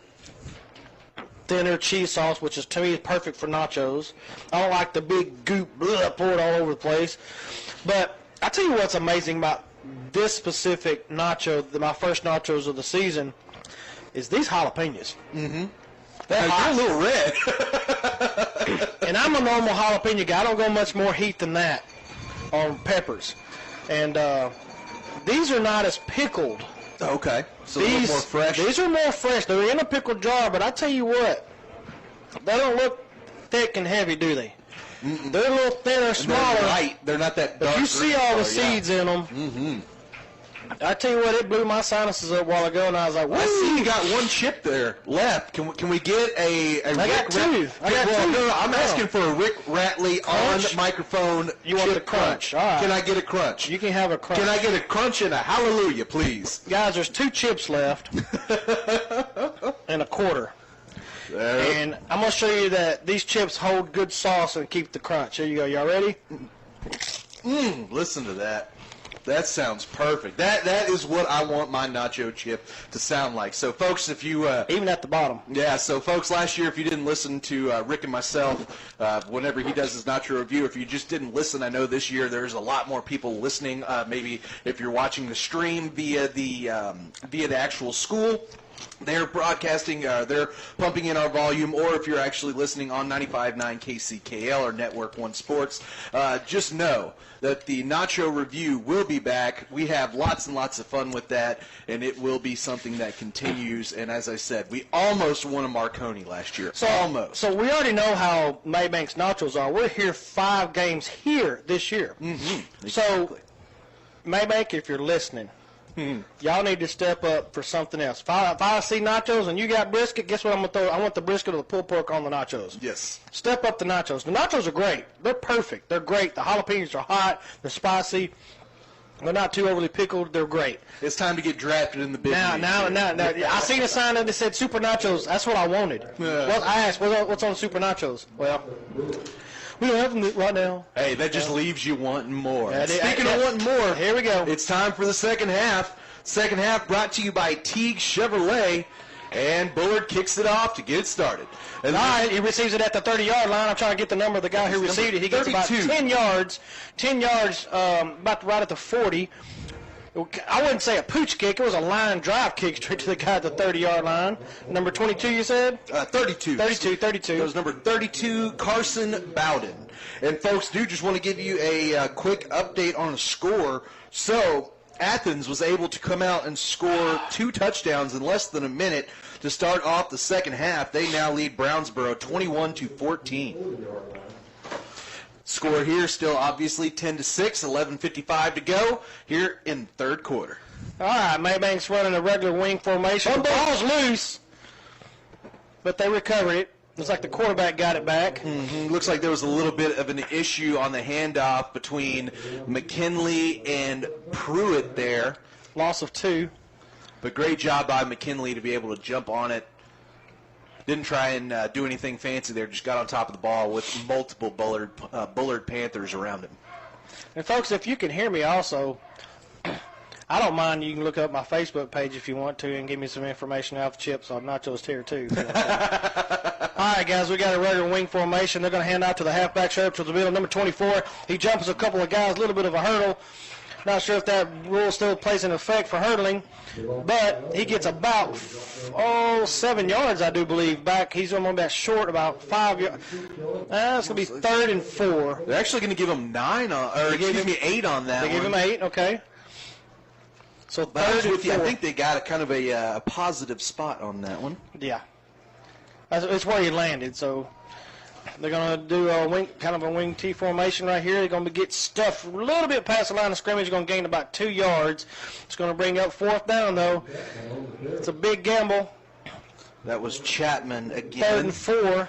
thinner cheese sauce, which is, to me, perfect for nachos. I don't like the big goop poured all over the place. But I tell you what's amazing about this specific nacho, my first nachos of the season, is these jalapenos. Mm-hmm. You're a little red. And I'm a normal jalapeno guy. I don't go much more heat than that on peppers. And these are not as pickled Okay. So these, a little more fresh. These are more fresh. They're in a pickle jar, but I tell you what, they don't look thick and heavy, do they? Mm-mm. They're a little thinner, smaller. They're light. They're not that dark. But you see all the seeds in them. Mm-hmm. I tell you what, it blew my sinuses up a while ago, and I was like, "Woo!" I see you got one chip there left. Can we get a I got two. No, I'm asking for a Rick Ratley crunch? on microphone. You want the crunch? All right. Can I get a crunch? You can have a crunch. Can I get a crunch and a hallelujah, please? Guys, there's 2 chips left and a quarter. And I'm going to show you that these chips hold good sauce and keep the crunch. Here you go. Y'all ready? Listen to that. That sounds perfect. That is what I want my nacho chip to sound like. So, folks, if you even at the bottom. Yeah. So, folks, last year, if you didn't listen to Rick and myself, whenever he does his nacho review, if you just didn't listen, I know this year there's a lot more people listening. Maybe if you're watching the stream via the actual school. They're broadcasting, they're pumping in our volume, or if you're actually listening on 95.9 KCKL or Network 1 Sports, just know that the Nacho Review will be back. We have lots and lots of fun with that, and it will be something that continues. And as I said, we almost won a Marconi last year. Almost. So we already know how Mabank's nachos are. We're here 5 games here this year. Mm-hmm. Exactly. So, Mabank, if you're listening, y'all need to step up for something else. If I see nachos and you got brisket, guess what I'm going to throw? I want the brisket or the pulled pork on the nachos. Yes. Step up the nachos. The nachos are great. They're perfect. They're great. The jalapenos are hot. They're spicy. They're not too overly pickled. They're great. It's time to get drafted in the big leagues. Now, I seen a sign that said Super Nachos. That's what I wanted. Well, I asked, what's on Super Nachos? Well, we don't have them right now. Hey, that just leaves you wanting more. Speaking of wanting more, here we go. It's time for the second half. Second half brought to you by Teague Chevrolet. And Bullard kicks it off to get it started. And all right, he receives it at the 30-yard line. I'm trying to get the number of the guy who received it. He gets about 10 yards, about right at the 40. I wouldn't say a pooch kick. It was a line drive kick straight to the guy at the 30-yard line. Number 22, you said? 32. 32. It was number 32, Carson Bowden. And, folks, do just want to give you a quick update on the score. So, Athens was able to come out and score 2 touchdowns in less than a minute to start off the second half. They now lead Brownsboro 21-14. Score here still obviously 10-6, 11:55 to go here in third quarter. All right, Mabank's running a regular wing formation. The ball's loose, but they recovered it. Looks like the quarterback got it back. Mm-hmm. Looks like there was a little bit of an issue on the handoff between McKinley and Pruitt there. Loss of 2. But great job by McKinley to be able to jump on it. Didn't try and do anything fancy there. Just got on top of the ball with multiple Bullard Panthers around him. And, folks, if you can hear me also, I don't mind. You can look up my Facebook page if you want to and give me some information out of chips on nachos here, too. All right, guys, we got a regular wing formation. They're going to hand out to the halfback straight to the middle, number 24. He jumps a couple of guys, a little bit of a hurdle. Not sure if that rule still plays in effect for hurdling, but he gets about 7 yards, I do believe, back. He's going to be short, about 5 yards. It's going to be 3rd and 4. They're actually going to give him 8 on that. They gave him 8, okay. So 3rd and 4. I think they got a kind of a positive spot on that one. Yeah. It's where he landed, so they're going to do a wing, kind of a wing T formation right here. They're going to get stuffed a little bit past the line of scrimmage. They're going to gain about 2 yards. It's going to bring up 4th down, though. It's a big gamble. That was Chapman again. 3rd and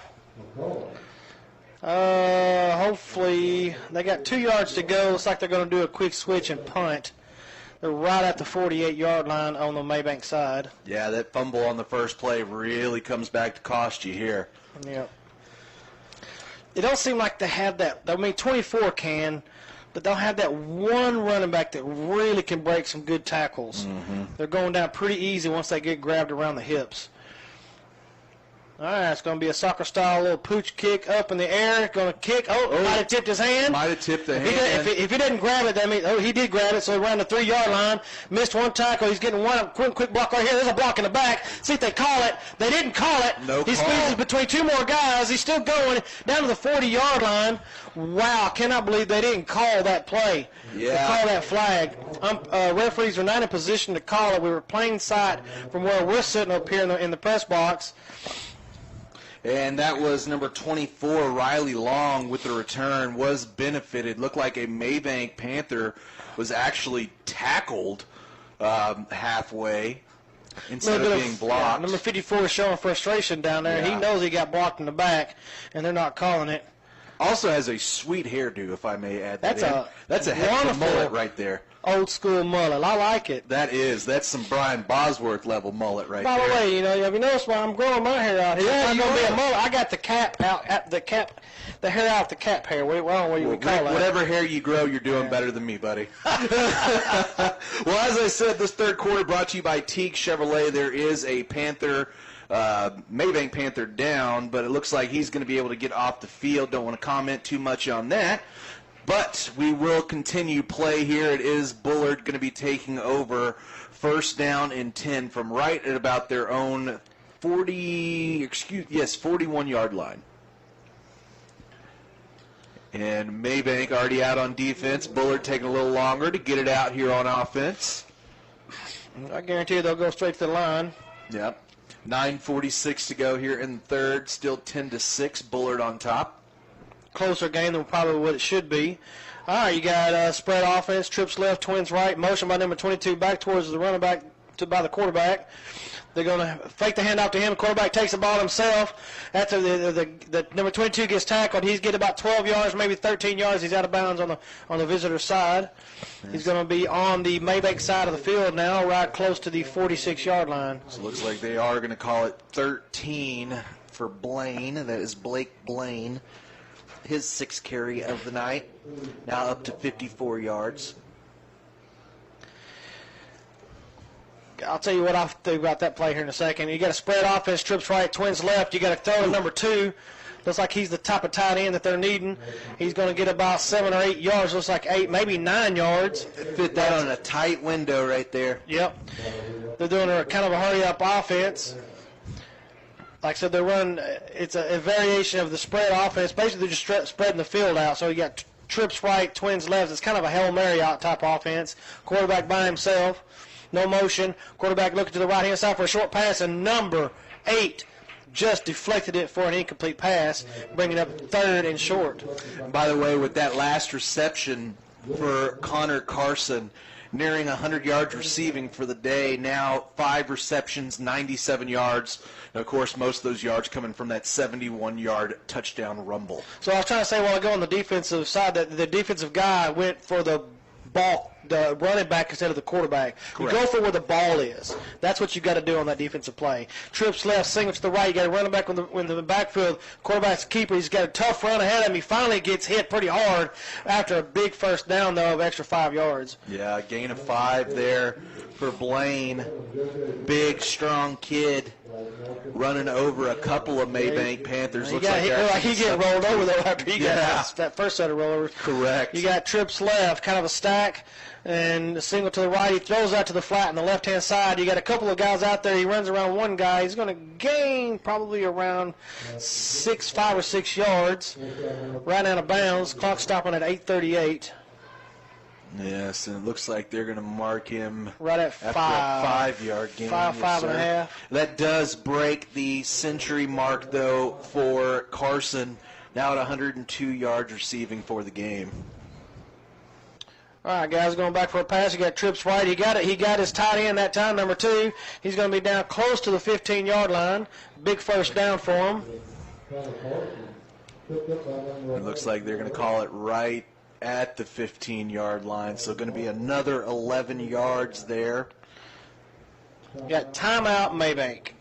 4. Hopefully, they got 2 yards to go. Looks like they're going to do a quick switch and punt. They're right at the 48-yard line on the Mabank side. Yeah, that fumble on the first play really comes back to cost you here. Yeah. It don't seem like they have that. I mean, 24 can, but they'll have that one running back that really can break some good tackles. Mm-hmm. They're going down pretty easy once they get grabbed around the hips. All right, it's going to be a soccer-style little pooch kick up in the air. Going to kick. Oh, might have tipped his hand. Might have tipped the hand. If he didn't grab it, that means, he did grab it, so he ran the 3-yard line. Missed one tackle. He's getting one quick block right here. There's a block in the back. See if they call it. They didn't call it. No he call. squeezes between two more guys. He's still going down to the 40-yard line. Wow, I cannot believe they didn't call that play. Yeah. Call that flag. Referees are not in position to call it. We were plain sight from where we're sitting up here in the press box. And that was number 24, Riley Long, with the return, was benefited. Looked like a Mabank Panther was actually tackled halfway instead of being blocked. Number 54 is showing frustration down there. Yeah. He knows he got blocked in the back, and they're not calling it. Also has a sweet hairdo, if I may add that. That's a heck of a wonderful mullet right there. Old school mullet. I like it. That's some Brian Bosworth level mullet right there. By the way, have you noticed why I'm growing my hair out here? Yeah, I'm gonna be a mullet. I got the cap out at the cap, the hair out the cap hair. What do we call that? Whatever hair you grow, you're doing better than me, buddy. Well, as I said, this third quarter brought to you by Teague Chevrolet. There is a Panther. Mabank Panther down, but it looks like he's going to be able to get off the field. Don't want to comment too much on that, but we will continue play here. It is Bullard going to be taking over, first down and 10 from right at about their own 41-yard line. And Mabank already out on defense. Bullard taking a little longer to get it out here on offense. I guarantee you they'll go straight to the line. Yep. 9:46 to go here in the third. Still 10-6. Bullard on top. Closer game than probably what it should be. All right, you got spread offense, trips left, twins right, motion by number 22 back towards the running back by the quarterback. They're going to fake the handoff to him. The quarterback takes the ball himself. After the number 22 gets tackled, he's getting about 12 yards, maybe 13 yards. He's out of bounds on the visitor side. He's going to be on the Mabank side of the field now, right close to the 46-yard line. So it looks like they are going to call it 13 for Blaine. That is Blake Blaine. His sixth carry of the night. Now up to 54 yards. I'll tell you what I think about that play here in a second. You got a spread offense, trips right, twins left. You got to throw to number 2. Looks like he's the type of tight end that they're needing. He's going to get about 7 or 8 yards. Looks like 8, maybe 9 yards. Fit that on a tight window right there. Yep. They're doing a kind of a hurry-up offense. Like I said, they're running. It's a variation of the spread offense. Basically, they're just spreading the field out. So you got trips right, twins left. It's kind of a Hail Mary type offense. Quarterback by himself. No motion. Quarterback looking to the right-hand side for a short pass, and number 8 just deflected it for an incomplete pass, bringing up third and short. By the way, with that last reception for Connor Carson, nearing 100 yards receiving for the day, now 5 receptions, 97 yards. And, of course, most of those yards coming from that 71-yard touchdown rumble. So I was trying to say while I go on the defensive side that the defensive guy went for the ball, the running back instead of the quarterback. Correct. You go for where the ball is. That's what you got to do on that defensive play. Trips left, single to the right. You got a running back when the backfield. Quarterback's a keeper. He's got a tough run ahead of him. He finally gets hit pretty hard after a big first down, though, of extra 5 yards. Yeah, gain of 5 there for Blaine. Big, strong kid running over a couple of Mabank Panthers. He get rolled over, though, after he got that first set of rollovers. Correct. You got trips left, kind of a stack, and a single to the right. He throws out to the flat on the left-hand side. You got a couple of guys out there. He runs around one guy. He's going to gain probably around 5 or 6 yards. Right out of bounds. Clock stopping at 8:38. Yes, and it looks like they're going to mark him right at after a 5-yard gain. 5.5. That does break the century mark, though, for Carson. Now at 102 yards receiving for the game. All right, guys, going back for a pass. He got trips right. He got it. He got his tight end that time, number 2. He's going to be down close to the 15-yard line. Big first down for him. It looks like they're going to call it right at the 15-yard line, so going to be another 11 yards there. Got timeout Mabank.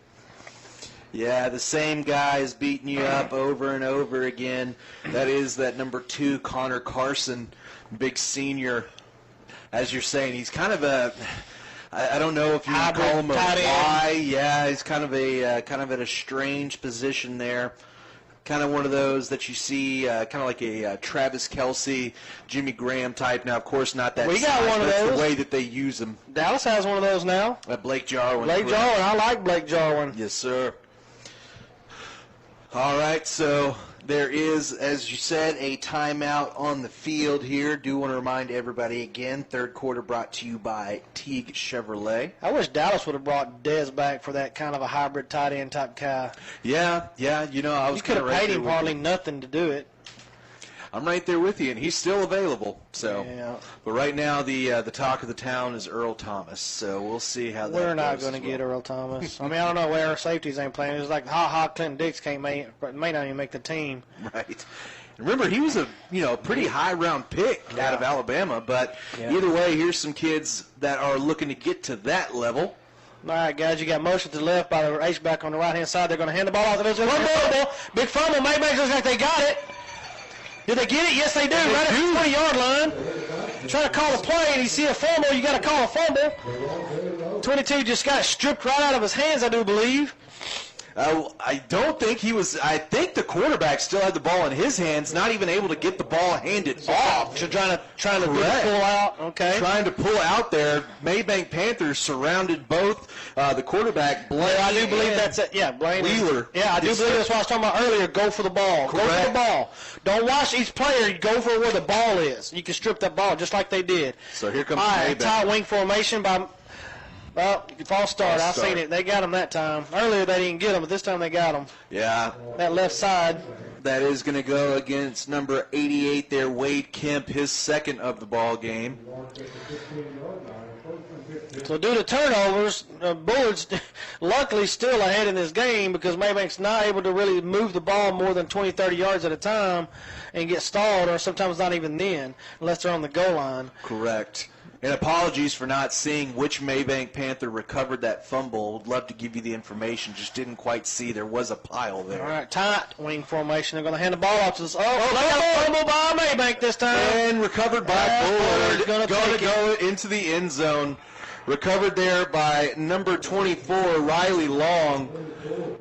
Yeah, the same guy is beating you up over and over again. That is that number 2, Connor Carson, big senior. As you're saying, he's kind of I don't know if you would call him a Y. Yeah, he's kind of at a strange position there. Kind of one of those that you see, kind of like a Travis Kelce, Jimmy Graham type. Now, of course, not that. We got size, one of but it's those. the way that they use them. Dallas has one of those now. Blake Jarwin. Blake Jarwin. I like Blake Jarwin. Yes, sir. All right, so there is, as you said, a timeout on the field here. Do want to remind everybody again, third quarter brought to you by Teague Chevrolet. I wish Dallas would have brought Dez back for that kind of a hybrid tight end type guy. Yeah, you know, I was You could have right paid there him with hardly you. nothing to do it. I'm right there with you, and he's still available. So, Yeah. but right now the talk of the town is Earl Thomas. So we'll see how that goes. We're not going to as get well. Earl Thomas. I mean, I don't know where our safeties ain't playing. It's like Clinton Dix may not even make the team. Right. Remember, he was a pretty high round pick out of Alabama. But either way, here's some kids that are looking to get to that level. All right, guys, you got motion to the left by the H-back on the right-hand side. They're going to hand the ball off. There's one ball. Big fumble. Maybank looks like they got it. Did they get it? Yes, they do. Right at the 20-yard line. Trying to call a play, and you see a fumble. You got to call a fumble. 22 just got stripped right out of his hands, I do believe. I don't think he was. I think the quarterback still had the ball in his hands, not even able to get the ball handed off. So trying to pull out. Okay. Trying to pull out there. Maybank Panthers surrounded both the quarterback, Blaine. I do believe that's it. Yeah, Blaine. Wheeler. Yeah, I do believe that's what I was talking about earlier. Go for the ball. Correct. Go for the ball. Don't watch each player. Go for where the ball is. You can strip that ball just like they did. So here comes All right, Maybank. tie wing formation by. Well, false start. I seen it. They got him that time. Earlier they didn't get him, but this time they got him. Yeah. That left side. That is going to go against number 88 there, Wade Kemp, his second of the ball game. So due to turnovers, Bullard's luckily still ahead in this game because Maybank's not able to really move the ball more than 20, 30 yards at a time and get stalled, or sometimes not even then, unless they're on the goal line. Correct. And apologies for not seeing which Maybank Panther recovered that fumble. Would love to give you the information. Just didn't quite see. There was a pile there. All right, tight wing formation. They're going to hand the ball off to this. Oh, they got a fumble by Maybank this time. And recovered by Bullard. Going to go into the end zone. Recovered there by number 24, Riley Long.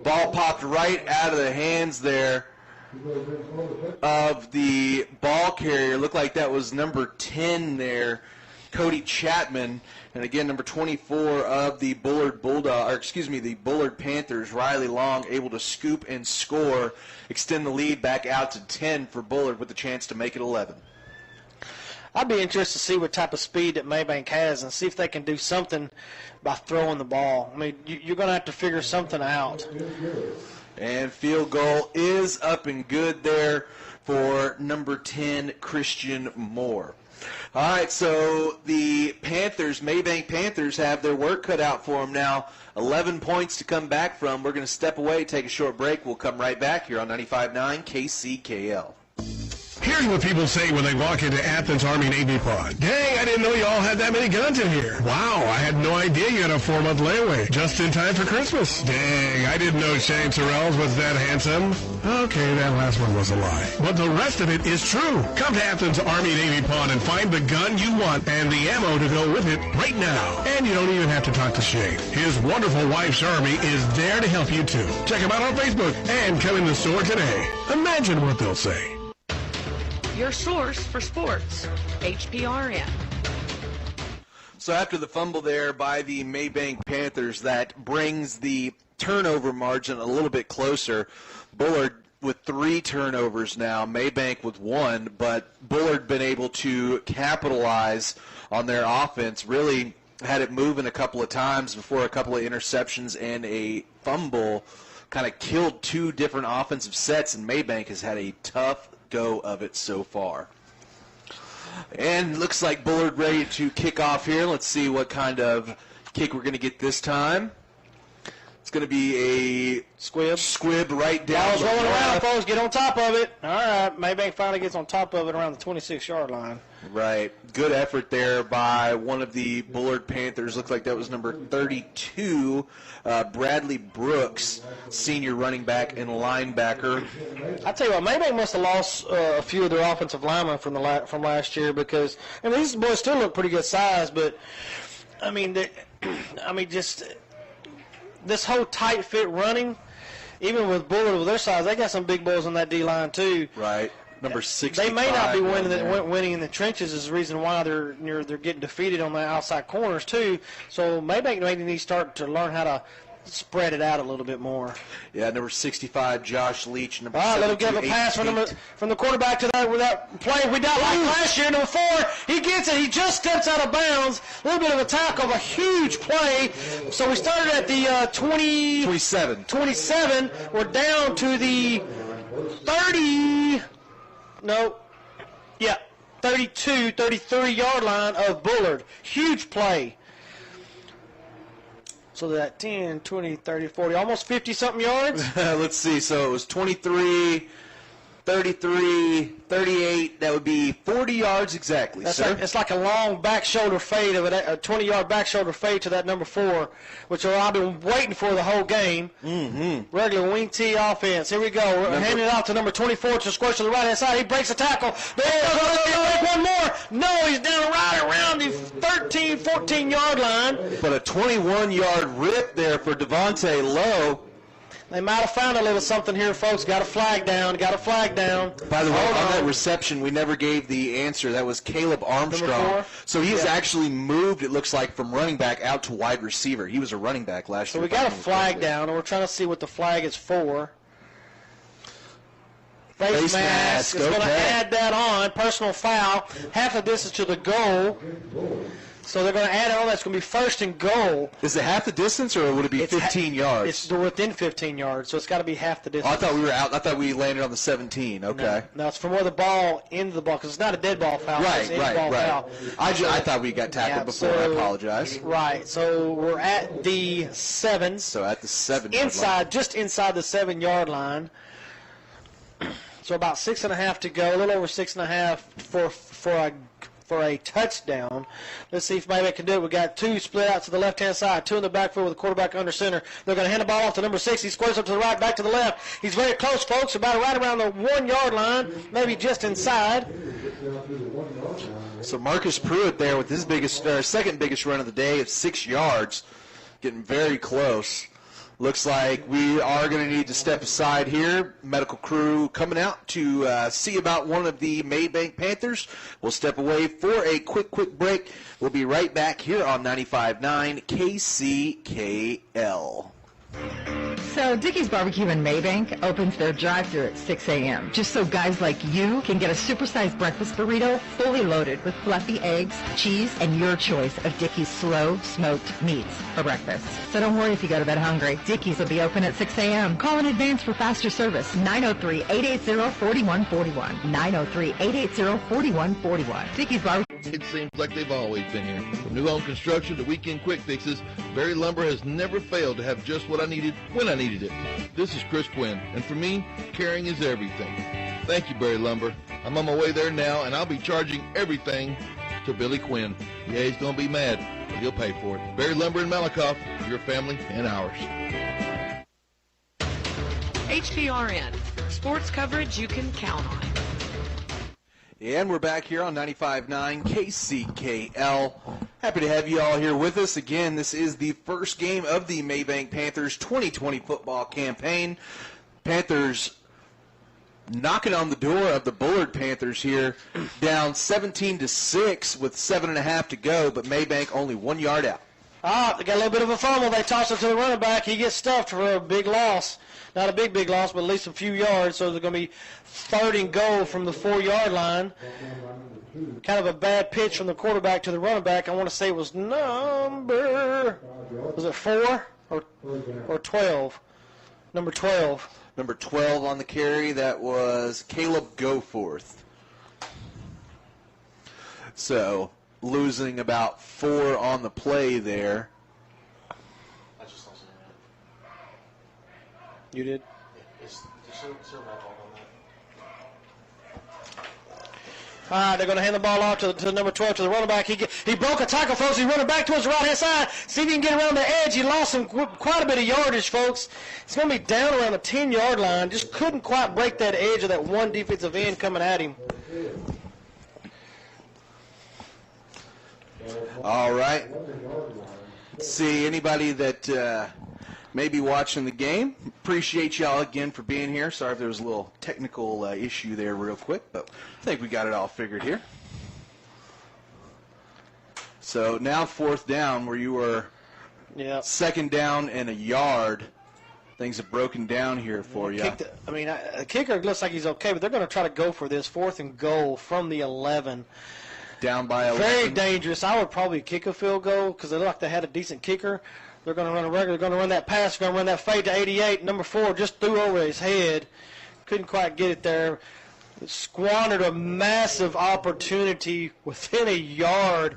Ball popped right out of the hands there of the ball carrier. Looked like that was number 10 there, Cody Chapman. And again, number 24 of the Bullard the Bullard Panthers, Riley Long, able to scoop and score, extend the lead back out to 10 for Bullard with a chance to make it 11. I'd be interested to see what type of speed that Maybank has and see if they can do something by throwing the ball. I mean, you're going to have to figure something out. And field goal is up and good there for number 10, Christian Moore. All right, so the Panthers, Maybank Panthers, have their work cut out for them now. 11 points to come back from. We're going to step away, take a short break. We'll come right back here on 95.9 KCKL. Here's what people say when they walk into Athens Army Navy Pod. Dang, I didn't know you all had that many guns in here. Wow, I had no idea you had a 4-month layaway. Just in time for Christmas. Dang, I didn't know Shane Sorrells was that handsome. Okay, that last one was a lie. But the rest of it is true. Come to Athens Army Navy Pod and find the gun you want and the ammo to go with it right now. And you don't even have to talk to Shane. His wonderful wife, Sharmy, is there to help you too. Check him out on Facebook and come in the store today. Imagine what they'll say. Your source for sports, HPRN. So after the fumble there by the Maybank Panthers, that brings the turnover margin a little bit closer. Bullard with 3 turnovers now, Maybank with 1, but Bullard been able to capitalize on their offense, really had it moving a couple of times before a couple of interceptions and a fumble kind of killed 2 different offensive sets, and Maybank has had a tough go of it so far. And looks like Bullard ready to kick off here. Let's see what kind of kick we're going to get this time. It's going to be a squib right down. Ball's rolling around, folks. Get on top of it. All right, Maybank finally gets on top of it around the 26-yard line. Right. Good effort there by one of the Bullard Panthers. Looks like that was number 32, Bradley Brooks, senior running back and linebacker. I tell you what, Maybank must have lost a few of their offensive linemen from last year because, I mean, these boys still look pretty good size, but I mean, just this whole tight fit running, even with Bullard with their size, they got some big boys on that D-line too. Right. Number 65. They may not be winning in the trenches is the reason why they're getting defeated on the outside corners too. So maybe they need to start to learn how to spread it out a little bit more. Yeah, number 65, Josh Leach. Number all right, let him give a pass from the quarterback to that play we got like last year. Number 4, he gets it. He just steps out of bounds. A little bit of a tackle, a huge play. So we started at the 27. We're down to the 30. No. Yeah, 32, 33-yard line of Bullard. Huge play. So that 10, 20, 30, 40, almost 50-something yards? Let's see. So it was 23, 33, 38. That would be 40 yards exactly, sir. It's like a long back shoulder fade of a 20-yard back shoulder fade to that number 4, which I've been waiting for the whole game. Mm-hmm. Regular wing T offense. Here we go. We're handing it out to number 24 to squish to the right-hand side. He breaks a tackle. Make one more. No, he's down right around the 13, 14-yard line. But a 21-yard rip there for Devontae Lowe. They might have found a little something here, folks. Got a flag down. By the way, on that reception, we never gave the answer. That was Caleb Armstrong. So he has actually moved, it looks like, from running back out to wide receiver. He was a running back last year. So we got a flag down, and we're trying to see what the flag is for. Face mask is going to add that on. Personal foul. Half the distance to the goal. So they're going to add it on. That's going to be first and goal. Is it half the distance, or would it be 15 yards? It's within 15 yards, so it's got to be half the distance. Oh, I thought we were out. I thought we landed on the 17. Okay. No, it's from where the ball into the ball, because it's not a dead ball foul. Right. Foul. I thought we got tackled before. I apologize. Right. So we're at the 7. So at the 7. Just inside the 7-yard line. So about 6.5 to go. A little over 6.5 for a touchdown. Let's see if maybe I can do it. We got 2 split out to the left-hand side, 2 in the backfield with the quarterback under center. They're going to hand the ball off to number 6. He squares up to the right, back to the left. He's very close, folks, about right around the 1-yard line, maybe just inside. So Marcus Pruitt there with his second biggest run of the day of 6 yards, getting very close. Looks like we are going to need to step aside here. Medical crew coming out to see about one of the Mabank Panthers. We'll step away for a quick break. We'll be right back here on 95.9 KCKL. So Dickey's Barbecue in Mabank opens their drive-thru at 6 a.m. just so guys like you can get a supersized breakfast burrito fully loaded with fluffy eggs, cheese, and your choice of Dickey's slow smoked meats for breakfast. So don't worry if you go to bed hungry. Dickey's will be open at 6 a.m. Call in advance for faster service. 903-880-4141. 903-880-4141. Dickey's Barbecue. It seems like they've always been here. From new home construction to weekend quick fixes, Berry Lumber has never failed to have just what I needed when I needed it. This is Chris Quinn, and for me, caring is everything. Thank you, Berry Lumber. I'm on my way there now, and I'll be charging everything to Billy Quinn. Yeah, he's going to be mad, but he'll pay for it. Berry Lumber in Malakoff, your family and ours. HPRN, sports coverage you can count on. And we're back here on 95.9 KCKL. Happy to have you all here with us. Again, this is the first game of the Mabank Panthers 2020 football campaign. Panthers knocking on the door of the Bullard Panthers here, down 17-6 with 7.5 to go, but Mabank only 1 yard out. They got a little bit of a fumble. They toss it to the running back. He gets stuffed for a big loss. Not a big loss, but at least a few yards. So they're going to be 3rd and goal from the 4-yard line. Kind of a bad pitch from the quarterback to the running back. I want to say it was was it 4 or 12? Number 12. Number 12 on the carry. That was Caleb Goforth. So losing about 4 on the play there. You did? All right, they're going to hand the ball off to number 12, to the running back. He broke a tackle, folks. He's running back towards the right-hand side. See if he can get around the edge. He lost quite a bit of yardage, folks. He's going to be down around the 10-yard line. Just couldn't quite break that edge of that one defensive end coming at him. All right. See, anybody that may be watching the game, appreciate y'all again for being here. Sorry if there was a little technical issue there real quick, but I think we got it all figured here. So now 4th down where you were second down and a yard. Things have broken down here for you. The kicker looks like he's okay, but they're going to try to go for this 4th and goal from the 11. Down by 11. Very dangerous. I would probably kick a field goal because they look like they had a decent kicker. They're going to run a regular. They're going to run that pass. They're going to run that fade to 88. Number 4 just threw over his head. Couldn't quite get it there. Squandered a massive opportunity within a yard.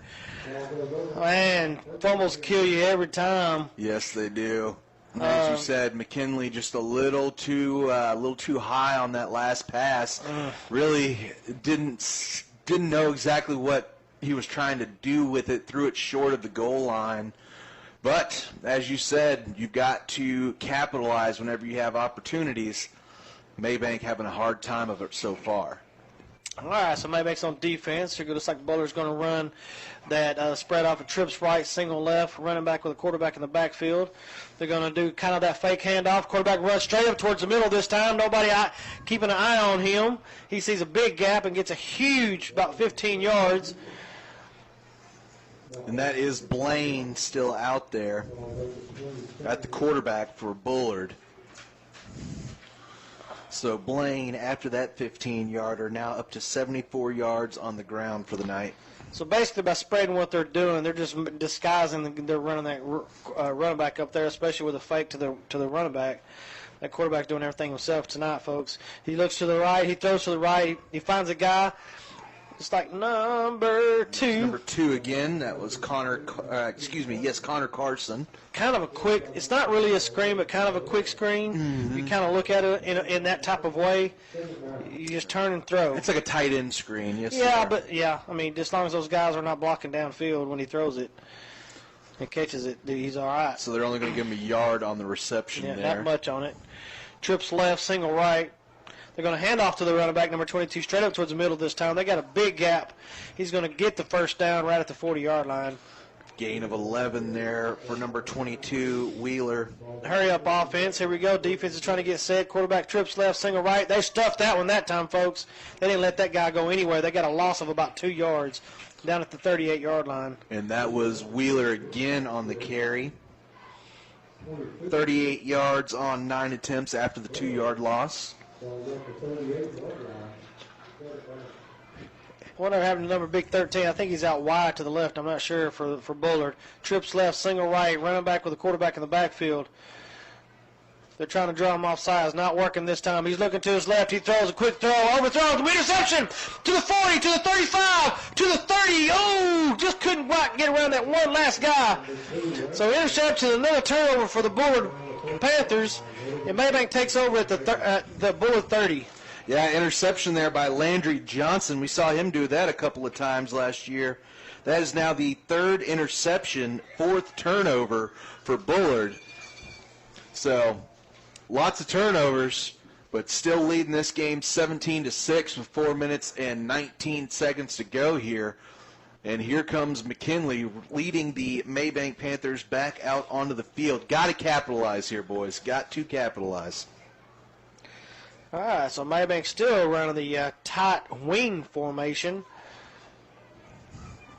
Man, fumbles kill you every time. Yes, they do. As you said, McKinley just a little too high on that last pass. Really didn't know exactly what he was trying to do with it. Threw it short of the goal line. But as you said, you've got to capitalize whenever you have opportunities. Mabank having a hard time of it so far. All right, so Mabank's on defense. It looks like Bullard's going to run that spread off of trips right, single left, running back with a quarterback in the backfield. They're going to do kind of that fake handoff. Quarterback runs straight up towards the middle this time. Nobody keeping an eye on him. He sees a big gap and gets a huge, about 15 yards. And that is Blaine still out there at the quarterback for Bullard. So Blaine, after that 15-yarder, now up to 74 yards on the ground for the night. So basically, by spreading what they're doing, they're just disguising. They're running that running back up there, especially with a fake to the running back. That quarterback's doing everything himself tonight, folks. He looks to the right. He throws to the right. He finds a guy. It's like number 2. Number 2 again. That was Connor Carson. Kind of a quick. It's not really a screen, but kind of a quick screen. Mm-hmm. You kind of look at it in that type of way. You just turn and throw. It's like a tight end screen. Yes. Yeah, sir. but yeah, I mean, as long as those guys are not blocking downfield when he throws it and catches it, he's all right. So they're only going to give him a yard on the reception there. Not much on it. Trips left, single right. They're going to hand off to the running back, number 22, straight up towards the middle this time. They got a big gap. He's going to get the first down right at the 40-yard line. Gain of 11 there for number 22, Wheeler. Hurry up offense. Here we go. Defense is trying to get set. Quarterback trips left, single right. They stuffed that one that time, folks. They didn't let that guy go anywhere. They got a loss of about 2 yards down at the 38-yard line. And that was Wheeler again on the carry. 38 yards on 9 attempts after the 2-yard loss. Wonder having the number big 13. I think he's out wide to the left. I'm not sure for Bullard. Trips left, single right, running back with a quarterback in the backfield. They're trying to draw him off sides. Not working this time. He's looking to his left. He throws a quick throw. Overthrows. Interception to the 40, to the 35, to the 30. Oh, just couldn't quite get around that one last guy. So interception, another turnover for the Bullard Panthers. And Mabank takes over at the Bullard 30. Yeah, interception there by Landry Johnson. We saw him do that a couple of times last year. That is now the 3rd interception, 4th turnover for Bullard. So, lots of turnovers, but still leading this game 17-6 with 4 minutes and 19 seconds to go here. And here comes McKinley leading the Mabank Panthers back out onto the field. Got to capitalize here, boys. Got to capitalize. All right, so Mabank still running the tight wing formation.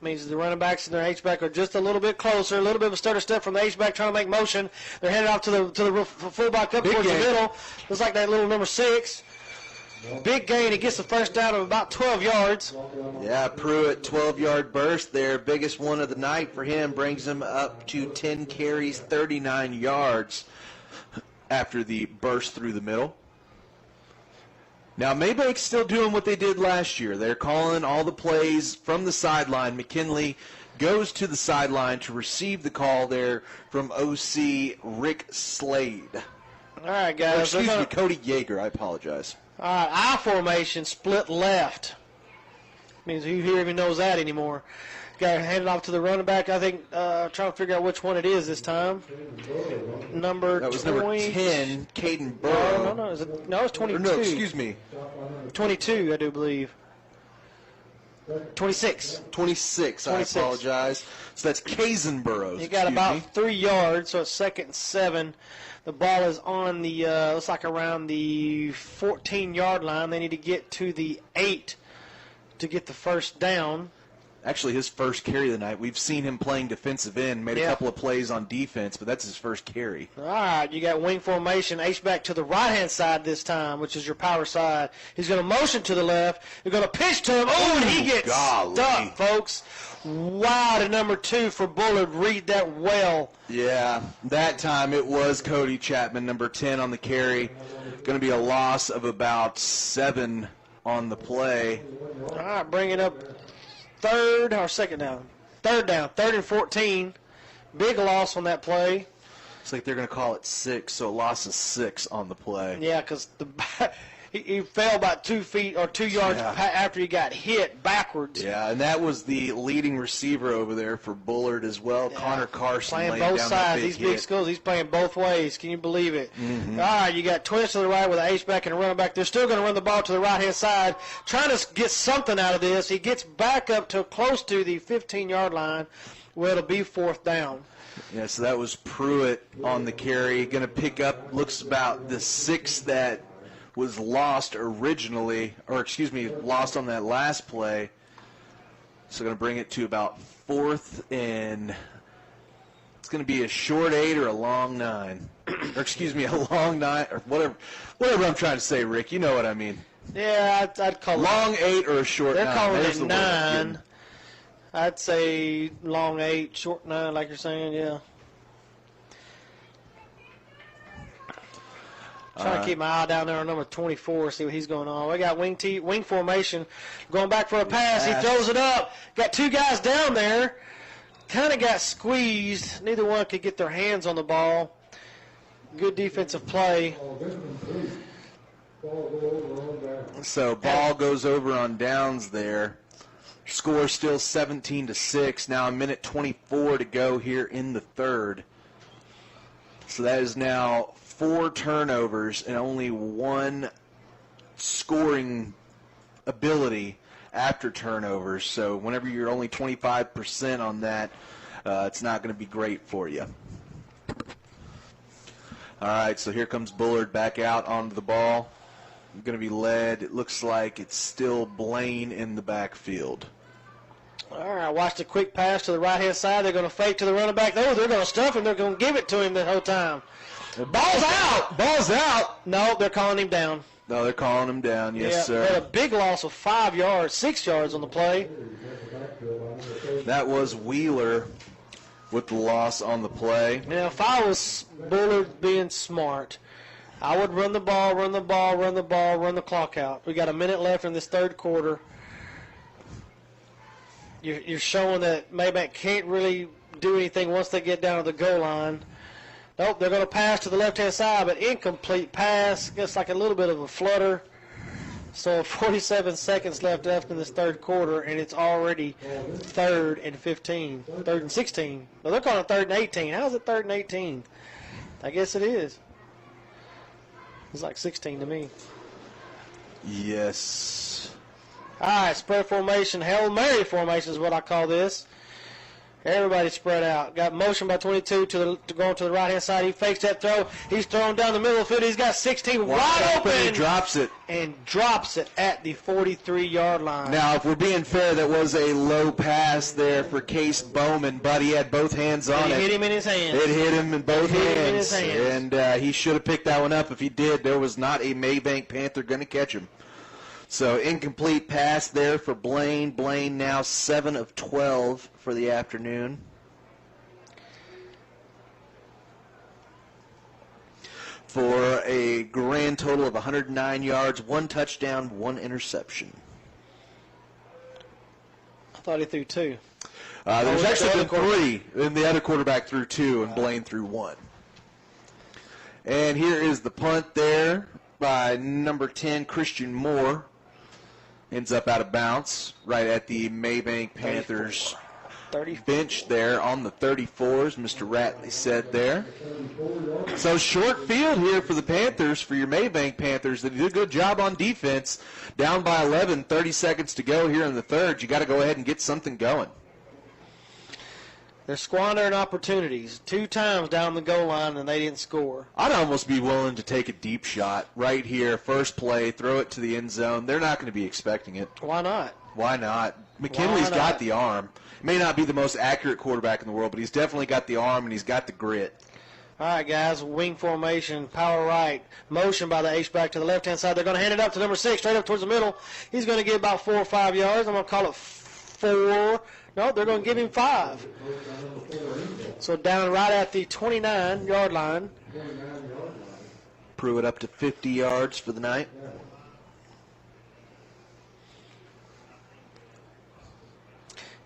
Means the running backs and their H-back are just a little bit closer, a little bit of a stutter step from the H-back trying to make motion. They're headed off to the fullback up towards the middle. Looks like that little number 6. Big gain. He gets the first down of about 12 yards. Yeah, Pruitt, 12-yard burst there. Biggest one of the night for him. Brings him up to 10 carries, 39 yards after the burst through the middle. Now, Mabank's still doing what they did last year. They're calling all the plays from the sideline. McKinley goes to the sideline to receive the call there from OC Rick Slade. All right, guys. Excuse me, Cody Yeager. I apologize. All right, I formation, split left. Means who here even knows that anymore. Got to hand it off to the running back. I think trying to figure out which one it is this time. That was number 10, Caden Burrow. No, it's 22. No, excuse me. 22, I do believe. 26. 26. I apologize. So that's Kazenborough. He got about 3 yards, so it's 2nd and 7. The ball is on the, looks like around the 14-yard line. They need to get to the 8 to get the first down. Actually, his first carry of the night. We've seen him playing defensive end, made a couple of plays on defense, but that's his first carry. All right, you got wing formation. H-back to the right-hand side this time, which is your power side. He's going to motion to the left. You're going to pitch to him. Oh, and he gets stuck, folks. Wow, the number 2 for Bullard. Read that well. Yeah, that time it was Cody Chapman, number 10 on the carry. Going to be a loss of about 7 on the play. All right, bring it up. Third and 14. Big loss on that play. Looks like they're going to call it 6, so a loss of 6 on the play. Yeah, because he fell about 2 feet or 2 yards after he got hit backwards. Yeah, and that was the leading receiver over there for Bullard as well, Connor Carson. Playing laying both down sides. that These big big hit. schools, he's playing both ways. Can you believe it? Mm-hmm. All right, you got twist to the right with an H-back and a running back. They're still going to run the ball to the right-hand side, trying to get something out of this. He gets back up to close to the 15-yard line where it'll be 4th down. Yeah, so that was Pruitt on the carry. Going to pick up, looks about the 6 that was lost originally, or lost on that last play. So going to bring it to about 4th, and it's going to be a short 8 or a long 9. Or a long 9, or whatever I'm trying to say, Rick. You know what I mean. Yeah, I'd call long 8 or a short 9. They're calling There's it the 9. I'd say long 8, short 9, like you're saying, yeah. Trying to keep my eye down there on number 24, see what he's going on. We got wing formation, going back for a pass. He throws it up. Got 2 guys down there. Kind of got squeezed. Neither one could get their hands on the ball. Good defensive play. So ball goes over on downs there. Score still 17-6. Now a minute 24 to go here in the third. So that is now 4 turnovers and only 1 scoring ability after turnovers. So whenever you're only 25% on that, it's not going to be great for you. All right, so here comes Bullard back out onto the ball. Going to be led. It looks like it's still Blaine in the backfield. All right, watch the quick pass to the right-hand side. They're going to fake to the running back. Oh, they're going to stuff him. They're going to give it to him the whole time. Ball's out! Ball's out! No, they're calling him down. No, they're calling him down. Yes, sir. Had a big loss of 5 yards, 6 yards on the play. That was Wheeler with the loss on the play. Now, if I was Bullard being smart, I would run the ball, run the clock out. We got a minute left in this third quarter. You're showing that Mabank can't really do anything once they get down to the goal line. Nope, they're going to pass to the left-hand side, but incomplete pass. Gets like a little bit of a flutter. So 47 seconds left in this third quarter, and it's already 3rd and 15, 3rd and 16. No, they're calling it 3rd and 18. How is it 3rd and 18? I guess it is. It's like 16 to me. Yes. All right, spread formation. Hail Mary formation is what I call this. Everybody spread out. Got motion by 22 to going to the right-hand side. He fakes that throw. He's throwing down the middle of the field. He's got 16 wide open. And drops it. And drops it at the 43-yard line. Now, if we're being fair, that was a low pass there for Case Bowman, but he had both hands on it. It hit him in his hands. It hit him in both hands. And he should have picked that one up. If he did, there was not a Mabank Panther going to catch him. So incomplete pass there for Blaine. Blaine now 7 of 12 for the afternoon. For a grand total of 109 yards, 1 touchdown, 1 interception. I thought he threw 2. There's actually been 3, and the other quarterback threw 2, and Blaine threw 1. And here is the punt there by number 10, Christian Moore. Ends up out of bounds right at the Mabank Panthers bench there on the 34s, Mr. Ratley said there. So short field here for the Panthers, for your Mabank Panthers. They did a good job on defense. Down by 11, 30 seconds to go here in the third. You got to go ahead and get something going. They're squandering opportunities. 2 times down the goal line, and they didn't score. I'd almost be willing to take a deep shot right here, first play, throw it to the end zone. They're not going to be expecting it. Why not? Why not? McKinley's got the arm. May not be the most accurate quarterback in the world, but he's definitely got the arm and he's got the grit. All right, guys, wing formation, power right, motion by the H-back to the left-hand side. They're going to hand it up to number 6, straight up towards the middle. He's going to get about 4 or 5 yards. I'm going to call it 4. No, they're going to give him 5. So down right at the 29-yard line. Pruitt up to 50 yards for the night.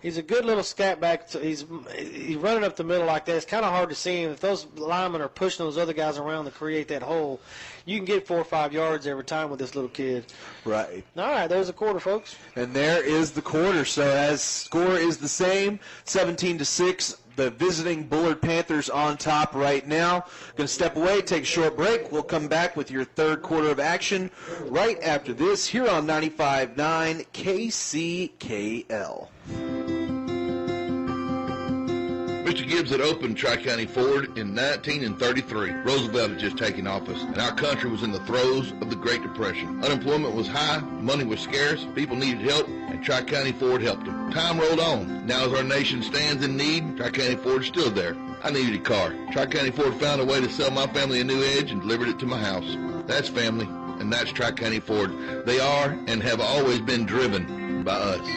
He's a good little scat back. He's running up the middle like that. It's kind of hard to see him. If those linemen are pushing those other guys around to create that hole, you can get 4 or 5 yards every time with this little kid. Right. All right, there's the quarter, folks. And there is the quarter. So as score is the same, 17-6. The visiting Bullard Panthers on top right now. Going to step away, take a short break. We'll come back with your third quarter of action right after this here on 95.9 KCKL. Mr. Gibbs had opened Tri-County Ford in 1933. Roosevelt had just taken office, and our country was in the throes of the Great Depression. Unemployment was high, money was scarce, people needed help, and Tri-County Ford helped them. Time rolled on. Now as our nation stands in need, Tri-County Ford stood there. I needed a car. Tri-County Ford found a way to sell my family a new Edge and delivered it to my house. That's family, and that's Tri-County Ford. They are and have always been driven by us.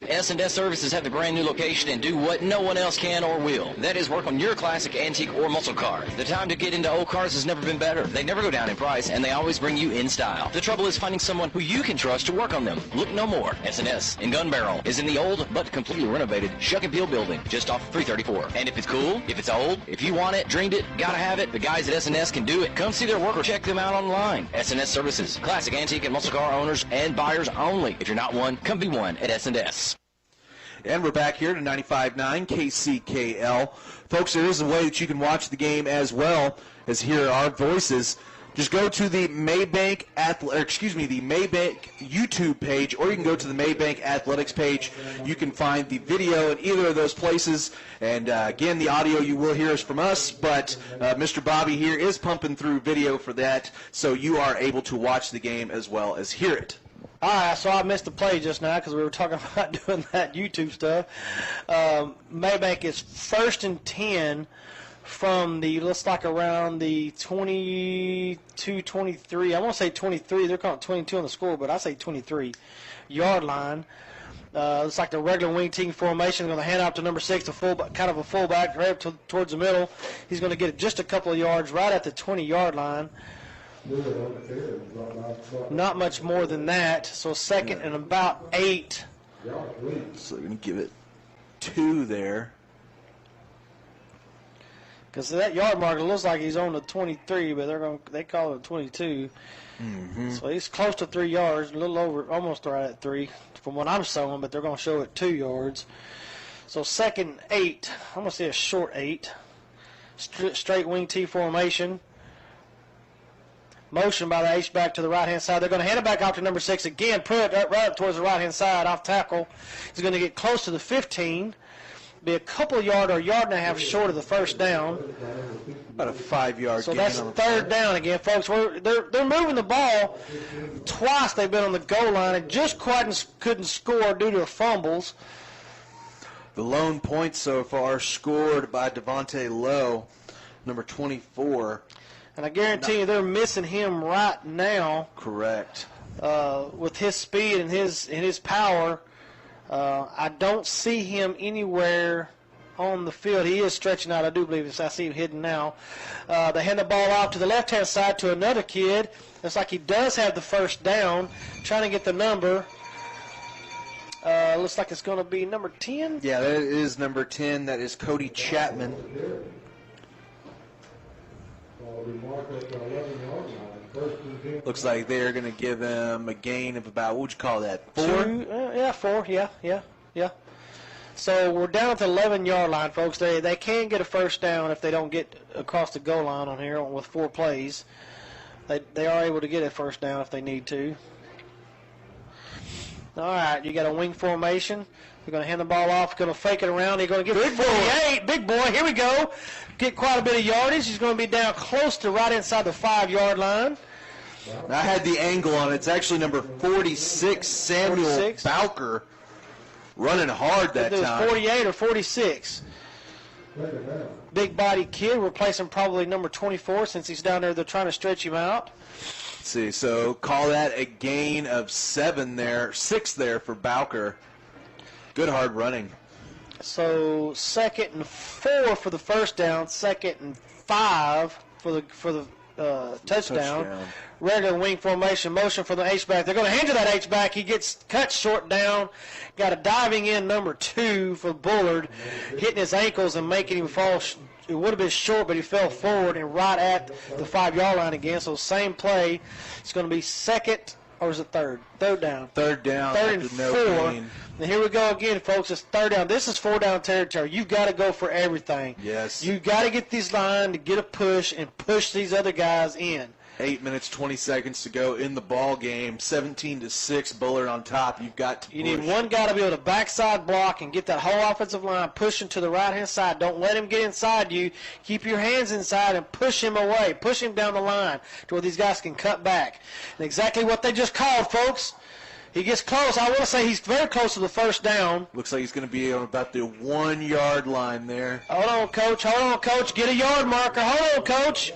S&S Services have the brand new location and do what no one else can or will. That is work on your classic, antique, or muscle car. The time to get into old cars has never been better. They never go down in price, and they always bring you in style. The trouble is finding someone who you can trust to work on them. Look no more. S&S in Gun Barrel is in the old but completely renovated Shuck and Peel building just off 334. And if it's cool, if it's old, if you want it, dreamed it, gotta have it, the guys at S&S can do it. Come see their work or check them out online. S&S Services, classic, antique, and muscle car owners and buyers only. If you're not one, come be one at S&S. And we're back here to 95.9 KCKL. Folks, there is a way that you can watch the game as well as hear our voices. Just go to the Mabank the Mabank YouTube page, or you can go to the Mabank Athletics page. You can find the video in either of those places. And again, the audio you will hear is from us, but Mr. Bobby here is pumping through video for that, so you are able to watch the game as well as hear it. All right, so I missed the play just now because we were talking about doing that YouTube stuff. Mabank is 1st and 10 from the, looks like around the 22, 23. I want to say 23. They're calling it 22 on the score, but I say 23-yard line. Looks like the regular wing team formation. Going to hand out to number 6, kind of a fullback, right up towards the middle. He's going to get just a couple of yards right at the 20-yard line. Not much more than that. So 2nd and about 8. So they're going to give it 2 there. Because that yard marker looks like he's on the 23, but they call it 22. Mm-hmm. So he's close to 3 yards, a little over, almost right at 3 from what I'm showing, but they're going to show it 2 yards. So 2nd and 8. I'm going to say a short 8. Straight wing T formation. Motion by the H-back to the right-hand side. They're going to hand it back out to number 6 again. Put it right up towards the right-hand side, off tackle. He's going to get close to the 15. Be a couple yard or a yard and a half short of the first down. About a 5-yard So gain. that's on the 3rd down again, folks. They're moving the ball. Twice they've been on the goal line and just quite couldn't score due to fumbles. The lone point so far scored by Devontae Lowe, number 24. And I guarantee you they're missing him right now. Correct. With his speed and his power, I don't see him anywhere on the field. He is stretching out. I do believe I see him hidden now. They hand the ball off to the left-hand side to another kid. Looks like he does have the first down. Trying to get the number. Looks like it's going to be number 10. Yeah, that is number 10. That is Cody Chapman. Looks like they're going to give him a gain of about, what would you call that, 4? 4, yeah. So we're down at the 11-yard line, folks. They can get a first down if they don't get across the goal line on here with 4 plays. They are able to get a first down if they need to. All right, you got a wing formation. They're going to hand the ball off, going to fake it around. They're going to get 48. Big boy, here we go. Get quite a bit of yardage. He's going to be down close to right inside the 5-yard line. I had the angle on it. It's actually number 46, Samuel Bowker, running hard that time. 48 or 46. Big body kid, replacing probably number 24 since he's down there. They're trying to stretch him out. Let's see, so call that a gain of 6 there for Bowker. Good hard running. So 2nd and 4 for the first down, 2nd and 5 for the touchdown. Regular wing formation, motion for the H-back. They're going to hand to that H-back. He gets cut short down. Got a diving in number 2 for Bullard, hitting his ankles and making him fall. It would have been short, but he fell forward and right at the 5-yard line again. So same play. It's going to be 2nd, or is it 3rd? 3rd down. 3rd down. 3rd and 4. And here we go again, folks. It's 3rd down. This is 4-down territory. You've got to go for everything. Yes. You've got to get these line to get a push and push these other guys in. 8 minutes, 20 seconds to go in the ball game. 17-6, Bullard on top. You've got to push. You need one guy to be able to backside block and get that whole offensive line pushing to the right-hand side. Don't let him get inside you. Keep your hands inside and push him away. Push him down the line to where these guys can cut back. And exactly what they just called, folks. He gets close. I want to say he's very close to the first down. Looks like he's going to be on about the 1-yard line there. Hold on, Coach. Hold on, Coach. Get a yard marker. Hold on, Coach.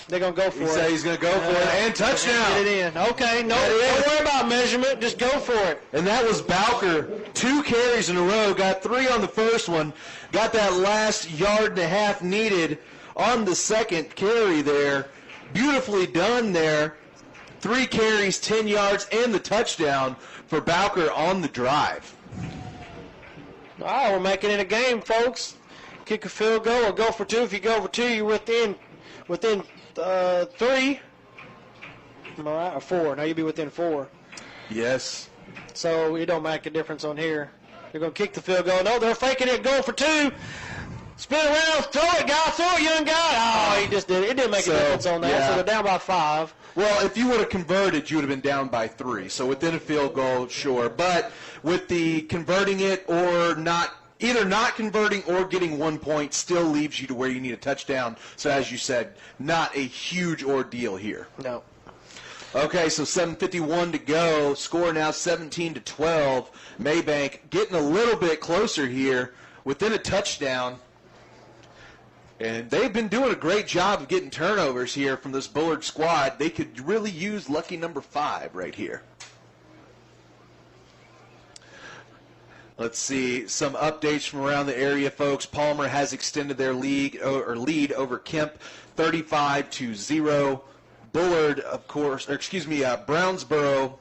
They're going to go for it. He said he's going to go for it. And touchdown. Get it in. Okay, don't worry about measurement. Just go for it. And that was Bowker. 2 carries in a row. Got 3 on the first one. Got that last 1.5 yards needed on the second carry there. Beautifully done there. 3 carries, 10 yards, and the touchdown for Bowker on the drive. All right, we're making it a game, folks. Kick a field goal or go for 2. If you go for 2, you're within 3. Am I right? Or 4. Now you'll be within 4. Yes. So it don't make a difference on here. They're going to kick the field goal. No, they're faking it. Going for 2. Spin around. Throw it, guy. Throw it, young guy. Oh, he just did it. It didn't make a difference on that. Yeah. So they're down by 5. Well, if you would have converted, you would have been down by 3. So within a field goal, sure. But with the converting it or not, either not converting or getting 1 point still leaves you to where you need a touchdown. So as you said, not a huge ordeal here. No. Okay, so 7:51 to go. Score now 17-12. Mabank getting a little bit closer here within a touchdown. And they've been doing a great job of getting turnovers here from this Bullard squad. They could really use lucky number 5 right here. Let's see some updates from around the area, folks. Palmer has extended their lead over Kemp 35-0. Bullard, of course, Brownsboro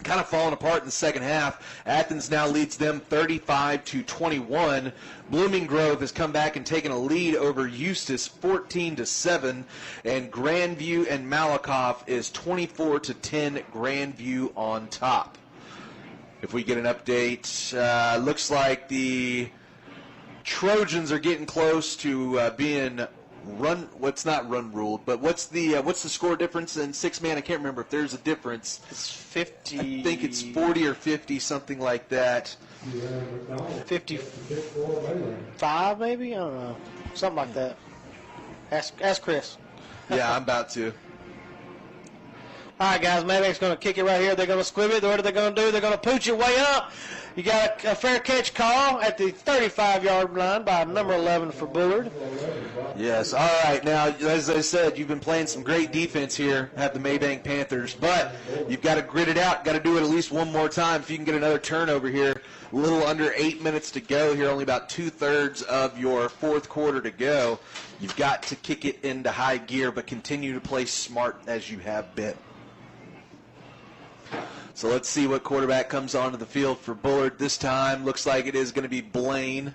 kind of falling apart in the second half. Athens now leads them 35-21. Blooming Grove has come back and taken a lead over Eustis 14-7. And Grandview and Malakoff is 24-10. Grandview on top. If we get an update, looks like the Trojans are getting close to being run. What's not run ruled, but what's the score difference in 6-man? I can't remember if there's a difference. It's 50. I think it's 40 or 50, something like that. 55 maybe. I don't know, something like that. Ask Chris. Yeah, I'm about to. All right, guys, Mabank's going to kick it right here. They're going to squib it. What are they going to do? They're going to pooch it way up. You got a fair catch call at the 35-yard line by number 11 for Bullard. Yes, all right. Now, as I said, you've been playing some great defense here at the Mabank Panthers, but you've got to grit it out. Got to do it at least one more time if you can get another turnover here. A little under 8 minutes to go here, only about 2/3 of your fourth quarter to go. You've got to kick it into high gear, but continue to play smart as you have been. So let's see what quarterback comes onto the field for Bullard this time. Looks like it is going to be Blaine.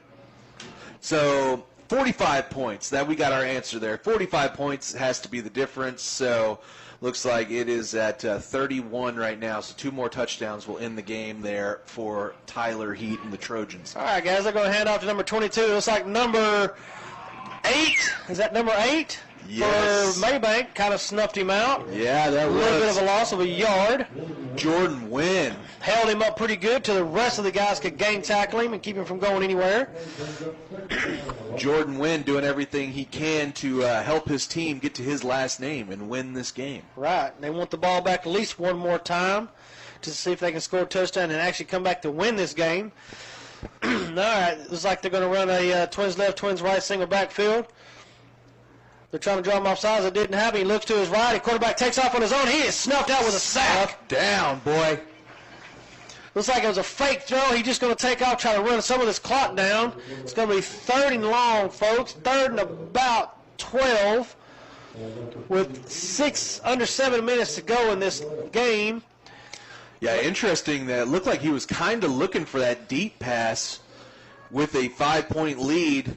So 45 points. That we got our answer there. 45 points has to be the difference. So looks like it is at 31 right now. So 2 more touchdowns will end the game there for Tyler Heat and the Trojans. All right, guys, they're going to hand off to number 22. Looks like number 8. Is that number 8? Yes. For Mabank, kind of snuffed him out. Yeah, that was. A little bit of a loss of a yard. Jordan Wynn held him up pretty good till the rest of the guys could gang tackle him and keep him from going anywhere. Jordan Wynn doing everything he can to help his team get to his last name and win this game. Right. They want the ball back at least one more time to see if they can score a touchdown and actually come back to win this game. All right. Looks like they're going to run a twins left, twins right single backfield. They're trying to draw him off sides. It didn't happen. He looks to his right. The quarterback takes off on his own. He is snuffed out with a sack. Down, boy. Looks like it was a fake throw. He's just going to take off, try to run some of this clock down. It's going to be 3rd and long, folks. 3rd and about 12 with under 7 minutes to go in this game. Yeah, interesting. That looked like he was kind of looking for that deep pass with a 5-point lead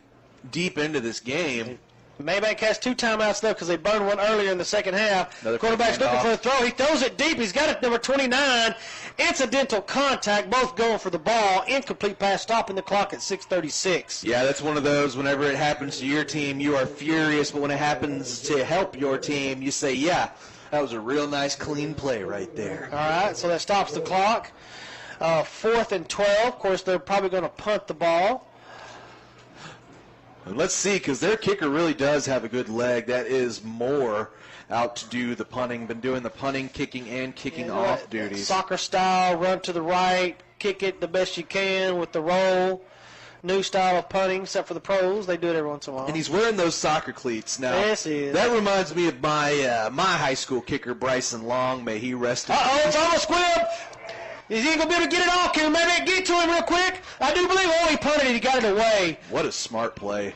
deep into this game. Mabank has 2 timeouts left because they burned one earlier in the second half. Another Quarterback's looking for a throw. He throws it deep. He's got it, number 29. Incidental contact, both going for the ball. Incomplete pass, stopping the clock at 6:36. Yeah, that's one of those, whenever it happens to your team, you are furious, but when it happens to help your team, you say, yeah, that was a real nice, clean play right there. All right, so that stops the clock. 4th and 12. Of course, they're probably going to punt the ball. And let's see, because their kicker really does have a good leg. That is Moore out to do the punting. Been doing the punting, kicking, and kicking off duties. Soccer style, run to the right, kick it the best you can with the roll. New style of punting, except for the pros. They do it every once in a while. And he's wearing those soccer cleats now. Yes, he is. That reminds me of my high school kicker, Bryson Long. May he rest in peace. Uh-oh, it's almost squib. Is he going to be able to get it off? Can we maybe get to him real quick? I do believe, he punted it. He got it away. What a smart play.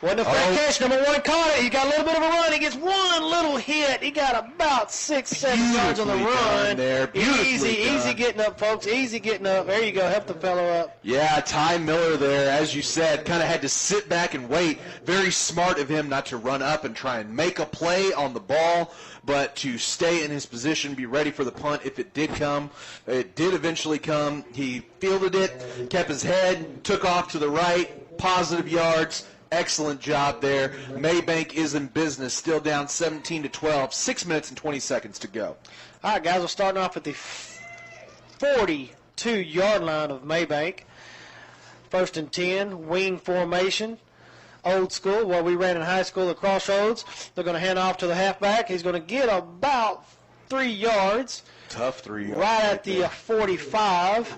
Wasn't a fair catch. Number 1 caught it. He got a little bit of a run. He gets one little hit. He got about 6-7 yards on the run. There. Easy getting up, folks. Easy getting up. There you go. Help the fellow up. Yeah, Ty Miller there, as you said, kind of had to sit back and wait. Very smart of him not to run up and try and make a play on the ball, but to stay in his position, be ready for the punt if it did come. It did eventually come. He fielded it, kept his head, took off to the right, positive yards. Excellent job there. Mabank is in business, still down 17-12, 6 minutes and 20 seconds to go. All right, guys, we're starting off at the 42-yard line of Mabank. 1st and 10, wing formation. Old school, what we ran in high school at Crossroads. They're going to hand off to the halfback. He's going to get about 3 yards. Tough 3 yards. Right at the 45.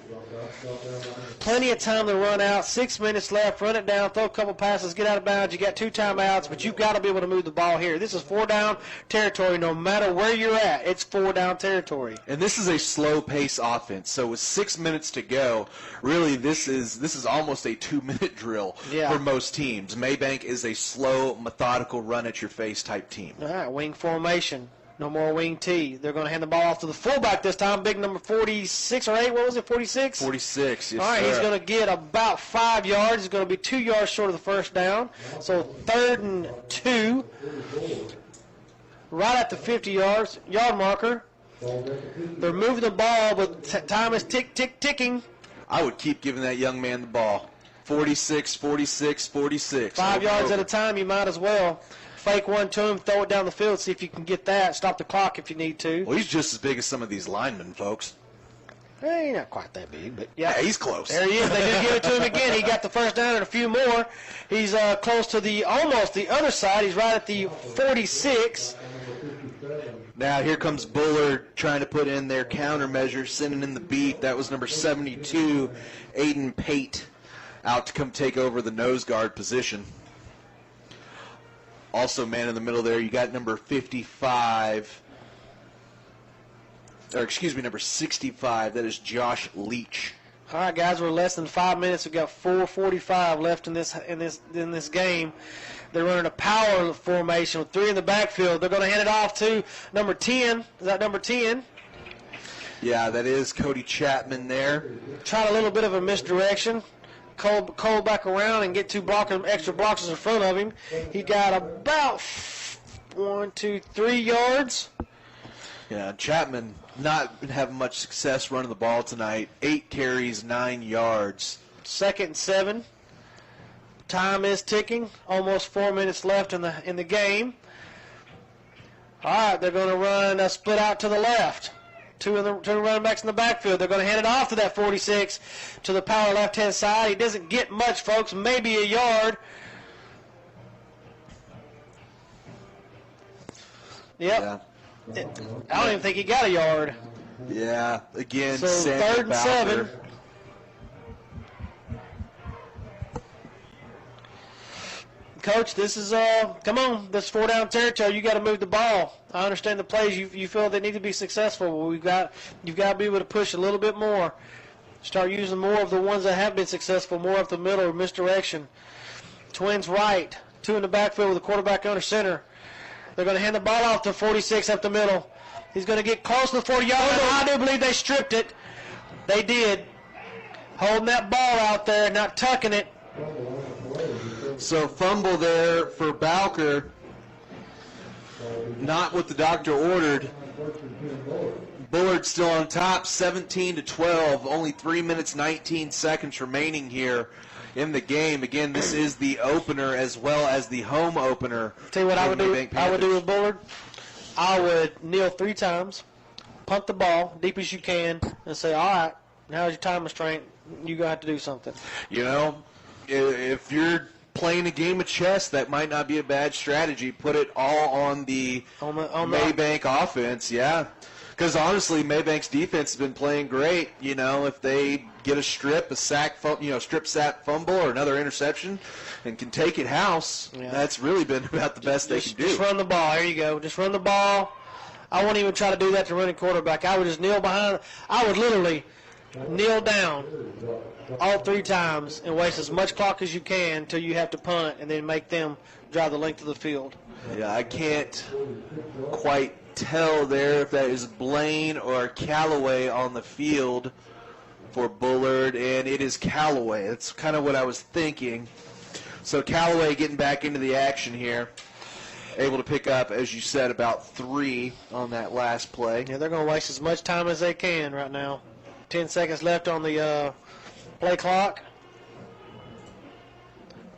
Plenty of time to run out. 6 minutes left. Run it down. Throw a couple passes. Get out of bounds. You got 2 timeouts, but you've got to be able to move the ball here. This is 4-down territory. No matter where you're at, it's 4-down territory. And this is a slow-pace offense. So with 6 minutes to go, really this is almost a 2-minute drill for most teams. Mabank is a slow, methodical, run-at-your-face type team. All right, wing formation. No more wing T. They're going to hand the ball off to the fullback this time. Big number 46 or 8. What was it, 46? 46, yes, all right, sir. He's going to get about 5 yards. He's going to be 2 yards short of the 1st down. So 3rd and 2. Right at the 50-yard marker. They're moving the ball, but time is ticking. I would keep giving that young man the ball. 46, 46, 46. 5 yards at a time, you might as well. Fake one to him, throw it down the field, see if you can get that. Stop the clock if you need to. Well, he's just as big as some of these linemen, folks. He's not quite that big, but yeah. He's close. There he is. They did give it to him again. He got the 1st down and a few more. He's close to almost the other side. He's right at the 46. Now here comes Bullard trying to put in their countermeasure, sending in the beat. That was number 72, Aiden Pate, out to come take over the nose guard position. Also, man in the middle there, you got number 55, or excuse me, number 65. That is Josh Leach. All right, guys, we're less than 5 minutes. We've got 4:45 left in this game. They're running a power formation with 3 in the backfield. They're going to hand it off to number 10. Is that number 10? Yeah, that is Cody Chapman there. Tried a little bit of a misdirection. Cole back around and get two extra blockers in front of him. He got about 3 yards. Yeah, Chapman not having much success running the ball tonight. 8 carries, 9 yards. 2nd and 7. Time is ticking. Almost 4 minutes left in the game. All right, they're going to run a split out to the left. Two running backs in the backfield. They're going to hand it off to that 46 to the power left-hand side. He doesn't get much, folks, maybe a yard. Yep. Yeah. I don't even think he got a yard. Yeah, again, so Samuel 3rd and Bowker. 7. Coach, this is come on, this 4-down territory. You got to move the ball. I understand the plays you feel they need to be successful. You've got to be able to push a little bit more. Start using more of the ones that have been successful, more up the middle or misdirection. Twins right, 2 in the backfield with the quarterback under center. They're going to hand the ball off to 46 up the middle. He's going to get close to the 40-yard line. I do believe they stripped it. They did. Holding that ball out there, not tucking it. So fumble there for Bowker. Not what the doctor ordered. Bullard still on top, 17-12. Only 3 minutes, 19 seconds remaining here in the game. Again, this is the opener as well as the home opener. Tell you what I would do. I would do with Bullard. I would kneel 3 times, punt the ball deep as you can, and say, all right, now's your time restraint. You're going to have to do something. You know, if you're playing a game of chess, that might not be a bad strategy. Put it all on the Mabank offense, yeah. Because honestly, Mabank's defense has been playing great. You know, if they get a strip, a sack, strip sack fumble, or another interception, and can take it house, that's really been about the best they can do. Just run the ball. There you go. Just run the ball. I won't even try to do that to running quarterback. I would just kneel behind. I would literally kneel down all 3 times and waste as much clock as you can until you have to punt, and then make them drive the length of the field. Yeah, I can't quite tell there if that is Blaine or Callaway on the field for Bullard, and it is Callaway. That's kind of what I was thinking. So Callaway getting back into the action here. Able to pick up, as you said, about 3 on that last play. Yeah, they're going to waste as much time as they can right now. 10 seconds left on the play clock.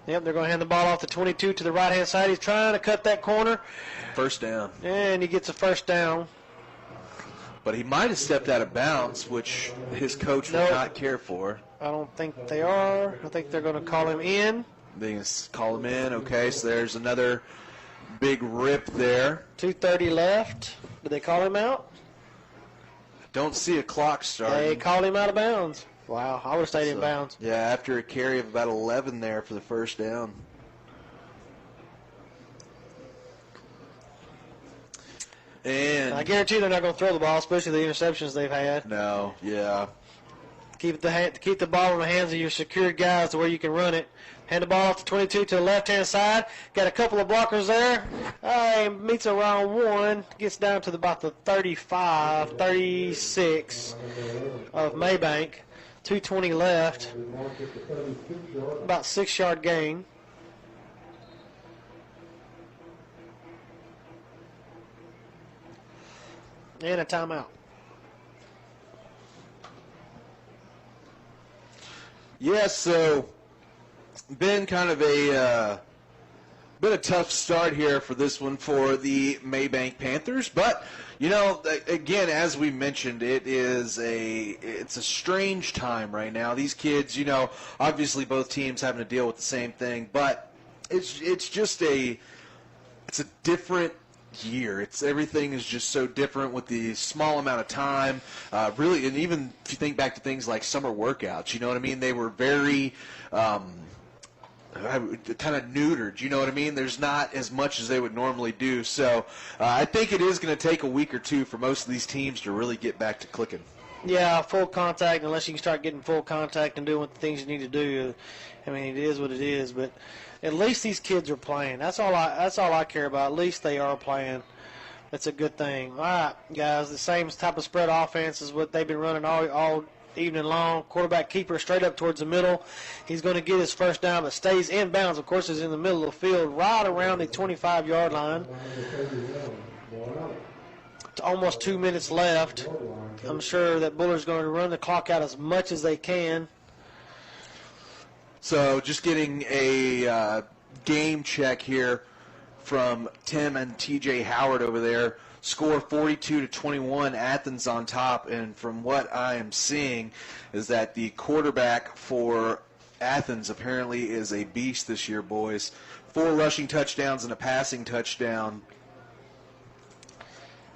Yep, they're going to hand the ball off the 22 to the right-hand side. He's trying to cut that corner. First down. And he gets a first down. But he might have stepped out of bounds, which his coach would not care for. I don't think they are. I think they're going to call him in. They call him in. Okay, so there's another big rip there. 2:30 left. Did they call him out? Don't see a clock starting. They called him out of bounds. Wow, I would have stayed in bounds. Yeah, after a carry of about 11 there for the first down. And I guarantee they're not going to throw the ball, especially the interceptions they've had. No, yeah. Keep the ball in the hands of your secured guys to where you can run it. Hand the ball off to 22 to the left-hand side. Got a couple of blockers there. Meets around 1. Gets down to about the 35, 36 of Mabank. 2:20 left. About 6-yard gain. And a timeout. Yeah, so been kind of a tough start here for this one for the Mabank Panthers, but you know, again, as we mentioned, it's a strange time right now. These kids, you know, obviously both teams having to deal with the same thing, but it's just a different year. Everything is just so different with the small amount of time, really, and even if you think back to things like summer workouts, you know what I mean? They were very kind of neutered, you know what I mean? There's not as much as they would normally do. So I think it is going to take a week or two for most of these teams to really get back to clicking. Yeah, full contact, unless you can start getting full contact and doing the things you need to do. I mean, it is what it is, but at least these kids are playing. That's all I care about. At least they are playing. That's a good thing. All right, guys, the same type of spread offense is what they've been running all evening long. Quarterback keeper straight up towards the middle. He's going to get his first down, but stays in bounds. Of course, is in the middle of the field, right around the 25-yard line. It's almost 2 minutes left. I'm sure that Bullard's going to run the clock out as much as they can. So just getting a game check here from Tim and TJ Howard over there. Score 42-21, Athens on top, and from what I am seeing is that the quarterback for Athens apparently is a beast this year, boys. 4 rushing touchdowns and a passing touchdown.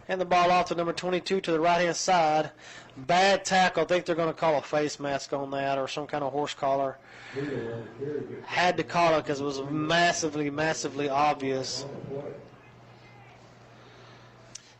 And the ball off to number 22 to the right-hand side. Bad tackle. I think they're going to call a face mask on that or some kind of horse collar. Had to call it because it was massively, massively obvious.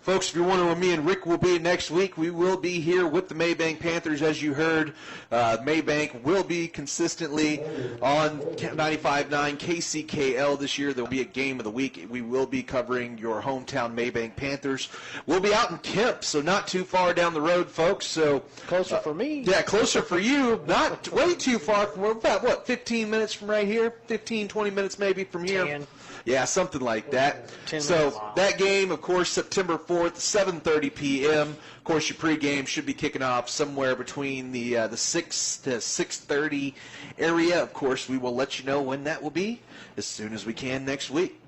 Folks, if you're wondering where me and Rick will be next week, we will be here with the Mabank Panthers, as you heard. Mabank will be consistently on 95.9 KCKL this year. There will be a game of the week. We will be covering your hometown Mabank Panthers. We'll be out in Kemp, so not too far down the road, folks. So closer for me. Yeah, closer for you. Not way too far from where, about, 15 minutes from right here? 15, 20 minutes maybe from here? 10. Yeah, something like that. 10 so minutes. that game, of course, September 4th, 7:30 p.m. Of course, your pregame should be kicking off somewhere between the 6 to 6:30 area. Of course, we will let you know when that will be as soon as we can next week.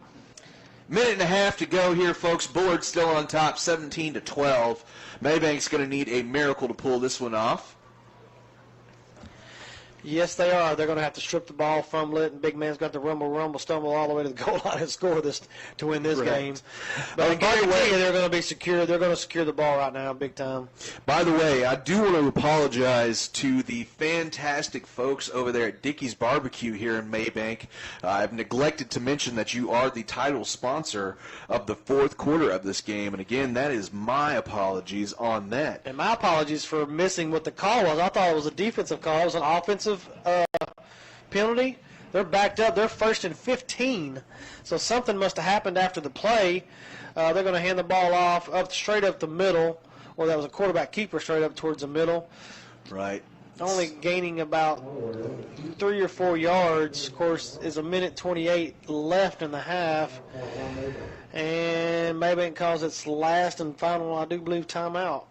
Minute and a half to go here, folks. Bullard still on top, 17-12. Mabank's going to need a miracle to pull this one off. Yes, they are. They're going to have to strip the ball, fumble it, and big man's got to rumble, stumble all the way to the goal line and score this to win this game. But by the way, they're going to be secure. They're going to secure the ball right now, big time. By the way, I do want to apologize to the fantastic folks over there at Dickey's Barbecue here in Mabank. I've neglected to mention that you are the title sponsor of the fourth quarter of this game, and again, that is my apologies on that. And my apologies for missing what the call was. I thought it was a defensive call. It was an offensive penalty. They're backed up. They're 1st and 15. So something must have happened after the play. They're going to hand the ball off straight up the middle, or that was a quarterback keeper straight up towards the middle. Right. Only gaining about 3 or 4 yards. Of course, is a minute 28 left in the half. And Mabank calls its last and final, I do believe, timeout.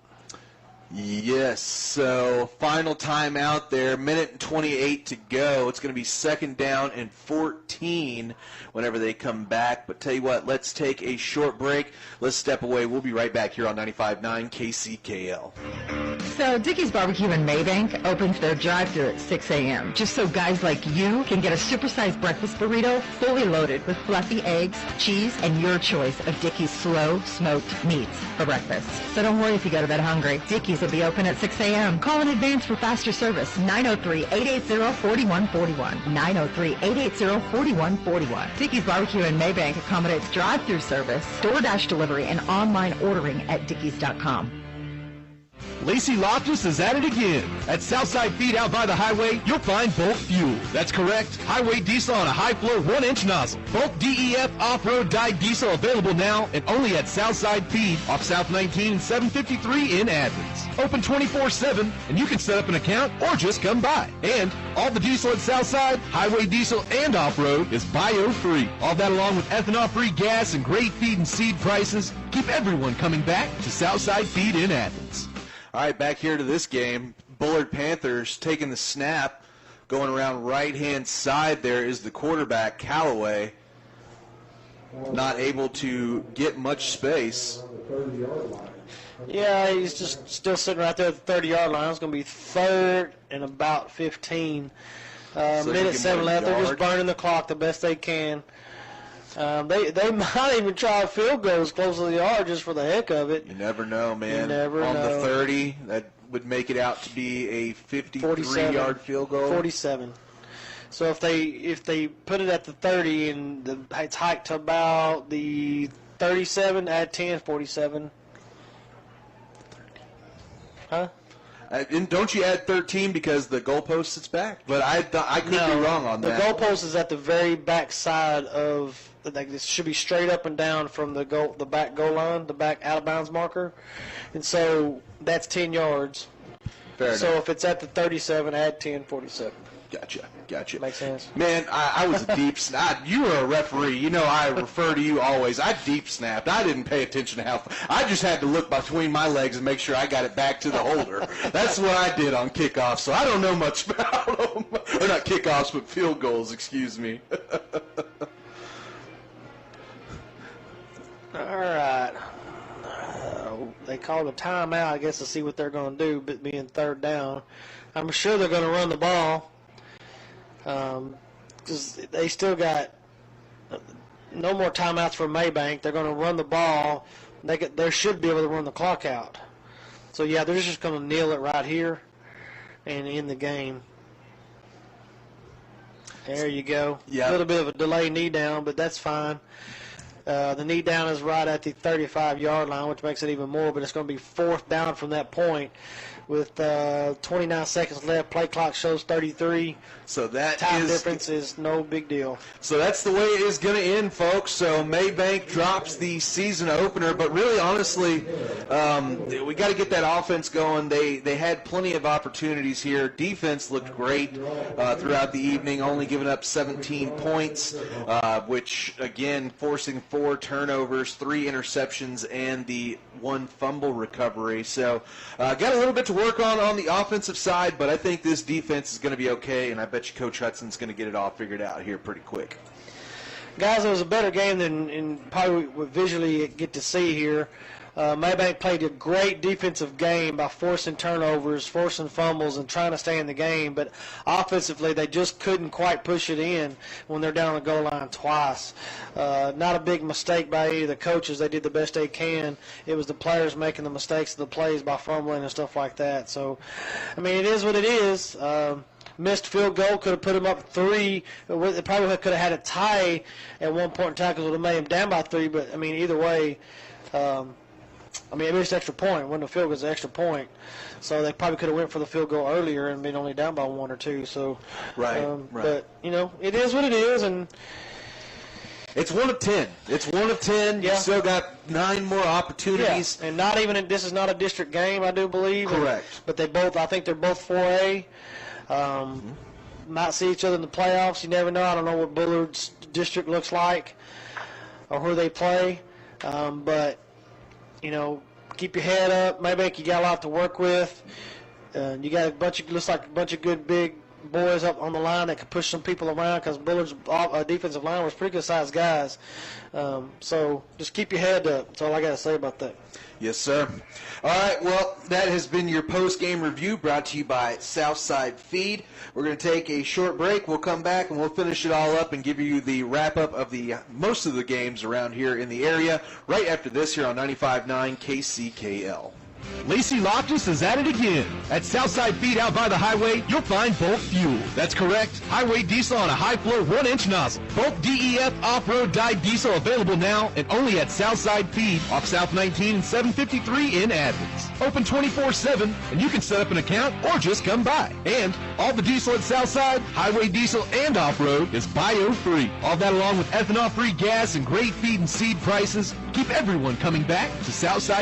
Yes, so final timeout there, minute and 28 to go. It's going to be 2nd down and 14 whenever they come back. But tell you what, let's take a short break. Let's step away. We'll be right back here on 95.9 KCKL. So Dickey's Barbecue in Mabank opens their drive-thru at 6 a.m. just so guys like you can get a supersized breakfast burrito fully loaded with fluffy eggs, cheese, and your choice of Dickey's slow smoked meats for breakfast. So don't worry if you go to bed hungry. Dickey's will be open at 6 a.m. Call in advance for faster service. 903-880-4141. 903-880-4141. Dickey's Barbecue in Mabank accommodates drive-thru service, DoorDash delivery, and online ordering at dickeys.com. Lacey Loftus is at it again. At Southside Feed out by the highway, you'll find bulk fuel. That's correct. Highway diesel on a high-flow 1-inch nozzle. Bulk DEF off-road dyed diesel available now and only at Southside Feed off South 19 and 753 in Athens. Open 24/7, and you can set up an account or just come by. And all the diesel at Southside, highway diesel and off-road, is bio-free. All that along with ethanol-free gas and great feed and seed prices keep everyone coming back to Southside Feed in Athens. All right, back here to this game. Bullard Panthers taking the snap. Going around right-hand side there is the quarterback, Callaway. Not able to get much space. Yeah, he's just still sitting right there at the 30-yard line. It's going to be 3rd and about 15. Minute 7 left. They're just burning the clock the best they can. They might even try a field goal as close to the yard just for the heck of it. You never know, man. You never On know. the 30, that would make it out to be a 53-yard field goal. 47. So if they put it at the 30 and it's hiked to about the 37, add 10, 47. Huh? And don't you add 13 because the goalpost sits back? But I could be wrong on that. The goalpost is at the very back side of. This should be straight up and down from the back goal line, the back out of bounds marker, and so that's 10 yards. Fair So enough. if it's at the 37, add 10:47. Gotcha. Makes sense. Man, I was a deep snap. You were a referee. You know I refer to you always. I deep snapped. I didn't pay attention to how. I just had to look between my legs and make sure I got it back to the holder. That's what I did on kickoffs. So I don't know much about them. Or not kickoffs, but field goals. Excuse me. All right. They called a timeout, I guess, to see what they're going to do, but being third down. I'm sure they're going to run the ball because they still got no more timeouts for Mabank. They're going to run the ball. They should be able to run the clock out. So, yeah, they're just going to kneel it right here and end the game. There you go. Yeah. A little bit of a delay knee down, but that's fine. The knee down is right at the 35-yard line, which makes it even more, but it's going to be fourth down from that point with 29 seconds left. Play clock shows 33. So that time difference is no big deal. So that's the way it is going to end, folks. So Mabank drops the season opener, but really, honestly, we got to get that offense going. They had plenty of opportunities here. Defense looked great throughout the evening, only giving up 17 points, which, again, forcing 4 turnovers, 3 interceptions, and the 1 fumble recovery. So got a little bit to work on the offensive side, but I think this defense is going to be okay, and I bet you Coach Hudson's going to get it all figured out here pretty quick. Guys, it was a better game than probably we visually get to see here. Mabank played a great defensive game by forcing turnovers, forcing fumbles, and trying to stay in the game. But offensively, they just couldn't quite push it in when they're down the goal line twice. Not a big mistake by any of the coaches. They did the best they can. It was the players making the mistakes of the plays by fumbling and stuff like that. So, I mean, it is what it is. Missed field goal could have put them up 3. They probably could have had a tie at one point in time because it would have made them down by 3. But, I mean, either way, I mean, it missed extra point. It wasn't a field goal, it was an extra point. So they probably could have went for the field goal earlier and been only down by 1 or 2. So, right. But, you know, it is what it is. And it's 1 of 10. It's 1 of 10. Yeah. You still got 9 more opportunities. Yeah. And not even this is not a district game, I do believe. Correct. But I think they're both 4A. Might see each other in the playoffs. You never know. I don't know what Bullard's district looks like or who they play. But, you know, keep your head up. Maybe you got a lot to work with. You got looks like a bunch of good big boys up on the line that could push some people around because Bullard's defensive line was pretty good-sized guys. So just keep your head up. That's all I got to say about that. Yes, sir. All right, well, that has been your post-game review brought to you by Southside Feed. We're going to take a short break. We'll come back, and we'll finish it all up and give you the wrap-up of most of the games around here in the area right after this here on 95.9 KCKL. Lacey Loftus is at it again. At Southside Feed out by the highway, you'll find Bulk Fuel. That's correct. Highway diesel on a high-flow 1-inch nozzle. Bulk DEF off-road dyed diesel available now and only at Southside Feed off South 19 and 753 in Athens. Open 24/7, and you can set up an account or just come by. And all the diesel at Southside, highway diesel and off-road, is bio-free. All that along with ethanol-free gas and great feed and seed prices keep everyone coming back to Southside